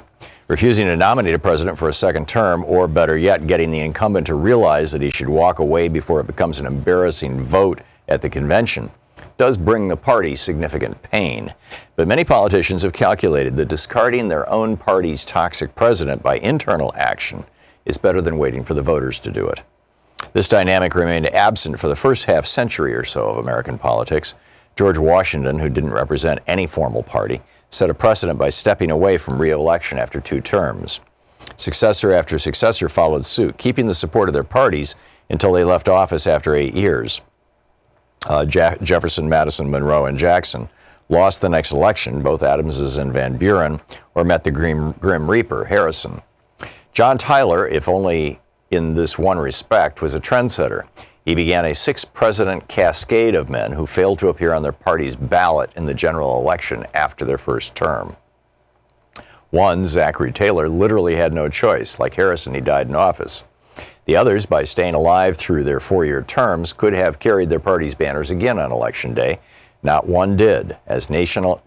Refusing to nominate a president for a second term, or better yet, getting the incumbent to realize that he should walk away before it becomes an embarrassing vote at the convention, does bring the party significant pain. But many politicians have calculated that discarding their own party's toxic president by internal action is better than waiting for the voters to do it. This dynamic remained absent for the first half century or so of American politics. George Washington, who didn't represent any formal party, set a precedent by stepping away from re-election after 2 terms. Successor after successor followed suit, keeping the support of their parties until they left office after 8 years. Jefferson, Madison, Monroe, and Jackson lost the next election, both Adamses and Van Buren, or met the Grim Reaper, Harrison. John Tyler, if only in this one respect, was a trendsetter. He began a 6-president cascade of men who failed to appear on their party's ballot in the general election after their first term. One, Zachary Taylor, literally had no choice. Like Harrison, he died in office. The others, by staying alive through their 4-year terms, could have carried their party's banners again on Election Day. Not one did, as national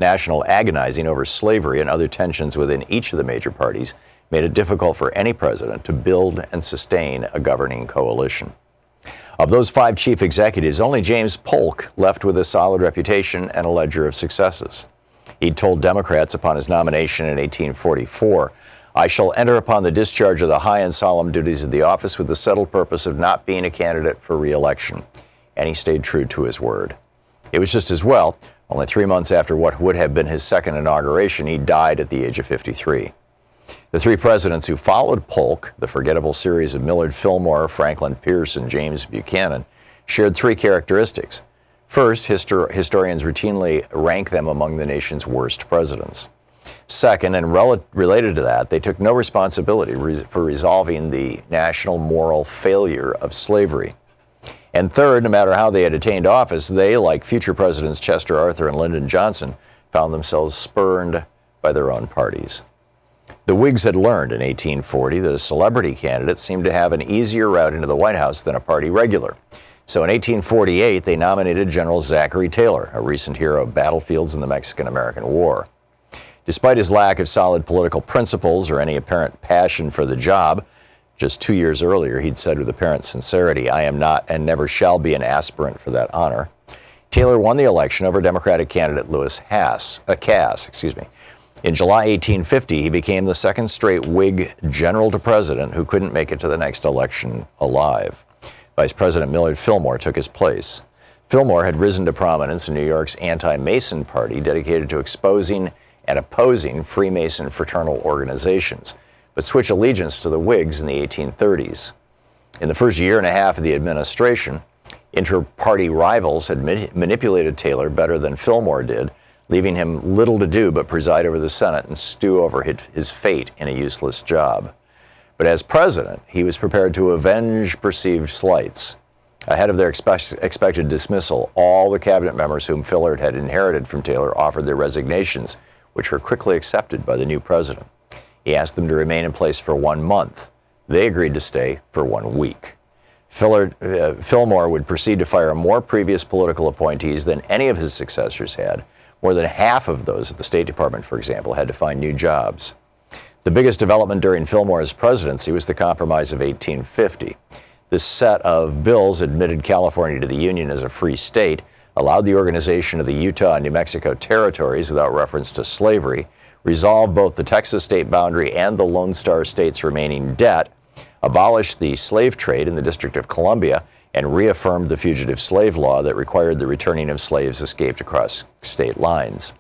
agonizing over slavery and other tensions within each of the major parties made it difficult for any president to build and sustain a governing coalition. Of those 5 chief executives, only James Polk left with a solid reputation and a ledger of successes. He'd told Democrats upon his nomination in 1844, "I shall enter upon the discharge of the high and solemn duties of the office with the settled purpose of not being a candidate for re-election." And he stayed true to his word. It was just as well. Only 3 months after what would have been his second inauguration, he died at the age of 53. The 3 presidents who followed Polk, the forgettable series of Millard Fillmore, Franklin Pierce, and James Buchanan, shared 3 characteristics. First, historians routinely rank them among the nation's worst presidents. Second, and related to that, they took no responsibility for resolving the national moral failure of slavery. And third, no matter how they had attained office, they, like future presidents Chester Arthur and Lyndon Johnson, found themselves spurned by their own parties. The Whigs had learned in 1840 that a celebrity candidate seemed to have an easier route into the White House than a party regular. So in 1848, they nominated General Zachary Taylor, a recent hero of battlefields in the Mexican-American War. Despite his lack of solid political principles or any apparent passion for the job, just 2 years earlier he'd said with apparent sincerity, "I am not and never shall be an aspirant for that honor." Taylor won the election over Democratic candidate Lewis Cass. In July 1850, he became the second straight Whig general to president who couldn't make it to the next election alive. Vice President Millard Fillmore took his place. Fillmore had risen to prominence in New York's anti-Mason party dedicated to exposing and opposing Freemason fraternal organizations, but switched allegiance to the Whigs in the 1830s. In the first year and a half of the administration, inter-party rivals had manipulated Taylor better than Fillmore did, leaving him little to do but preside over the Senate and stew over his fate in a useless job. But as president, he was prepared to avenge perceived slights. Ahead of their expected dismissal, all the cabinet members whom Fillard had inherited from Taylor offered their resignations, which were quickly accepted by the new president. He asked them to remain in place for 1 month. They agreed to stay for 1 week. Fillmore would proceed to fire more previous political appointees than any of his successors had. More than half of those at the State Department, for example, had to find new jobs. The biggest development during Fillmore's presidency was the Compromise of 1850. This set of bills admitted California to the Union as a free state, allowed the organization of the Utah and New Mexico territories without reference to slavery, resolved both the Texas state boundary and the Lone Star State's remaining debt, abolished the slave trade in the District of Columbia, and reaffirmed the fugitive slave law that required the returning of slaves escaped across state lines.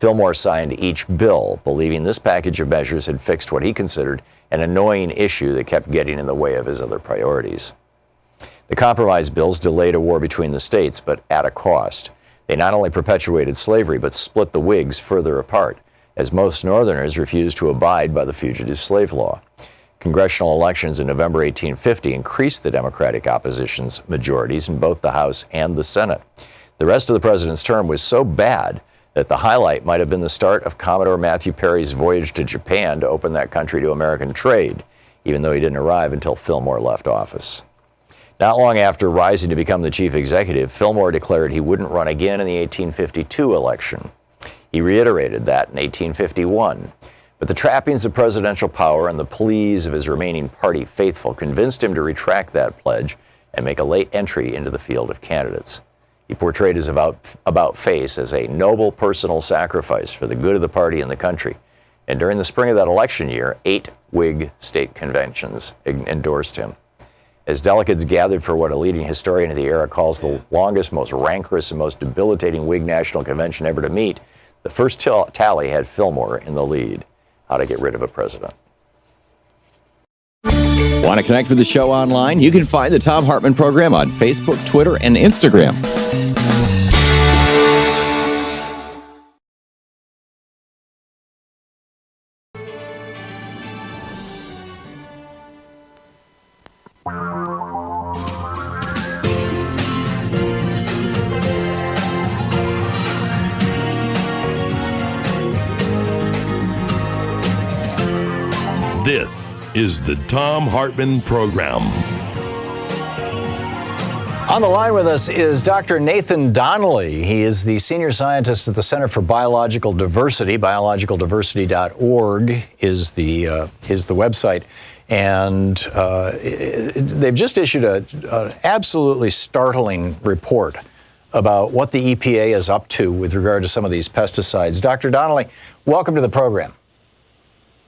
Fillmore signed each bill, believing this package of measures had fixed what he considered an annoying issue that kept getting in the way of his other priorities. The compromise bills delayed a war between the states, but at a cost. They not only perpetuated slavery, but split the Whigs further apart, as most Northerners refused to abide by the fugitive slave law. Congressional elections in November 1850 increased the Democratic opposition's majorities in both the House and the Senate. The rest of the president's term was so bad that the highlight might have been the start of Commodore Matthew Perry's voyage to Japan to open that country to American trade, even though he didn't arrive until Fillmore left office. Not long after rising to become the chief executive, Fillmore declared he wouldn't run again in the 1852 election. He reiterated that in 1851. But the trappings of presidential power and the pleas of his remaining party faithful convinced him to retract that pledge and make a late entry into the field of candidates. He portrayed his about face as a noble personal sacrifice for the good of the party and the country. And during the spring of that election year, 8 Whig state conventions endorsed him. As delegates gathered for what a leading historian of the era calls the longest, most rancorous, and most debilitating Whig national convention ever to meet, the first tally had Fillmore in the lead. How to get rid of a president. Want to connect with the show online? You can find the Thom Hartmann Program on Facebook, Twitter, and Instagram. This is the Thom Hartmann Program. On the line with us is Dr. Nathan Donley. He is the senior scientist at the Center for Biological Diversity. Biologicaldiversity.org is the website. And they've just issued an absolutely startling report about what the EPA is up to with regard to some of these pesticides. Dr. Donley, welcome to the program.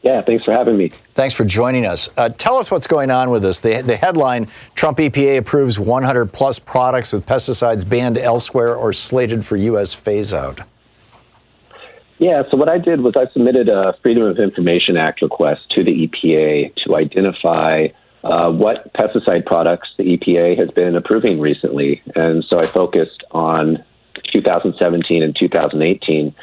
Yeah, thanks for having me. Thanks for joining us. Tell us what's going on with this. The headline, Trump EPA approves 100 plus products with pesticides banned elsewhere or slated for U.S. phase out. Yeah, so what I did was I submitted a Freedom of Information Act request to the EPA to identify what pesticide products the EPA has been approving recently. And so I focused on 2017 and 2018.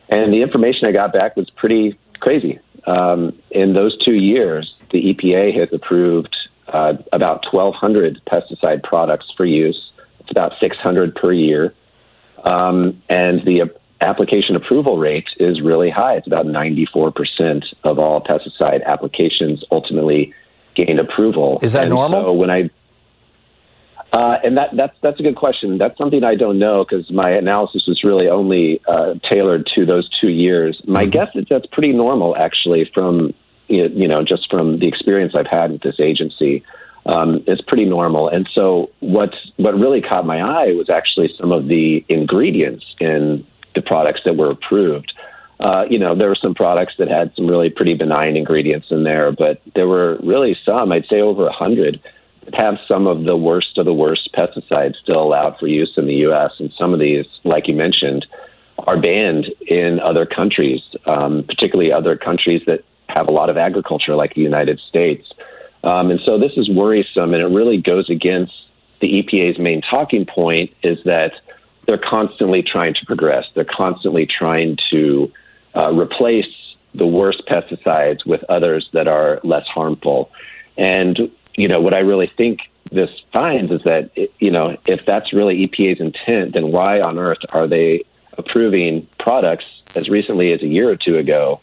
And the information I got back was pretty crazy. In those 2 years, the EPA has approved about 1,200 pesticide products for use. It's about 600 per year. And the application approval rate is really high. It's about 94% of all pesticide applications ultimately gain approval. Is that normal? So when that's a good question. That's something I don't know because my analysis was really only tailored to those 2 years. My guess is that's pretty normal, actually, from just from the experience I've had with this agency. It's pretty normal. And so what really caught my eye was actually some of the ingredients in the products that were approved. There were some products that had some really pretty benign ingredients in there, but there were really some, I'd say over 100, that have some of the worst pesticides still allowed for use in the U.S. And some of these, like you mentioned, are banned in other countries, particularly other countries that have a lot of agriculture like the United States. And so this is worrisome, and it really goes against the EPA's main talking point is that they're constantly trying to progress. They're constantly trying to replace the worst pesticides with others that are less harmful. And, what I really think this finds is that, if that's really EPA's intent, then why on earth are they approving products as recently as a year or two ago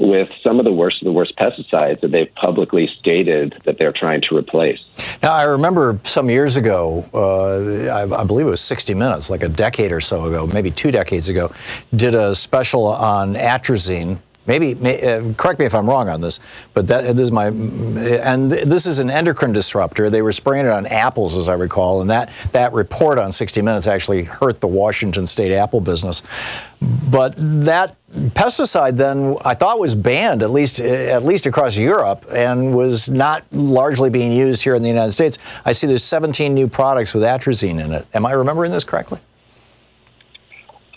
with some of the worst pesticides that they've publicly stated that they're trying to replace. Now, I remember some years ago, I believe it was 60 Minutes, like a decade or so ago, maybe 2 decades ago, did a special on atrazine. Maybe correct me if I'm wrong on this, but this is an endocrine disruptor. They were spraying it on apples, as I recall, and that report on 60 Minutes actually hurt the Washington State apple business. But that pesticide then I thought was banned at least across Europe and was not largely being used here in the United States. I see there's 17 new products with atrazine in it. Am I remembering this correctly?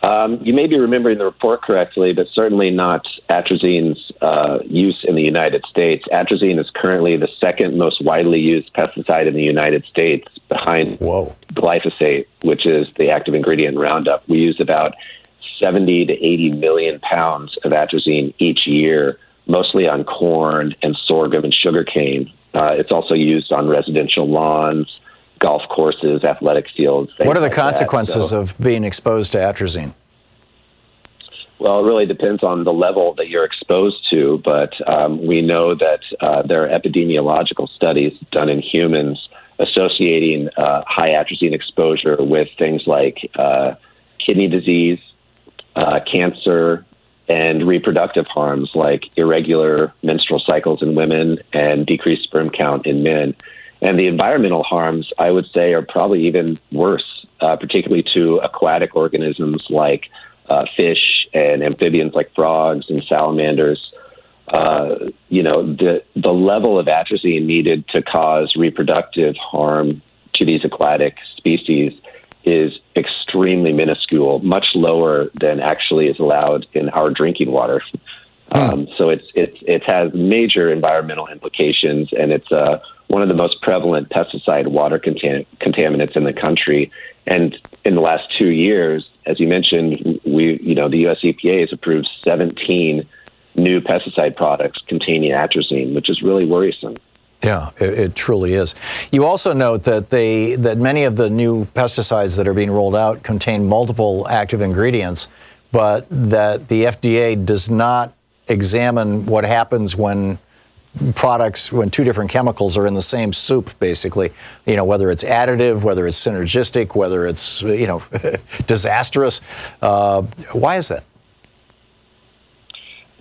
You may be remembering the report correctly, but certainly not atrazine's use in the United States. Atrazine is currently the second most widely used pesticide in the United States, behind glyphosate, which is the active ingredient in Roundup. We use about 70 to 80 million pounds of atrazine each year, mostly on corn and sorghum and sugarcane. It's also used on residential lawns, golf courses, athletic fields. What are the consequences of being exposed to atrazine? Well, it really depends on the level that you're exposed to, but we know that there are epidemiological studies done in humans associating high atrazine exposure with things like kidney disease, cancer, and reproductive harms like irregular menstrual cycles in women and decreased sperm count in men. And the environmental harms, I would say, are probably even worse, particularly to aquatic organisms like fish and amphibians like frogs and salamanders. The level of atrazine needed to cause reproductive harm to these aquatic species is extremely minuscule, much lower than actually is allowed in our drinking water. So it has major environmental implications, and it's one of the most prevalent pesticide water contaminants in the country. And in the last 2 years, as you mentioned, the U.S. EPA has approved 17 new pesticide products containing atrazine, which is really worrisome. Yeah, it truly is. You also note that many of the new pesticides that are being rolled out contain multiple active ingredients, but that the FDA does not examine what happens when two different chemicals are in the same soup, basically, whether it's additive, whether it's synergistic, whether it's, disastrous. Why is that?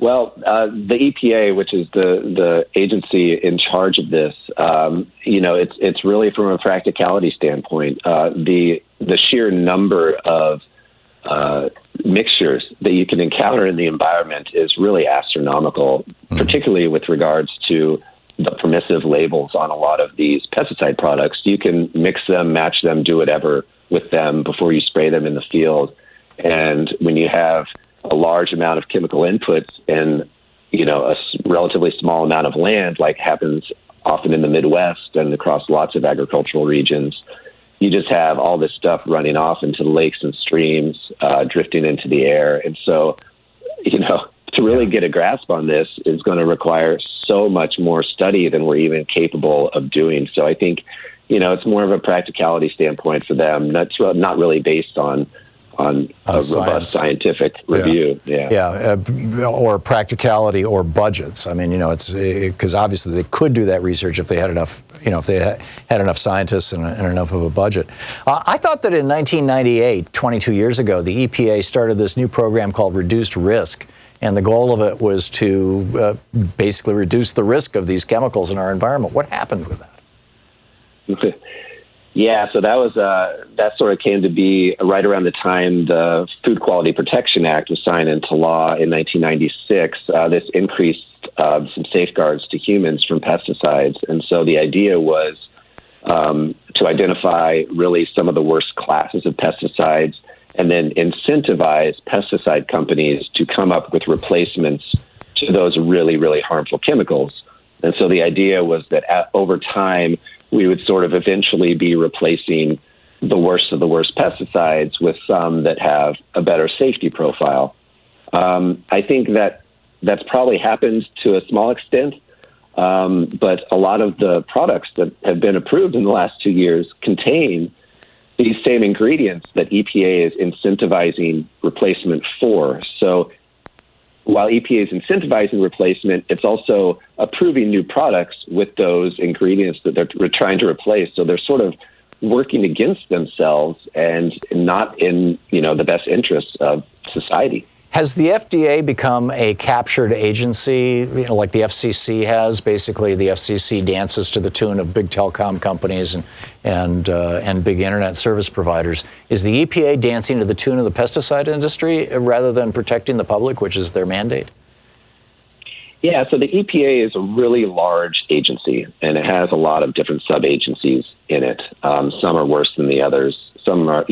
Well, the EPA, which is the agency in charge of this, it's really from a practicality standpoint. The sheer number of mixtures that you can encounter in the environment is really astronomical, particularly with regards to the permissive labels on a lot of these pesticide products. You can mix them, match them, do whatever with them before you spray them in the field. And when you have a large amount of chemical inputs in, a relatively small amount of land, like happens often in the Midwest and across lots of agricultural regions, you just have all this stuff running off into the lakes and streams, drifting into the air. And so, to really get a grasp on this is going to require so much more study than we're even capable of doing. So I think, it's more of a practicality standpoint for them, not really based on a robust scientific review. Or practicality or budgets. I mean, it's because obviously they could do that research if they had enough, if they had enough scientists and enough of a budget. I thought that in 1998, 22 years ago, the EPA started this new program called Reduced Risk. And the goal of it was to basically reduce the risk of these chemicals in our environment. What happened with that? Yeah, so that was that sort of came to be right around the time the Food Quality Protection Act was signed into law in 1996. This increased some safeguards to humans from pesticides, and so the idea was to identify really some of the worst classes of pesticides, and then incentivize pesticide companies to come up with replacements to those really, really harmful chemicals. And so the idea was that over time, we would sort of eventually be replacing the worst of the worst pesticides with some that have a better safety profile. I think that's probably happened to a small extent, but a lot of the products that have been approved in the last 2 years contain these same ingredients that EPA is incentivizing replacement for. So while EPA is incentivizing replacement, it's also approving new products with those ingredients that they're trying to replace. So they're sort of working against themselves and not in, the best interests of society. Has the FDA become a captured agency, like the FCC has? Basically, the FCC dances to the tune of big telecom companies and big internet service providers. Is the EPA dancing to the tune of the pesticide industry rather than protecting the public, which is their mandate? Yeah, so the EPA is a really large agency, and it has a lot of different sub-agencies in it. Some are worse than the others. Some are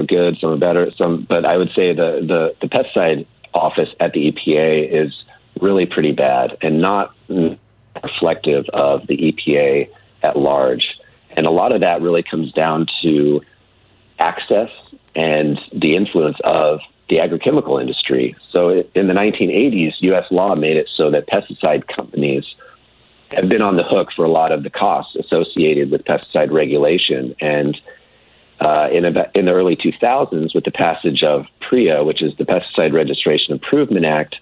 good, some are better. But I would say the pesticide office at the EPA is really pretty bad and not reflective of the EPA at large. And a lot of that really comes down to access and the influence of the agrochemical industry. So in the 1980s, U.S. law made it so that pesticide companies have been on the hook for a lot of the costs associated with pesticide regulation. And in the early 2000s, with the passage of PREA, which is the Pesticide Registration Improvement Act,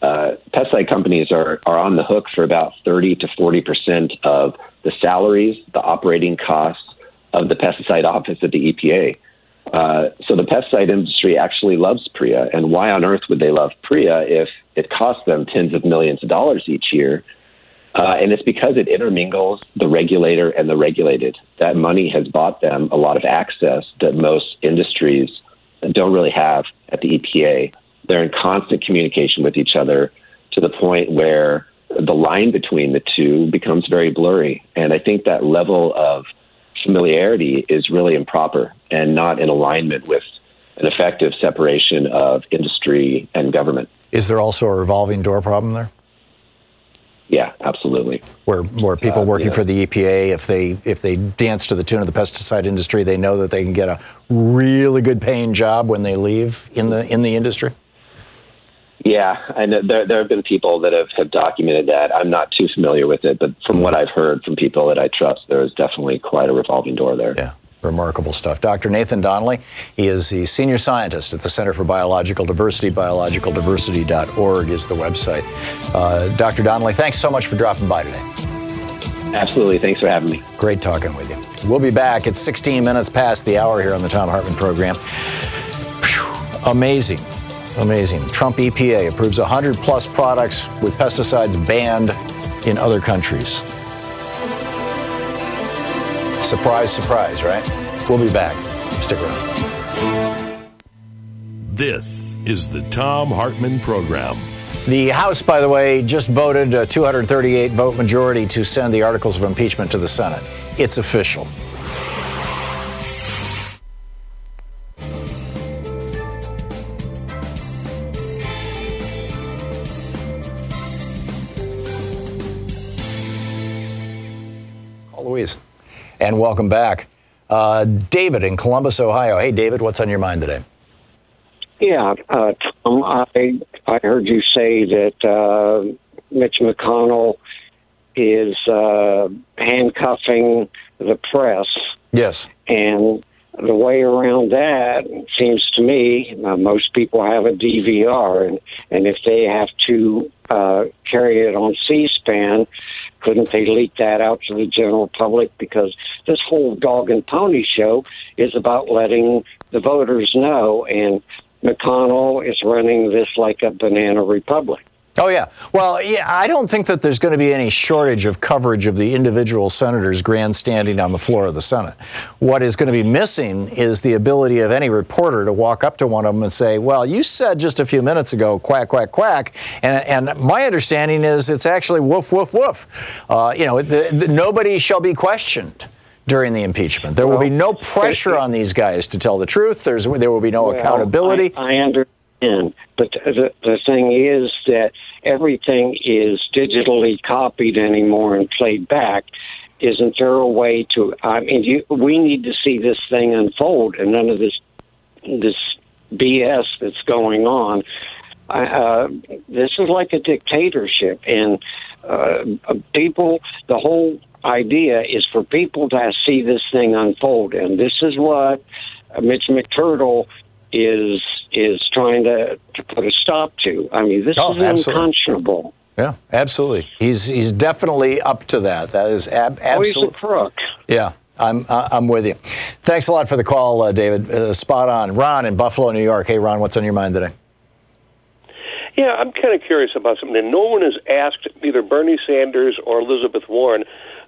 pesticide companies are on the hook for about 30 to 40% of the salaries, the operating costs of the pesticide office at the EPA. So the pesticide industry actually loves PREA. And why on earth would they love PREA if it costs them tens of millions of dollars each year? And it's because it intermingles the regulator and the regulated. That money has bought them a lot of access that most industries don't really have at the EPA. They're in constant communication with each other to the point where the line between the two becomes very blurry. And I think that level of familiarity is really improper and not in alignment with an effective separation of industry and government. Is there also a revolving door problem there? Yeah, absolutely. Where people working for the EPA, if they dance to the tune of the pesticide industry, they know that they can get a really good paying job when they leave in the industry? Yeah, and there have been people that have documented that. I'm not too familiar with it, but from what I've heard from people that I trust, there is definitely quite a revolving door there. Yeah, remarkable stuff. Dr. Nathan Donley, he is the senior scientist at the Center for Biological Diversity. Biologicaldiversity.org is the website. Dr. Donley, thanks so much for dropping by today. Absolutely. Thanks for having me. Great talking with you. We'll be back at 16 minutes past the hour here on the Thom Hartmann Program. Whew, amazing. Trump EPA approves 100-plus products with pesticides banned in other countries. Surprise, surprise, right? We'll be back. Stick around. This is the Thom Hartmann Program. The House, by the way, just voted a 238-vote majority to send the articles of impeachment to the Senate. It's official. Louise. And welcome back. David in Columbus, Ohio. Hey, David, what's on your mind today? Yeah, Tom, I heard you say that Mitch McConnell is handcuffing the press. Yes. And the way around that, it seems to me, most people have a DVR, and if they have to carry it on C-SPAN, couldn't they leak that out to the general public? Because this whole dog and pony show is about letting the voters know, and McConnell is running this like a banana republic. Oh, yeah. Well, yeah, I don't think that there's going to be any shortage of coverage of the individual senators grandstanding on the floor of the Senate. What is going to be missing is the ability of any reporter to walk up to one of them and say, well, you said just a few minutes ago, quack, quack, quack. And my understanding is it's actually woof, woof, woof. Nobody shall be questioned during the impeachment. There will be no pressure on these guys to tell the truth. There will be no accountability. I understand. But the thing is that everything is digitally copied anymore and played back. Isn't there a way to? I mean, we need to see this thing unfold, and none of this BS that's going on. This is like a dictatorship, and people. The whole idea is for people to see this thing unfold, and this is what Mitch McTurtle is trying to put a stop to. I mean, this is unconscionable. Yeah, absolutely. He's definitely up to that. That is absolutely. He's a crook. Yeah, I'm with you. Thanks a lot for the call, David. Spot on. Ron in Buffalo, New York. Hey, Ron, what's on your mind today? Yeah, I'm kind of curious about something. No one has asked either Bernie Sanders or Elizabeth Warren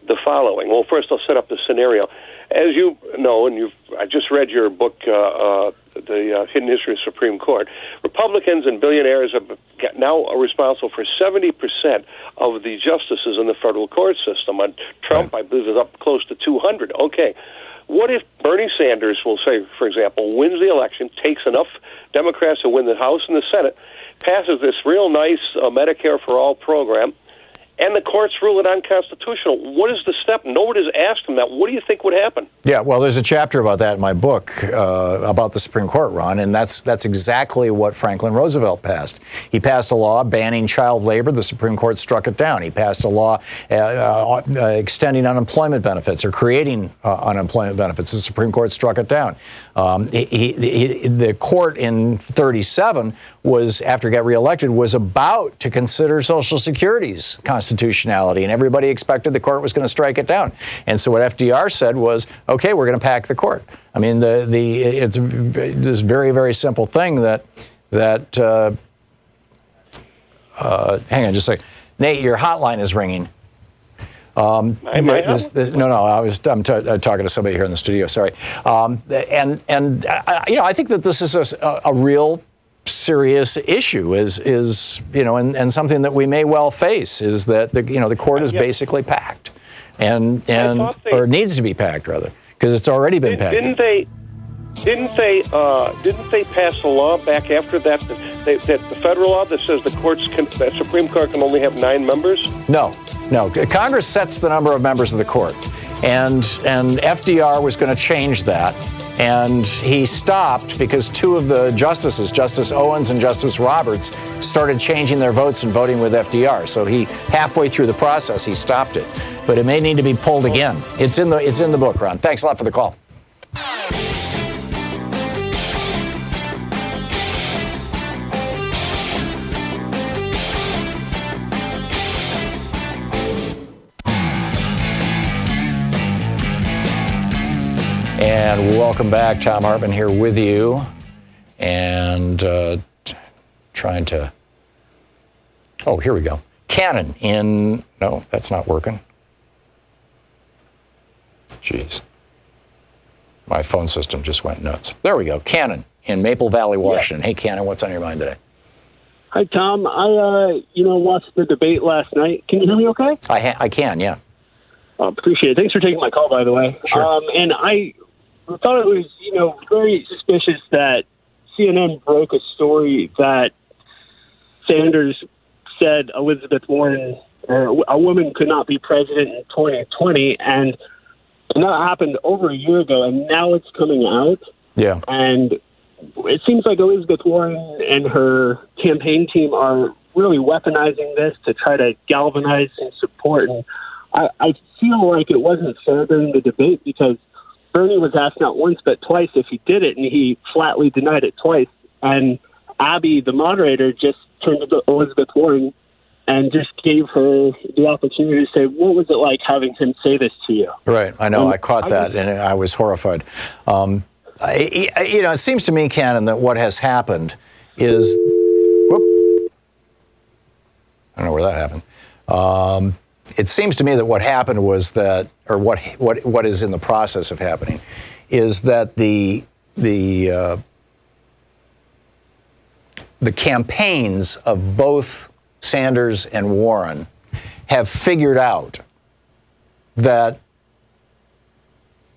the following. Well, first I'll set up the scenario. As you know, and I just read your book, The Hidden History of the Supreme Court. Republicans and billionaires are now responsible for 70% of the justices in the federal court system. On Trump, I believe, is up close to 200. Okay. What if Bernie Sanders, will say, for example, wins the election, takes enough Democrats to win the House and the Senate, passes this real nice Medicare for All program, and the courts rule it unconstitutional? What is the step? Nobody's asked him that. What do you think would happen? Yeah, well, there's a chapter about that in my book about the Supreme Court, Ron, and that's exactly what Franklin Roosevelt passed. He passed a law banning child labor. The Supreme Court struck it down. He passed a law extending unemployment benefits or creating unemployment benefits. The Supreme Court struck it down. The court in 1937 was, after he got reelected, was about to consider Social Security's constitutionality, and everybody expected the court was going to strike it down. And so what FDR said was, okay, we're going to pack the court. I mean, it's this very, very simple thing that hang on just a second. Nate, your hotline is ringing. I'm talking to somebody here in the studio. Sorry. I think that this is a real serious issue and something that we may well face is that the court is basically packed and or needs to be packed rather, because it's already been packed. Didn't they pass a law back after that the federal law that says the Supreme Court can only have 9 members? No. Congress sets the number of members of the court, and FDR was going to change that. And he stopped because 2 of the justices, Justice Owens and Justice Roberts, started changing their votes and voting with FDR. So halfway through the process, he stopped it. But it may need to be pulled again. It's in the book, Ron. Thanks a lot for the call. And welcome back. Thom Hartmann here with you. And trying to... Oh, here we go. Cannon in... No, that's not working. Jeez. My phone system just went nuts. There we go. Cannon in Maple Valley, Washington. Yeah. Hey, Cannon, what's on your mind today? Hi, Tom. I watched the debate last night. Can you hear me okay? I can, yeah. Appreciate it. Thanks for taking my call, by the way. Sure. And I thought it was, very suspicious that CNN broke a story that Sanders said Elizabeth Warren, or a woman, could not be president in 2020, and that happened over a year ago, and now it's coming out. Yeah. And it seems like Elizabeth Warren and her campaign team are really weaponizing this to try to galvanize and support. And I feel like it wasn't fair during the debate because Bernie was asked not once but twice if he did it, and he flatly denied it twice. And Abby, the moderator, just turned to Elizabeth Warren and just gave her the opportunity to say, what was it like having him say this to you? Right. I know. I caught that, and I was horrified. It seems to me, Cannon, that what has happened is... Whoop. I don't know where that happened. It seems to me that what happened was that, or what is in the process of happening, is that the campaigns of both Sanders and Warren have figured out that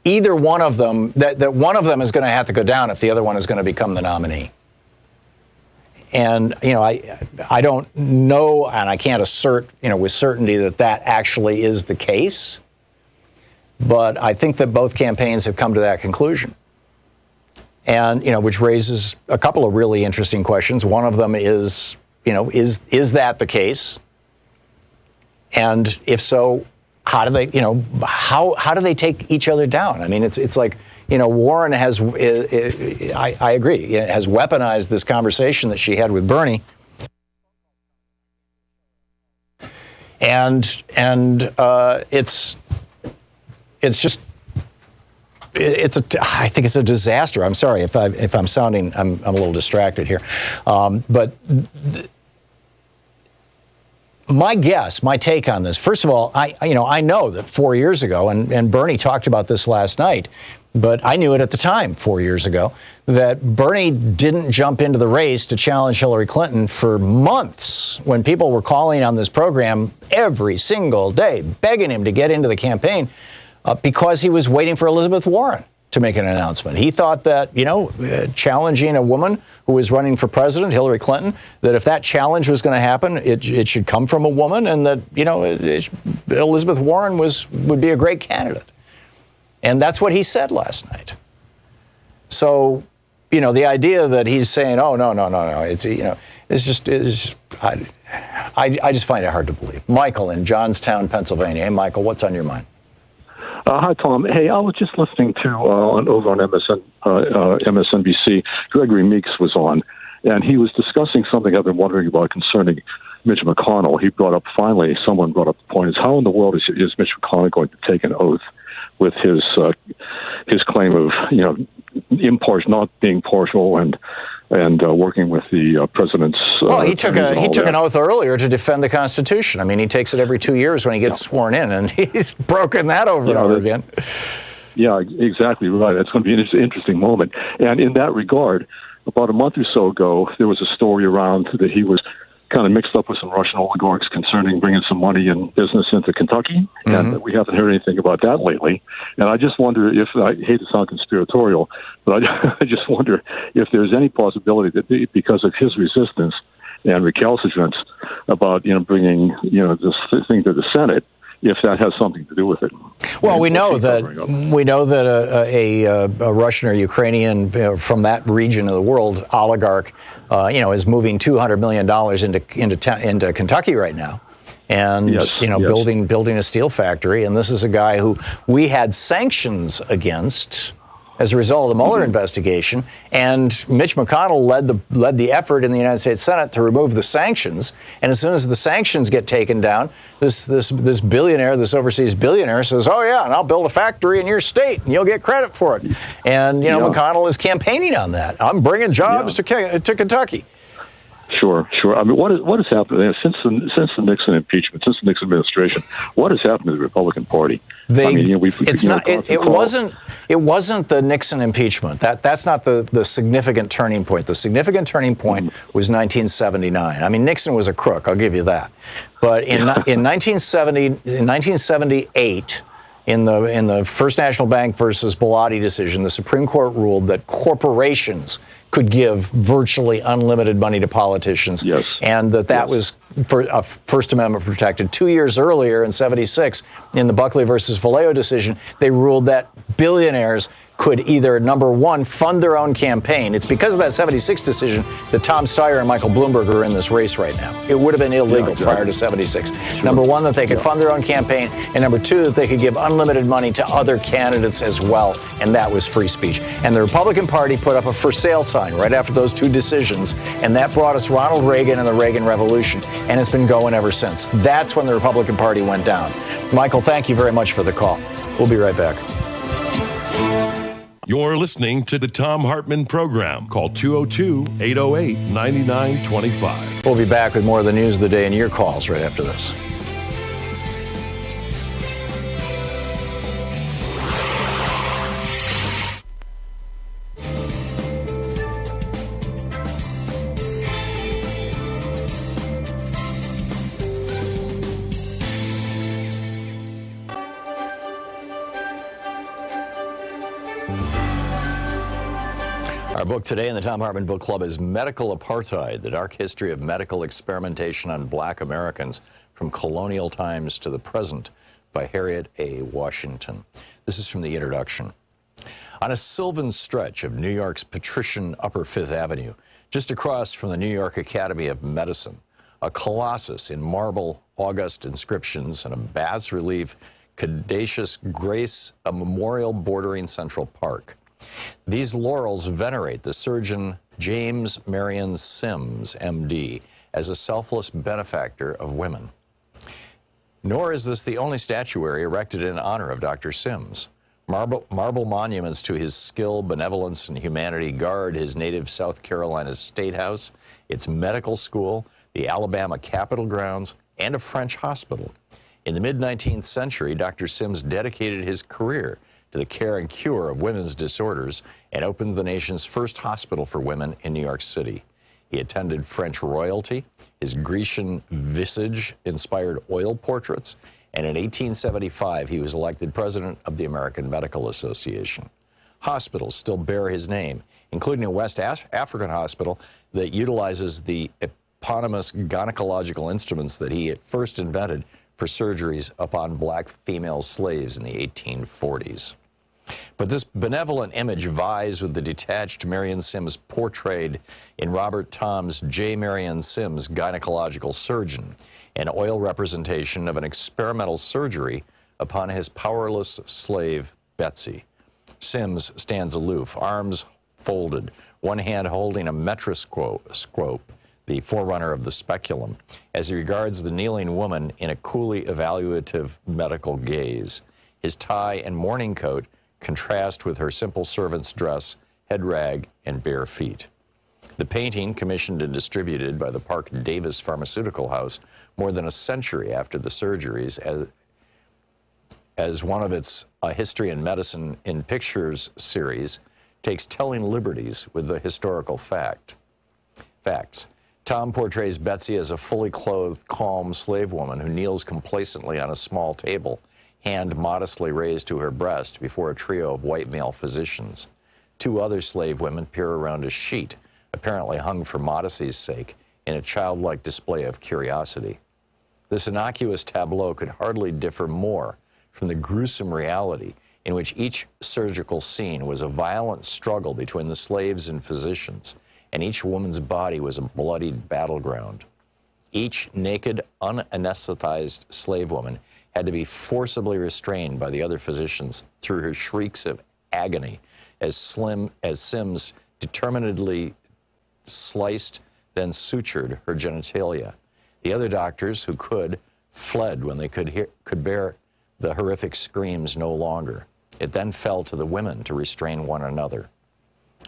either one of them, that one of them is going to have to go down if the other one is going to become the nominee. And, I don't know, and I can't assert, with certainty that actually is the case. But I think that both campaigns have come to that conclusion. And, which raises a couple of really interesting questions. One of them is, is that the case? And if so, how do they, how do they take each other down? I mean, it's like, Warren has, I agree, has weaponized this conversation that she had with Bernie. And it's just, I think it's a disaster. I'm sorry if I'm sounding, I'm a little distracted here. But my guess, my take on this, first of all, I know that 4 years ago, and Bernie talked about this last night, but I knew it at the time 4 years ago, that Bernie didn't jump into the race to challenge Hillary Clinton for months when people were calling on this program every single day, begging him to get into the campaign because he was waiting for Elizabeth Warren to make an announcement. He thought that, challenging a woman who was running for president, Hillary Clinton, that if that challenge was going to happen, it should come from a woman, and that, Elizabeth Warren would be a great candidate. And that's what he said last night. So, the idea that he's saying, oh, no, it's just I just find it hard to believe. Michael in Johnstown, Pennsylvania. Hey, Michael, what's on your mind? Hi, Tom. Hey, I was just listening to over on MSNBC. Gregory Meeks was on, and he was discussing something I've been wondering about concerning Mitch McConnell. He brought up, someone brought up the point, is how in the world is Mitch McConnell going to take an oath with his claim of not being partial and working with the president's. Well, he took an oath earlier to defend the Constitution. I mean, he takes it every 2 years when he gets sworn in, and he's broken that over and over again. Yeah, exactly right. It's going to be an interesting moment. And in that regard, about a month or so ago, there was a story around that he was kind of mixed up with some Russian oligarchs concerning bringing some money and business into Kentucky, and we haven't heard anything about that lately. And I just wonder if, I hate to sound conspiratorial, but I just wonder if there's any possibility that because of his resistance and recalcitrance about bringing this thing to the Senate, if that has something to do with it. Well, we know that a Russian or Ukrainian from that region of the world oligarch, is moving $200 million into Kentucky right now, and building a steel factory. And this is a guy who we had sanctions against as a result of the Mueller investigation, and Mitch McConnell led the effort in the United States Senate to remove the sanctions. And as soon as the sanctions get taken down, this billionaire, this overseas billionaire, says, "Oh yeah, and I'll build a factory in your state, and you'll get credit for it." And McConnell is campaigning on that. I'm bringing jobs to Kentucky. Sure. I mean, what has happened since the Nixon impeachment, since the Nixon administration? What has happened to the Republican Party? It wasn't the Nixon impeachment. That's not the significant turning point. The significant turning point was 1979. I mean, Nixon was a crook. I'll give you that. But in 1978. In the First National Bank versus Bellotti decision, the Supreme Court ruled that corporations could give virtually unlimited money to politicians, and that was First Amendment protected. 2 years earlier, in '76, in the Buckley versus Vallejo decision, they ruled that billionaires could either, number one, fund their own campaign. It's because of that '76 decision that Tom Steyer and Michael Bloomberg are in this race right now. It would have been illegal prior to '76. Number one, that they could fund their own campaign, and number two, that they could give unlimited money to other candidates as well, and that was free speech. And the Republican Party put up a for sale sign right after those two decisions, and that brought us Ronald Reagan and the Reagan Revolution, and it's been going ever since. That's when the Republican Party went down. Michael, thank you very much for the call. We'll be right back. You're listening to the Thom Hartmann Program. Call 202-808-9925. We'll be back with more of the news of the day and your calls right after this. Our book today in the Thom Hartmann Book Club is Medical Apartheid, the dark history of medical experimentation on black Americans from colonial times to the present, by Harriet A. Washington. This is from the introduction. On a sylvan stretch of New York's patrician Upper Fifth Avenue, just across from the New York Academy of Medicine, a colossus in marble, august inscriptions, and a bas-relief caduceus grace, a memorial bordering Central Park. These laurels venerate the surgeon James Marion Sims, MD, as a selfless benefactor of women. Nor is this the only statuary erected in honor of Dr. Sims. Marble monuments to his skill, benevolence, and humanity guard his native South Carolina State House, its medical school, the Alabama Capitol grounds, and a French hospital. In the mid-19th century, Dr. Sims dedicated his career to the care and cure of women's disorders and opened the nation's first hospital for women in New York City. He attended French royalty. His Grecian visage inspired oil portraits, and in 1875 he was elected president of the American Medical Association. Hospitals still bear his name, including a West African hospital that utilizes the eponymous gynecological instruments that he at first invented for surgeries upon black female slaves in the 1840s. But this benevolent image vies with the detached Marion Sims portrayed in Robert Thom's J. Marion Sims, Gynecological Surgeon, an oil representation of an experimental surgery upon his powerless slave, Betsy. Sims stands aloof, arms folded, one hand holding a metroscope, the forerunner of the speculum, as he regards the kneeling woman in a coolly evaluative medical gaze. His tie and morning coat contrast with her simple servant's dress, head rag, and bare feet. The painting, commissioned and distributed by the Park Davis Pharmaceutical House more than a century after the surgeries, as one of its History and Medicine in Pictures series, takes telling liberties with the historical facts. Thom portrays Betsy as a fully clothed, calm slave woman who kneels complacently on a small table, hand modestly raised to her breast before a trio of white male physicians. Two other slave women peer around a sheet, apparently hung for modesty's sake, in a childlike display of curiosity. This innocuous tableau could hardly differ more from the gruesome reality in which each surgical scene was a violent struggle between the slaves and physicians, and each woman's body was a bloodied battleground. Each naked, unanesthetized slave woman had to be forcibly restrained by the other physicians through her shrieks of agony as Sims determinedly sliced, then sutured her genitalia. The other doctors who could fled when they could bear the horrific screams no longer. It then fell to the women to restrain one another.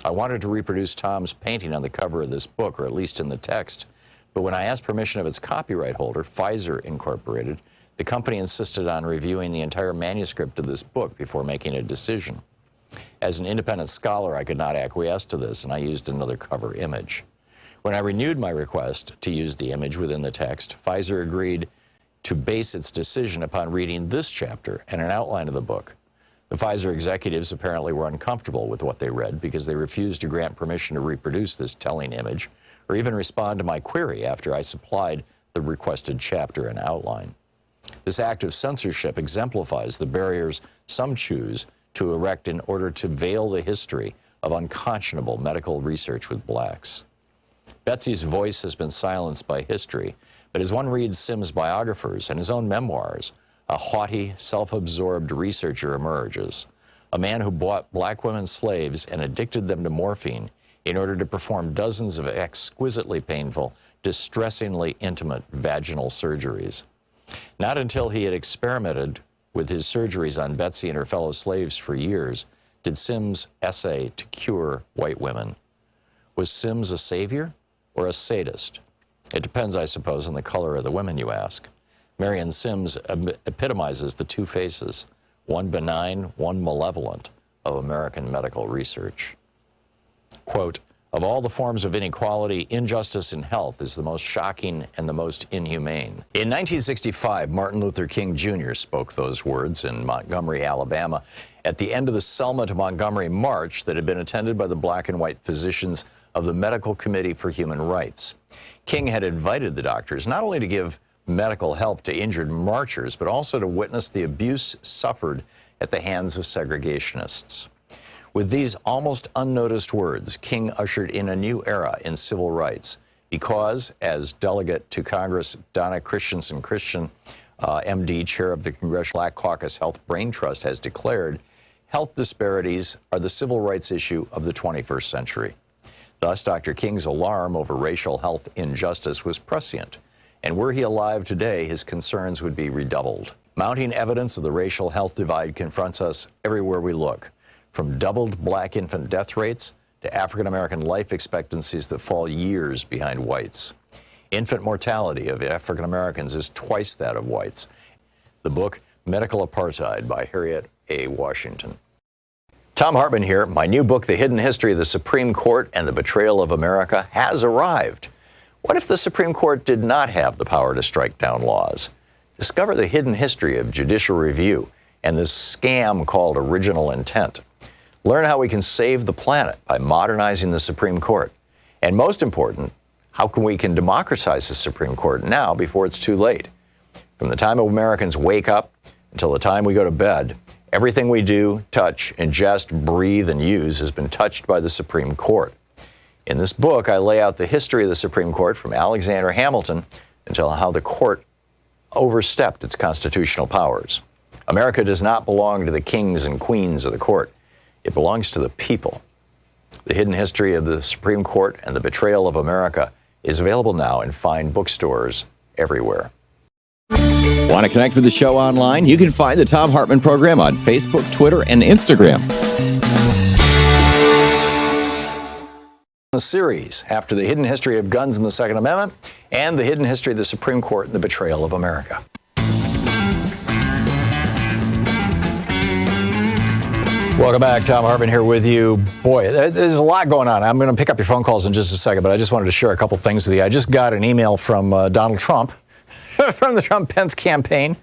I wanted to reproduce Thom's painting on the cover of this book, or at least in the text, but when I asked permission of its copyright holder, Pfizer Incorporated, the company insisted on reviewing the entire manuscript of this book before making a decision. As an independent scholar, I could not acquiesce to this, and I used another cover image. When I renewed my request to use the image within the text, Pfizer agreed to base its decision upon reading this chapter and an outline of the book. The Pfizer executives apparently were uncomfortable with what they read because they refused to grant permission to reproduce this telling image or even respond to my query after I supplied the requested chapter and outline. This act of censorship exemplifies the barriers some choose to erect in order to veil the history of unconscionable medical research with blacks. Betsy's voice has been silenced by history, but as one reads Sims' biographers and his own memoirs, a haughty, self-absorbed researcher emerges, a man who bought black women slaves and addicted them to morphine in order to perform dozens of exquisitely painful, distressingly intimate vaginal surgeries. Not until he had experimented with his surgeries on Betsy and her fellow slaves for years did Sims essay to cure white women. Was Sims a savior or a sadist? It depends, I suppose, on the color of the women you ask. Marion Sims epitomizes the two faces, one benign, one malevolent, of American medical research. Quote, "Of all the forms of inequality, injustice in health is the most shocking and the most inhumane." In 1965, Martin Luther King Jr. spoke those words in Montgomery, Alabama, at the end of the Selma to Montgomery march that had been attended by the black and white physicians of the Medical Committee for Human Rights. King had invited the doctors not only to give medical help to injured marchers, but also to witness the abuse suffered at the hands of segregationists. With these almost unnoticed words, King ushered in a new era in civil rights because, as delegate to Congress Donna Christensen Christian MD, chair of the Congressional Black Caucus Health Brain Trust, has declared health disparities are the civil rights issue of the 21st century. Thus, Dr. King's alarm over racial health injustice was prescient, and were he alive today, his concerns would be redoubled. Mounting evidence of the racial health divide confronts us everywhere we look, from doubled black infant death rates to African-American life expectancies that fall years behind whites. Infant mortality of African Americans is twice that of whites. The book, Medical Apartheid by Harriet A. Washington. Thom Hartmann here. My new book, The Hidden History of the Supreme Court and the Betrayal of America, has arrived. What if the Supreme Court did not have the power to strike down laws? Discover the hidden history of judicial review and this scam called original intent. Learn how we can save the planet by modernizing the Supreme Court. And most important, how we can democratize the Supreme Court now before it's too late. From the time Americans wake up until the time we go to bed, everything we do, touch, ingest, breathe, and use has been touched by the Supreme Court. In this book, I lay out the history of the Supreme Court from Alexander Hamilton until how the court overstepped its constitutional powers. America does not belong to the kings and queens of the court. It belongs to the people. The Hidden History of the Supreme Court and the Betrayal of America is available now in fine bookstores everywhere. Want to connect with the show online? You can find the Thom Hartmann Program on Facebook, Twitter, and Instagram. The series after the hidden history of guns and the Second Amendment and the hidden history of the Supreme Court and the Betrayal of America. Welcome back. Thom Hartmann here with you. Boy, there's a lot going on. I'm going to pick up your phone calls in just a second, but I just wanted to share a couple things with you. I just got an email from Donald Trump, from the Trump-Pence campaign.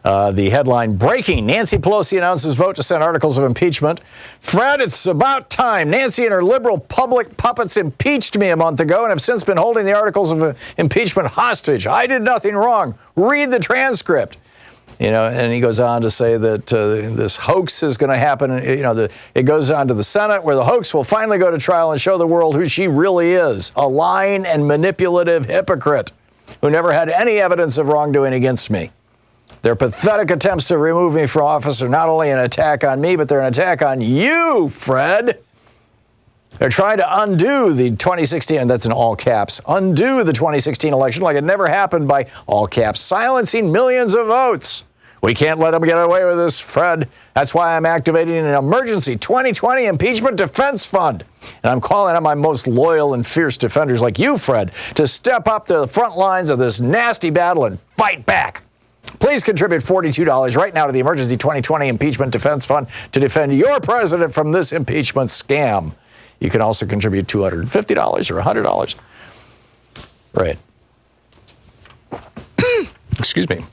The headline, breaking, Nancy Pelosi announces vote to send articles of impeachment. Fred, it's about time. Nancy and her liberal public puppets impeached me a month ago and have since been holding the articles of impeachment hostage. I did nothing wrong. Read the transcript. You know, and he goes on to say that this hoax is going to happen. You know, it goes on to the Senate, where the hoax will finally go to trial and show the world who she really is, a lying and manipulative hypocrite who never had any evidence of wrongdoing against me. Their pathetic attempts to remove me from office are not only an attack on me, but they're an attack on you, Fred. They're trying to undo the 2016, and that's in all caps, undo the 2016 election like it never happened by, all caps, silencing millions of votes. We can't let them get away with this, Fred. That's why I'm activating an emergency 2020 impeachment defense fund. And I'm calling on my most loyal and fierce defenders like you, Fred, to step up to the front lines of this nasty battle and fight back. Please contribute $42 right now to the emergency 2020 impeachment defense fund to defend your president from this impeachment scam. You can also contribute $250 or $100. Right. Excuse me.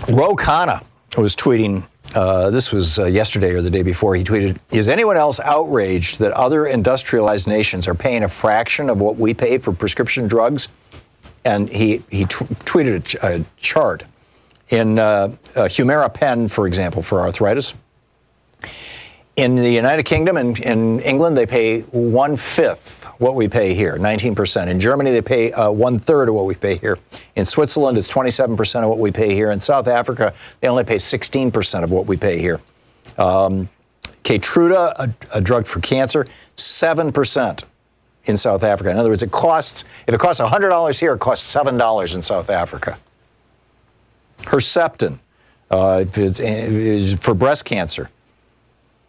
Ro Khanna was tweeting, this was yesterday or the day before, he tweeted, is anyone else outraged that other industrialized nations are paying a fraction of what we pay for prescription drugs? And he tweeted a chart in Humira pen, for example, for arthritis. In the United Kingdom and in England, they pay 1/5 what we pay here, 19%. In Germany, they pay 1/3 of what we pay here. In Switzerland, it's 27% of what we pay here. In South Africa, they only pay 16% of what we pay here. Keytruda, a drug for cancer, 7% in South Africa. In other words, if it costs $100 here, it costs $7 in South Africa. Herceptin is for breast cancer.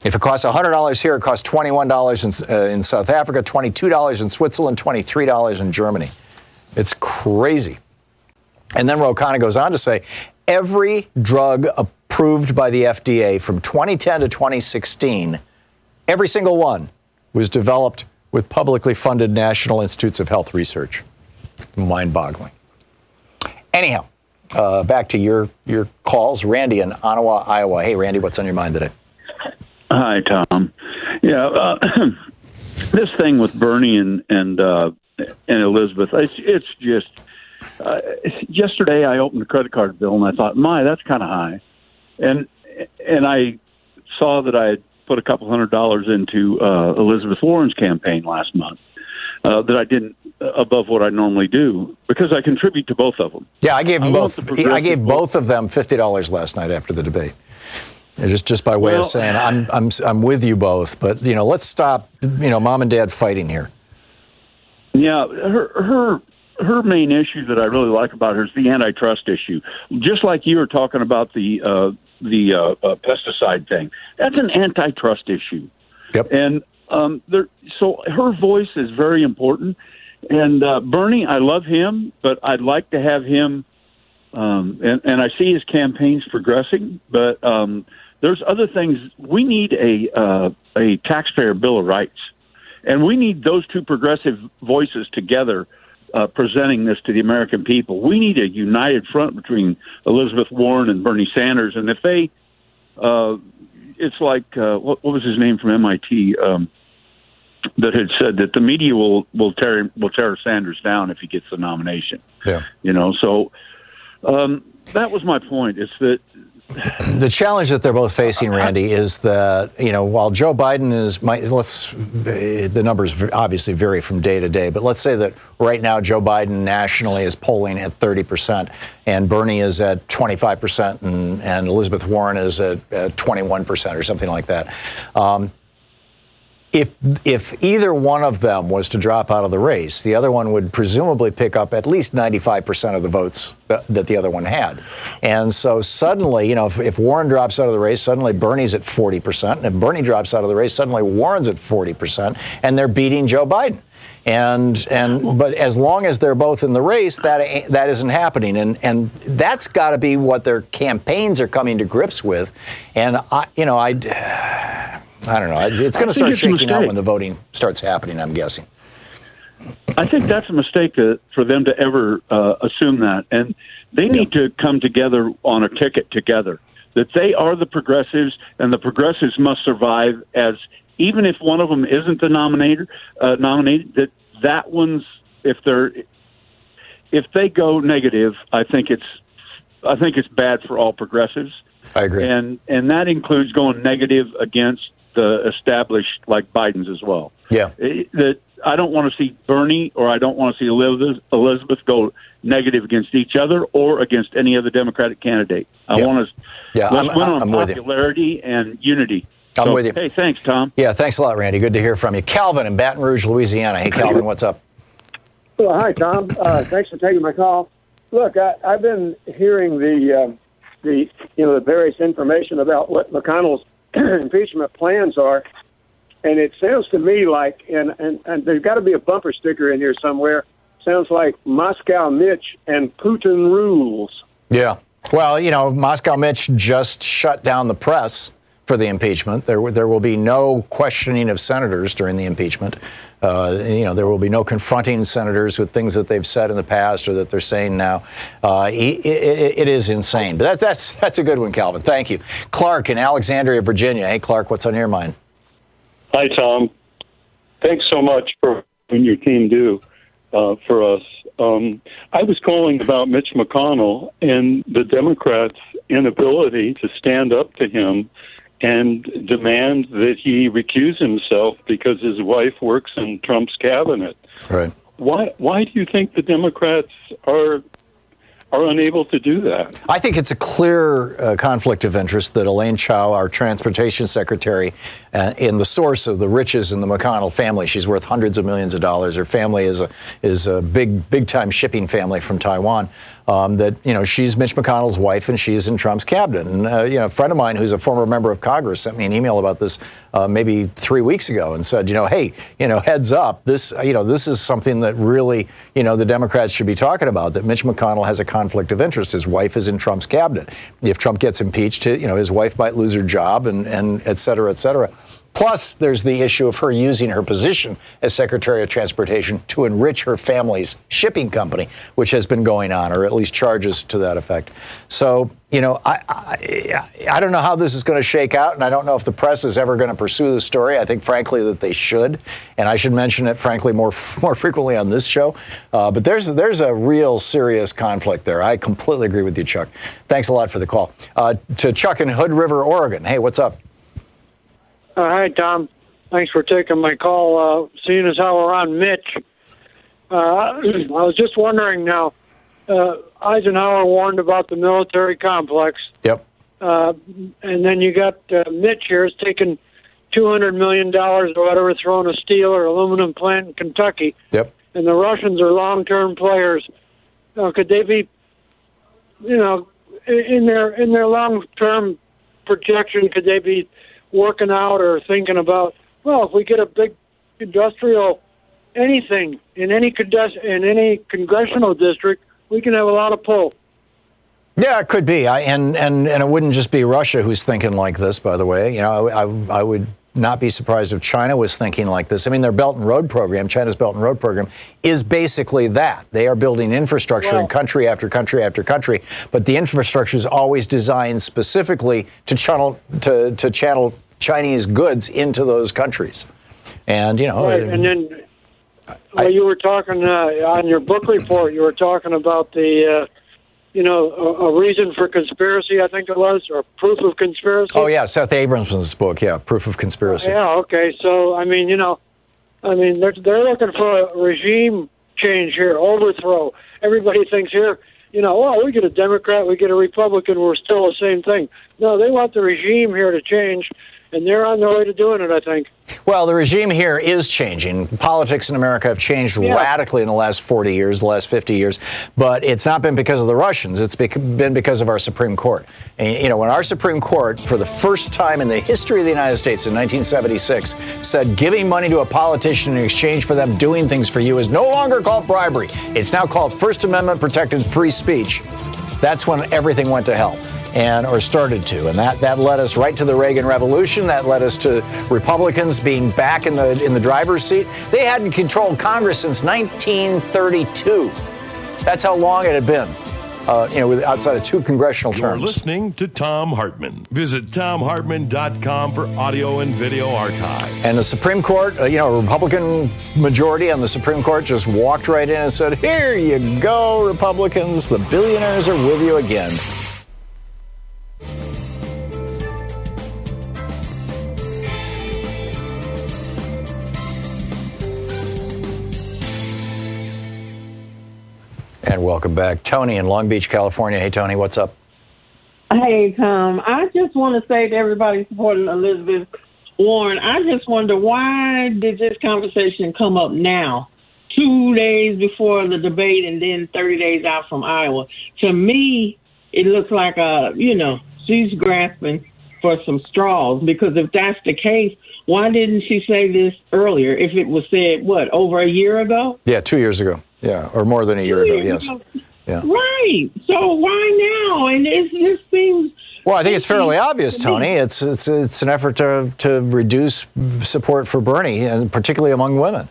If it costs $100 here, it costs $21 in South Africa, $22 in Switzerland, $23 in Germany. It's crazy. And then Ro Khanna goes on to say, every drug approved by the FDA from 2010 to 2016, every single one was developed with publicly funded National Institutes of Health research. Mind-boggling. Anyhow, back to your calls. Randy in Ottawa, Iowa. Hey, Randy, what's on your mind today? Hi, Tom. Yeah, this thing with Bernie and Elizabeth, it's just, yesterday I opened a credit card bill and I thought, that's kind of high. And I saw that I had put a couple $100 into Elizabeth Warren's campaign last month that I didn't above what I normally do because I contribute to both of them. Yeah, I gave them both. I gave both of them $50 last night after the debate. Just by way of saying I'm with you both, but let's stop mom and dad fighting here. Yeah, her main issue that I really like about her is the antitrust issue. Just like you were talking about the pesticide thing, that's an antitrust issue. Yep. And so her voice is very important. And Bernie, I love him, but I'd like to have him. And I see his campaign's progressing, but there's other things. We need a taxpayer bill of rights, and we need those two progressive voices together presenting this to the American people. We need a united front between Elizabeth Warren and Bernie Sanders, and if they, it's like what was his name from MIT that had said that the media will tear Sanders down if he gets the nomination. Yeah, so that was my point. It's that. The challenge that they're both facing, Randy, is that, while Joe Biden the numbers obviously vary from day to day, but let's say that right now Joe Biden nationally is polling at 30% and Bernie is at 25% and Elizabeth Warren is at 21% or something like that. If either one of them was to drop out of the race, the other one would presumably pick up at least 95% of the votes that the other one had. And so suddenly, if Warren drops out of the race, suddenly Bernie's at 40%. And if Bernie drops out of the race, suddenly Warren's at 40%, and they're beating Joe Biden. But as long as they're both in the race, that isn't happening, and that's got to be what their campaigns are coming to grips with. And I don't know. It's going to start shaking out when the voting starts happening, I'm guessing. I think that's a mistake for them to ever assume that. And they need to come together on a ticket together, that they are the progressives, and the progressives must survive as, even if one of them isn't the nominated, that one's, if they go negative, I think it's bad for all progressives. I agree. And that includes going negative against the established, like Biden's as well. Yeah. That I don't want to see Bernie or I don't want to see Elizabeth go negative against each other or against any other Democratic candidate. I want to let's win on popularity and unity. I'm with you. Hey, thanks, Tom. Yeah, thanks a lot, Randy. Good to hear from you. Calvin in Baton Rouge, Louisiana. Hey, Calvin, what's up? Well, hi, Tom. Thanks for taking my call. Look, I've been hearing the various information about what McConnell's impeachment plans are, and it sounds to me like, and there's got to be a bumper sticker in here somewhere, sounds like Moscow Mitch and Putin rules. Yeah. Well, Moscow Mitch just shut down the press for the impeachment. There will be no questioning of senators during the impeachment. There will be no confronting senators with things that they've said in the past or that they're saying now. It is insane. But that's a good one, Calvin. Thank you. Clark in Alexandria, Virginia. Hey, Clark, what's on your mind? Hi, Tom. Thanks so much for what your team do for us. I was calling about Mitch McConnell and the Democrats' inability to stand up to him and demand that he recuse himself because his wife works in Trump's cabinet. Right. Why do you think the Democrats are unable to do that? I think it's a clear conflict of interest that Elaine Chao, our transportation secretary, in the source of the riches in the McConnell family, she's worth hundreds of millions of dollars. Her family is a big time shipping family from Taiwan. She's Mitch McConnell's wife and she's in Trump's cabinet. And a friend of mine who's a former member of Congress sent me an email about this maybe 3 weeks ago and said, hey, heads up, this is something that really, the Democrats should be talking about, that Mitch McConnell has a conflict of interest. His wife is in Trump's cabinet. If Trump gets impeached, his wife might lose her job and et cetera, et cetera. Plus, there's the issue of her using her position as Secretary of Transportation to enrich her family's shipping company, which has been going on, or at least charges to that effect. So, I don't know how this is going to shake out, and I don't know if the press is ever going to pursue this story. I think, frankly, that they should, and I should mention it, frankly, more frequently on this show. But there's a real serious conflict there. I completely agree with you, Chuck. Thanks a lot for the call. To Chuck in Hood River, Oregon. Hey, what's up? Hi, Tom. Thanks for taking my call. Seeing as how we're on Mitch, I was just wondering now, Eisenhower warned about the military complex. Yep. And then you got Mitch here is taking $200 million or whatever, throwing a steel or aluminum plant in Kentucky. Yep. And the Russians are long-term players. Could they be, in their long-term projection, could they be working out or thinking about, well, if we get a big industrial anything in any congressional district, we can have a lot of pull. Yeah, it could be. And it wouldn't just be Russia who's thinking like this, by the way. I would not be surprised if China was thinking like this. I mean, their Belt and Road program, China's Belt and Road program, is basically that. They are building infrastructure in country after country after country, but the infrastructure is always designed specifically to channel Chinese goods into those countries. And, Right, and then you were talking on your book report, you were talking about the a reason for conspiracy, I think it was, or proof of conspiracy. Oh, yeah, Seth Abramson's book, yeah, Proof of Conspiracy. Yeah, okay. So, they're looking for a regime change here, overthrow. Everybody thinks here, we get a Democrat, we get a Republican, we're still the same thing. No, they want the regime here to change, and they're on their way to doing it, I think. Well, the regime here is changing. Politics in America have changed radically in the last 40 years, the last 50 years. But it's not been because of the Russians. It's been because of our Supreme Court. And, when our Supreme Court, for the first time in the history of the United States in 1976, said giving money to a politician in exchange for them doing things for you is no longer called bribery. It's now called First Amendment protected free speech. That's when everything went to hell. Or started to, and that led us right to the Reagan Revolution. That led us to Republicans being back in the driver's seat. They hadn't controlled Congress since 1932. That's how long it had been. Outside of 2 congressional terms. You're listening to Thom Hartmann. Visit ThomHartmann.com for audio and video archive. And the Supreme Court, a Republican majority on the Supreme Court just walked right in and said, "Here you go, Republicans. The billionaires are with you again." And welcome back. Tony in Long Beach, California. Hey, Tony, what's up? Hey, Tom. I just want to say to everybody supporting Elizabeth Warren, I just wonder, why did this conversation come up now, 2 days before the debate and then 30 days out from Iowa? To me, it looks like, she's grasping for some straws, because if that's the case, why didn't she say this earlier if it was said, over a year ago? Yeah, 2 years ago. Yeah, or more than a year ago, yes. Yeah. Right. So why now? And this seems... Well, I think it's fairly obvious, Tony. It's an effort to reduce support for Bernie, and particularly among women.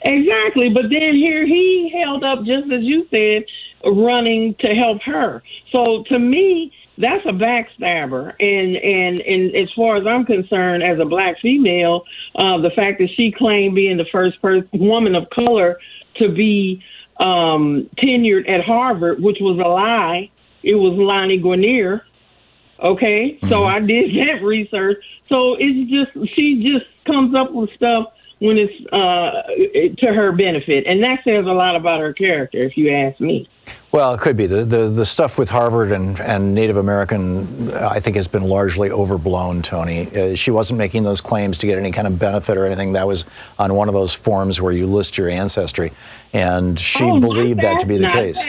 Exactly. But then here he held up, just as you said, running to help her. So to me, that's a backstabber. And as far as I'm concerned, as a black female, the fact that she claimed being the first woman of color to be tenured at Harvard, which was a lie. It was Lonnie Guinier. Okay, so I did that research. So she just comes up with stuff when it's to her benefit, and that says a lot about her character, if you ask me. Well, it could be. The stuff with Harvard and Native American, I think, has been largely overblown, Tony. She wasn't making those claims to get any kind of benefit or anything. That was on one of those forms where you list your ancestry, and she believed that to be the case.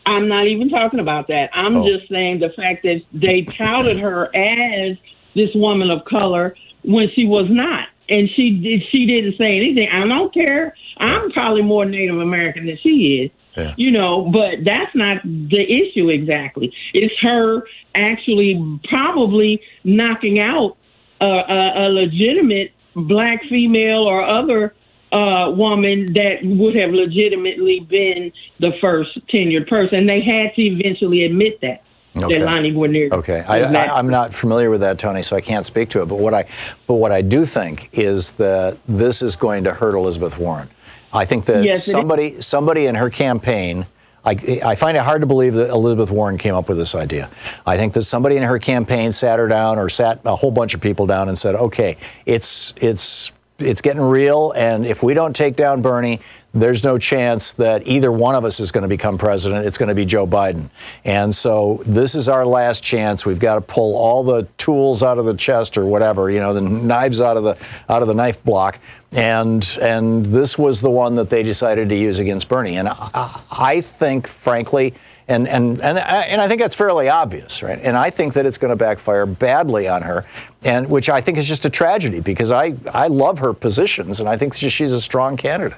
I'm not even talking about that. I'm just saying the fact that they touted her as this woman of color when she was not. And she didn't say anything. I don't care. I'm probably more Native American than she is. Yeah. But that's not the issue exactly. It's her actually probably knocking out a legitimate black female or other woman that would have legitimately been the first tenured person. They had to eventually admit that. Okay. Lonnie Guinier. Okay, I'm not familiar with that, Tony, so I can't speak to it. But what I do think is that this is going to hurt Elizabeth Warren. I think that somebody in her campaign, I find it hard to believe that Elizabeth Warren came up with this idea. I think that somebody in her campaign sat her down, or sat a whole bunch of people down and said, okay, it's getting real, and if we don't take down Bernie, there's no chance that either one of us is going to become president. It's going to be Joe Biden. And so this is our last chance. We've got to pull all the tools out of the chest or whatever, the knives out of the knife block. And this was the one that they decided to use against Bernie. And I think, frankly, and I think that's fairly obvious, right? And I think that it's going to backfire badly on her, and which I think is just a tragedy, because I love her positions and I think she's a strong candidate.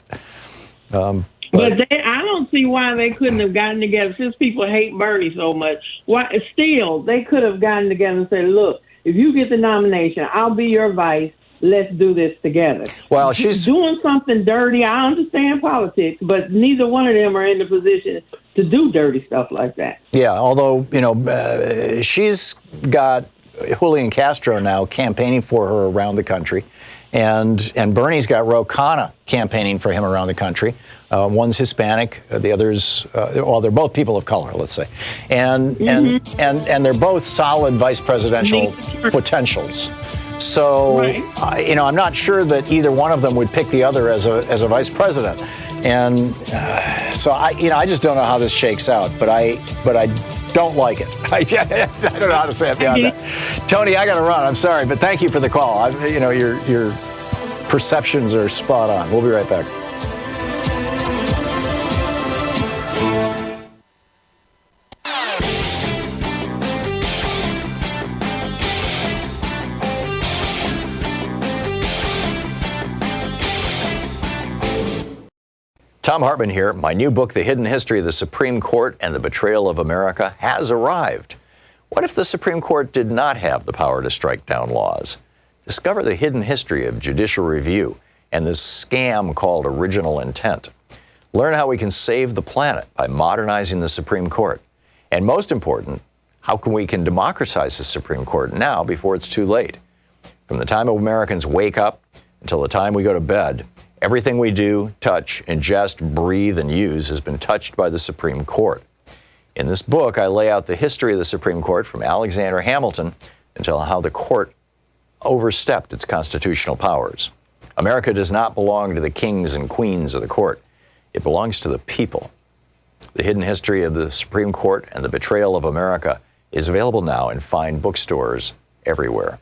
But I don't see why they couldn't have gotten together, since people hate Bernie so much. Why still they could have gotten together and said, "Look, if you get the nomination, I'll be your vice. Let's do this together." Well, she's doing something dirty. I understand politics, but neither one of them are in the position to do dirty stuff like that. Yeah, although, she's got Julian Castro now campaigning for her around the country. And Bernie's got Ro Khanna campaigning for him around the country. One's Hispanic, the other's, they're both people of color, let's say. And they're both solid vice presidential potentials. So, I'm not sure that either one of them would pick the other as a vice president. And so I just don't know how this shakes out, but I don't like it. I don't know how to say it beyond that. Tony, I got to run. I'm sorry, but thank you for the call. Your perceptions are spot on. We'll be right back. Thom Hartmann here. My new book, The Hidden History of the Supreme Court and the Betrayal of America, has arrived. What if the Supreme Court did not have the power to strike down laws? Discover the hidden history of judicial review and this scam called original intent. Learn how we can save the planet by modernizing the Supreme Court. And most important, how we can democratize the Supreme Court now before it's too late. From the time Americans wake up until the time we go to bed, everything we do, touch, ingest, breathe, and use has been touched by the Supreme Court. In this book, I lay out the history of the Supreme Court from Alexander Hamilton until how the court overstepped its constitutional powers. America does not belong to the kings and queens of the court. It belongs to the people. The Hidden History of the Supreme Court and the Betrayal of America is available now in fine bookstores everywhere.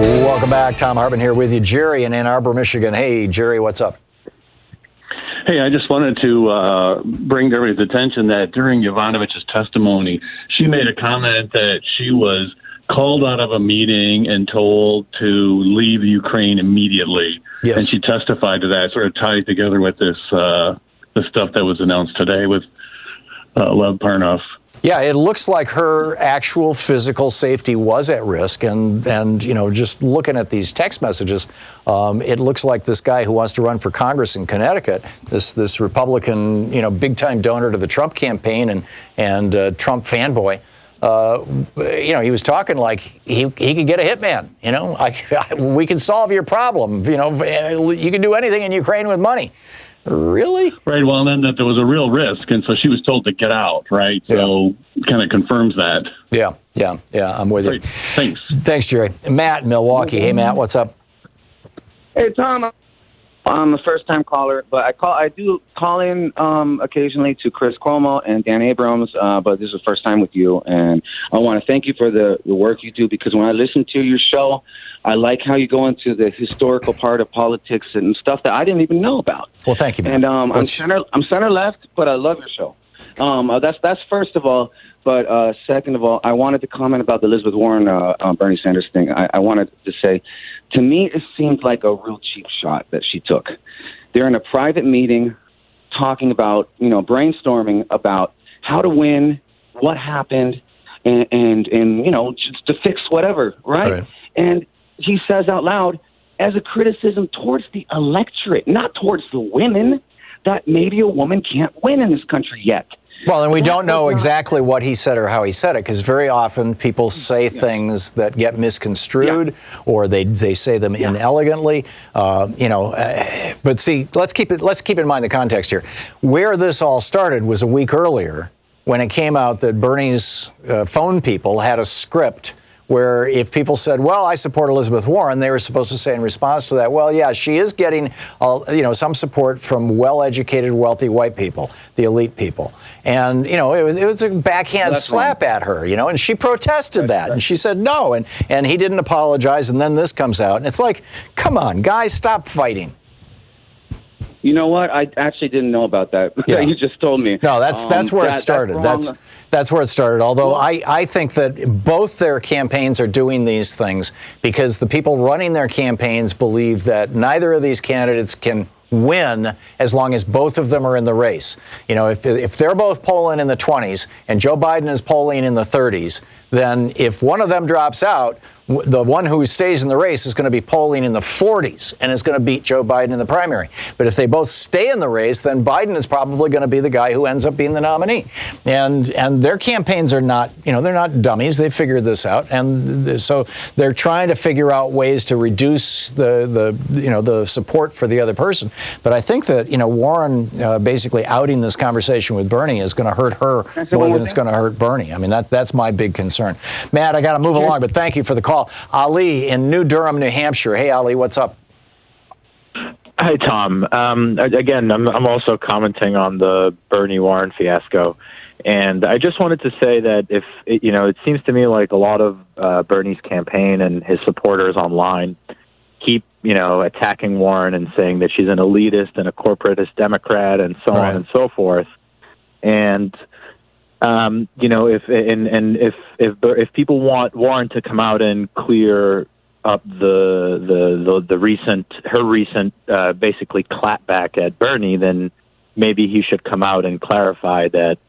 Welcome back. Thom Hartmann here with you. Jerry in Ann Arbor, Michigan. Hey, Jerry, what's up? Hey, I just wanted to bring to everybody's attention that during Yovanovitch's testimony, she made a comment that she was called out of a meeting and told to leave Ukraine immediately. Yes. And she testified to that, sort of tied together with this the stuff that was announced today with Lev Parnov. Yeah, it looks like her actual physical safety was at risk, and just looking at these text messages, it looks like this guy who wants to run for Congress in Connecticut, this Republican, big time donor to the Trump campaign and Trump fanboy, he was talking like he could get a hitman. We can solve your problem. You can do anything in Ukraine with money. Really? Right. Well, then that there was a real risk, and so she was told to get out. Right. So kind of confirms that. Yeah. I'm with you. Thanks, Jerry. Matt in Milwaukee. Hey, Matt, what's up? Hey, Tom. I'm a first-time caller, but I do call in occasionally to Chris Cuomo and Dan Abrams, but this is the first time with you, and I want to thank you for the work you do, because when I listen to your show, I like how you go into the historical part of politics and stuff that I didn't even know about. Well, thank you, man. And I'm center left, but I love your show. That's first of all. But second of all, I wanted to comment about the Elizabeth Warren Bernie Sanders thing. I wanted to say, to me, it seemed like a real cheap shot that she took. They're in a private meeting talking about, brainstorming about how to win, what happened, and just to fix whatever, right? And he says out loud, as a criticism towards the electorate, not towards the women, that maybe a woman can't win in this country yet. Well, and we don't know exactly what he said or how he said it, because very often people say things that get misconstrued, or they say them inelegantly. But see, let's keep in mind the context here. Where this all started was a week earlier, when it came out that Bernie's phone people had a script where if people said, well, I support Elizabeth Warren, they were supposed to say in response to that, well, yeah, she is getting, some support from well-educated, wealthy white people, the elite people. And, it was a backhand slap at her, and she protested that. And she said no, and he didn't apologize, and then this comes out. And it's like, come on, guys, stop fighting. You know what? I actually didn't know about that. Yeah. You just told me. No, that's where it started. That's where it started. Although I think that both their campaigns are doing these things because the people running their campaigns believe that neither of these candidates can win as long as both of them are in the race. If they're both polling in the 20s and Joe Biden is polling in the 30s, then if one of them drops out, the one who stays in the race is going to be polling in the 40s and is going to beat Joe Biden in the primary. But if they both stay in the race, then Biden is probably going to be the guy who ends up being the nominee. And their campaigns are not, they're not dummies. They figured this out. And so they're trying to figure out ways to reduce the support for the other person. But I think that, Warren basically outing this conversation with Bernie is going to hurt her more than it's going to hurt Bernie. I mean, that's my big concern. Matt, I got to move along, but thank you for the call. Ali in New Durham, New Hampshire. Hey, Ali, what's up? Hi, Tom. Again, I'm also commenting on the Bernie Warren fiasco. And I just wanted to say that it seems to me like a lot of Bernie's campaign and his supporters online keep, attacking Warren and saying that she's an elitist and a corporatist Democrat and so on and so forth. And if people want Warren to come out and clear up her recent basically clapback at Bernie, then maybe he should come out and clarify that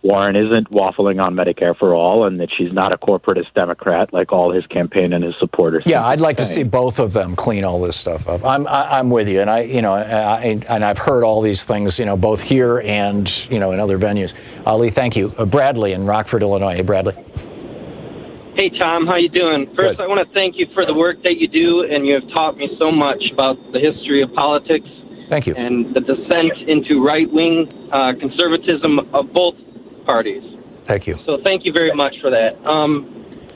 Warren isn't waffling on Medicare for all and that she's not a corporatist Democrat like all his campain and his supporters. Yeah, I'd like to see both of them clean all this stuff up. I'm with you, and I've heard all these things, both here and in other venues. Ali, thank you. Bradley in Rockford, Illinois. Hey, Bradley. Hey, Tom, how you doing? First, Good. I want to thank you for the work that you do, and you have taught me so much about the history of politics. Thank you. And the descent into right-wing conservatism of both parties. Thank you. So thank you very much for that.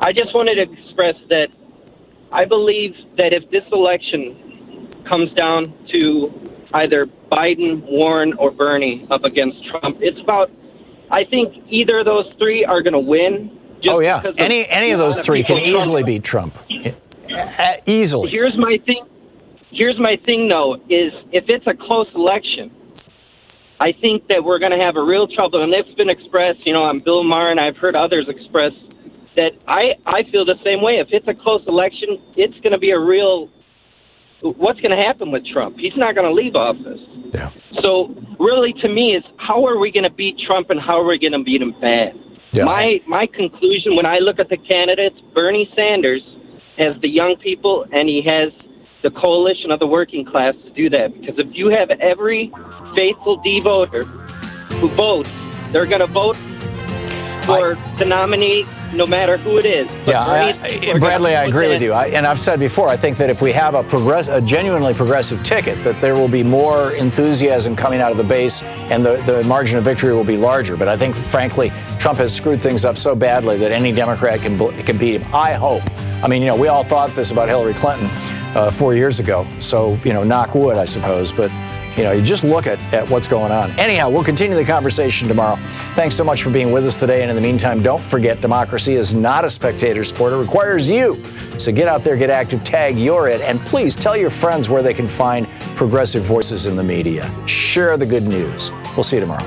I just wanted to express that I believe that if this election comes down to either Biden, Warren, or Bernie up against Trump, I think either of those three are going to win. Oh, yeah. Any of those three can easily beat Trump. Easily. Here's my thing, though, is if it's a close election, I think that we're going to have a real trouble. And it's been expressed, on Bill Maher, and I've heard others express that I feel the same way. If it's a close election, it's going to be what's going to happen with Trump? He's not going to leave office. Yeah. So really, to me, is how are we going to beat Trump and how are we going to beat him bad? Yeah. My conclusion when I look at the candidates, Bernie Sanders has the young people and he has the coalition of the working class to do that. Because if you have every faithful D-voter who votes, they're going to vote for the nominee no matter who it is. But Bradley, I agree with you. And I've said before, I think that if we have a genuinely progressive ticket, that there will be more enthusiasm coming out of the base and the margin of victory will be larger. But I think, frankly, Trump has screwed things up so badly that any Democrat can beat him. I hope. I mean, we all thought this about Hillary Clinton 4 years ago. So, knock wood, I suppose. But you just look at what's going on. Anyhow, we'll continue the conversation tomorrow. Thanks so much for being with us today. And in the meantime, don't forget, democracy is not a spectator sport. It requires you. So get out there, get active, tag you're it, and please tell your friends where they can find progressive voices in the media. Share the good news. We'll see you tomorrow.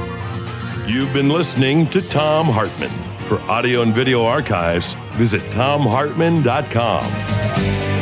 You've been listening to Thom Hartmann. For audio and video archives, visit thomhartmann.com.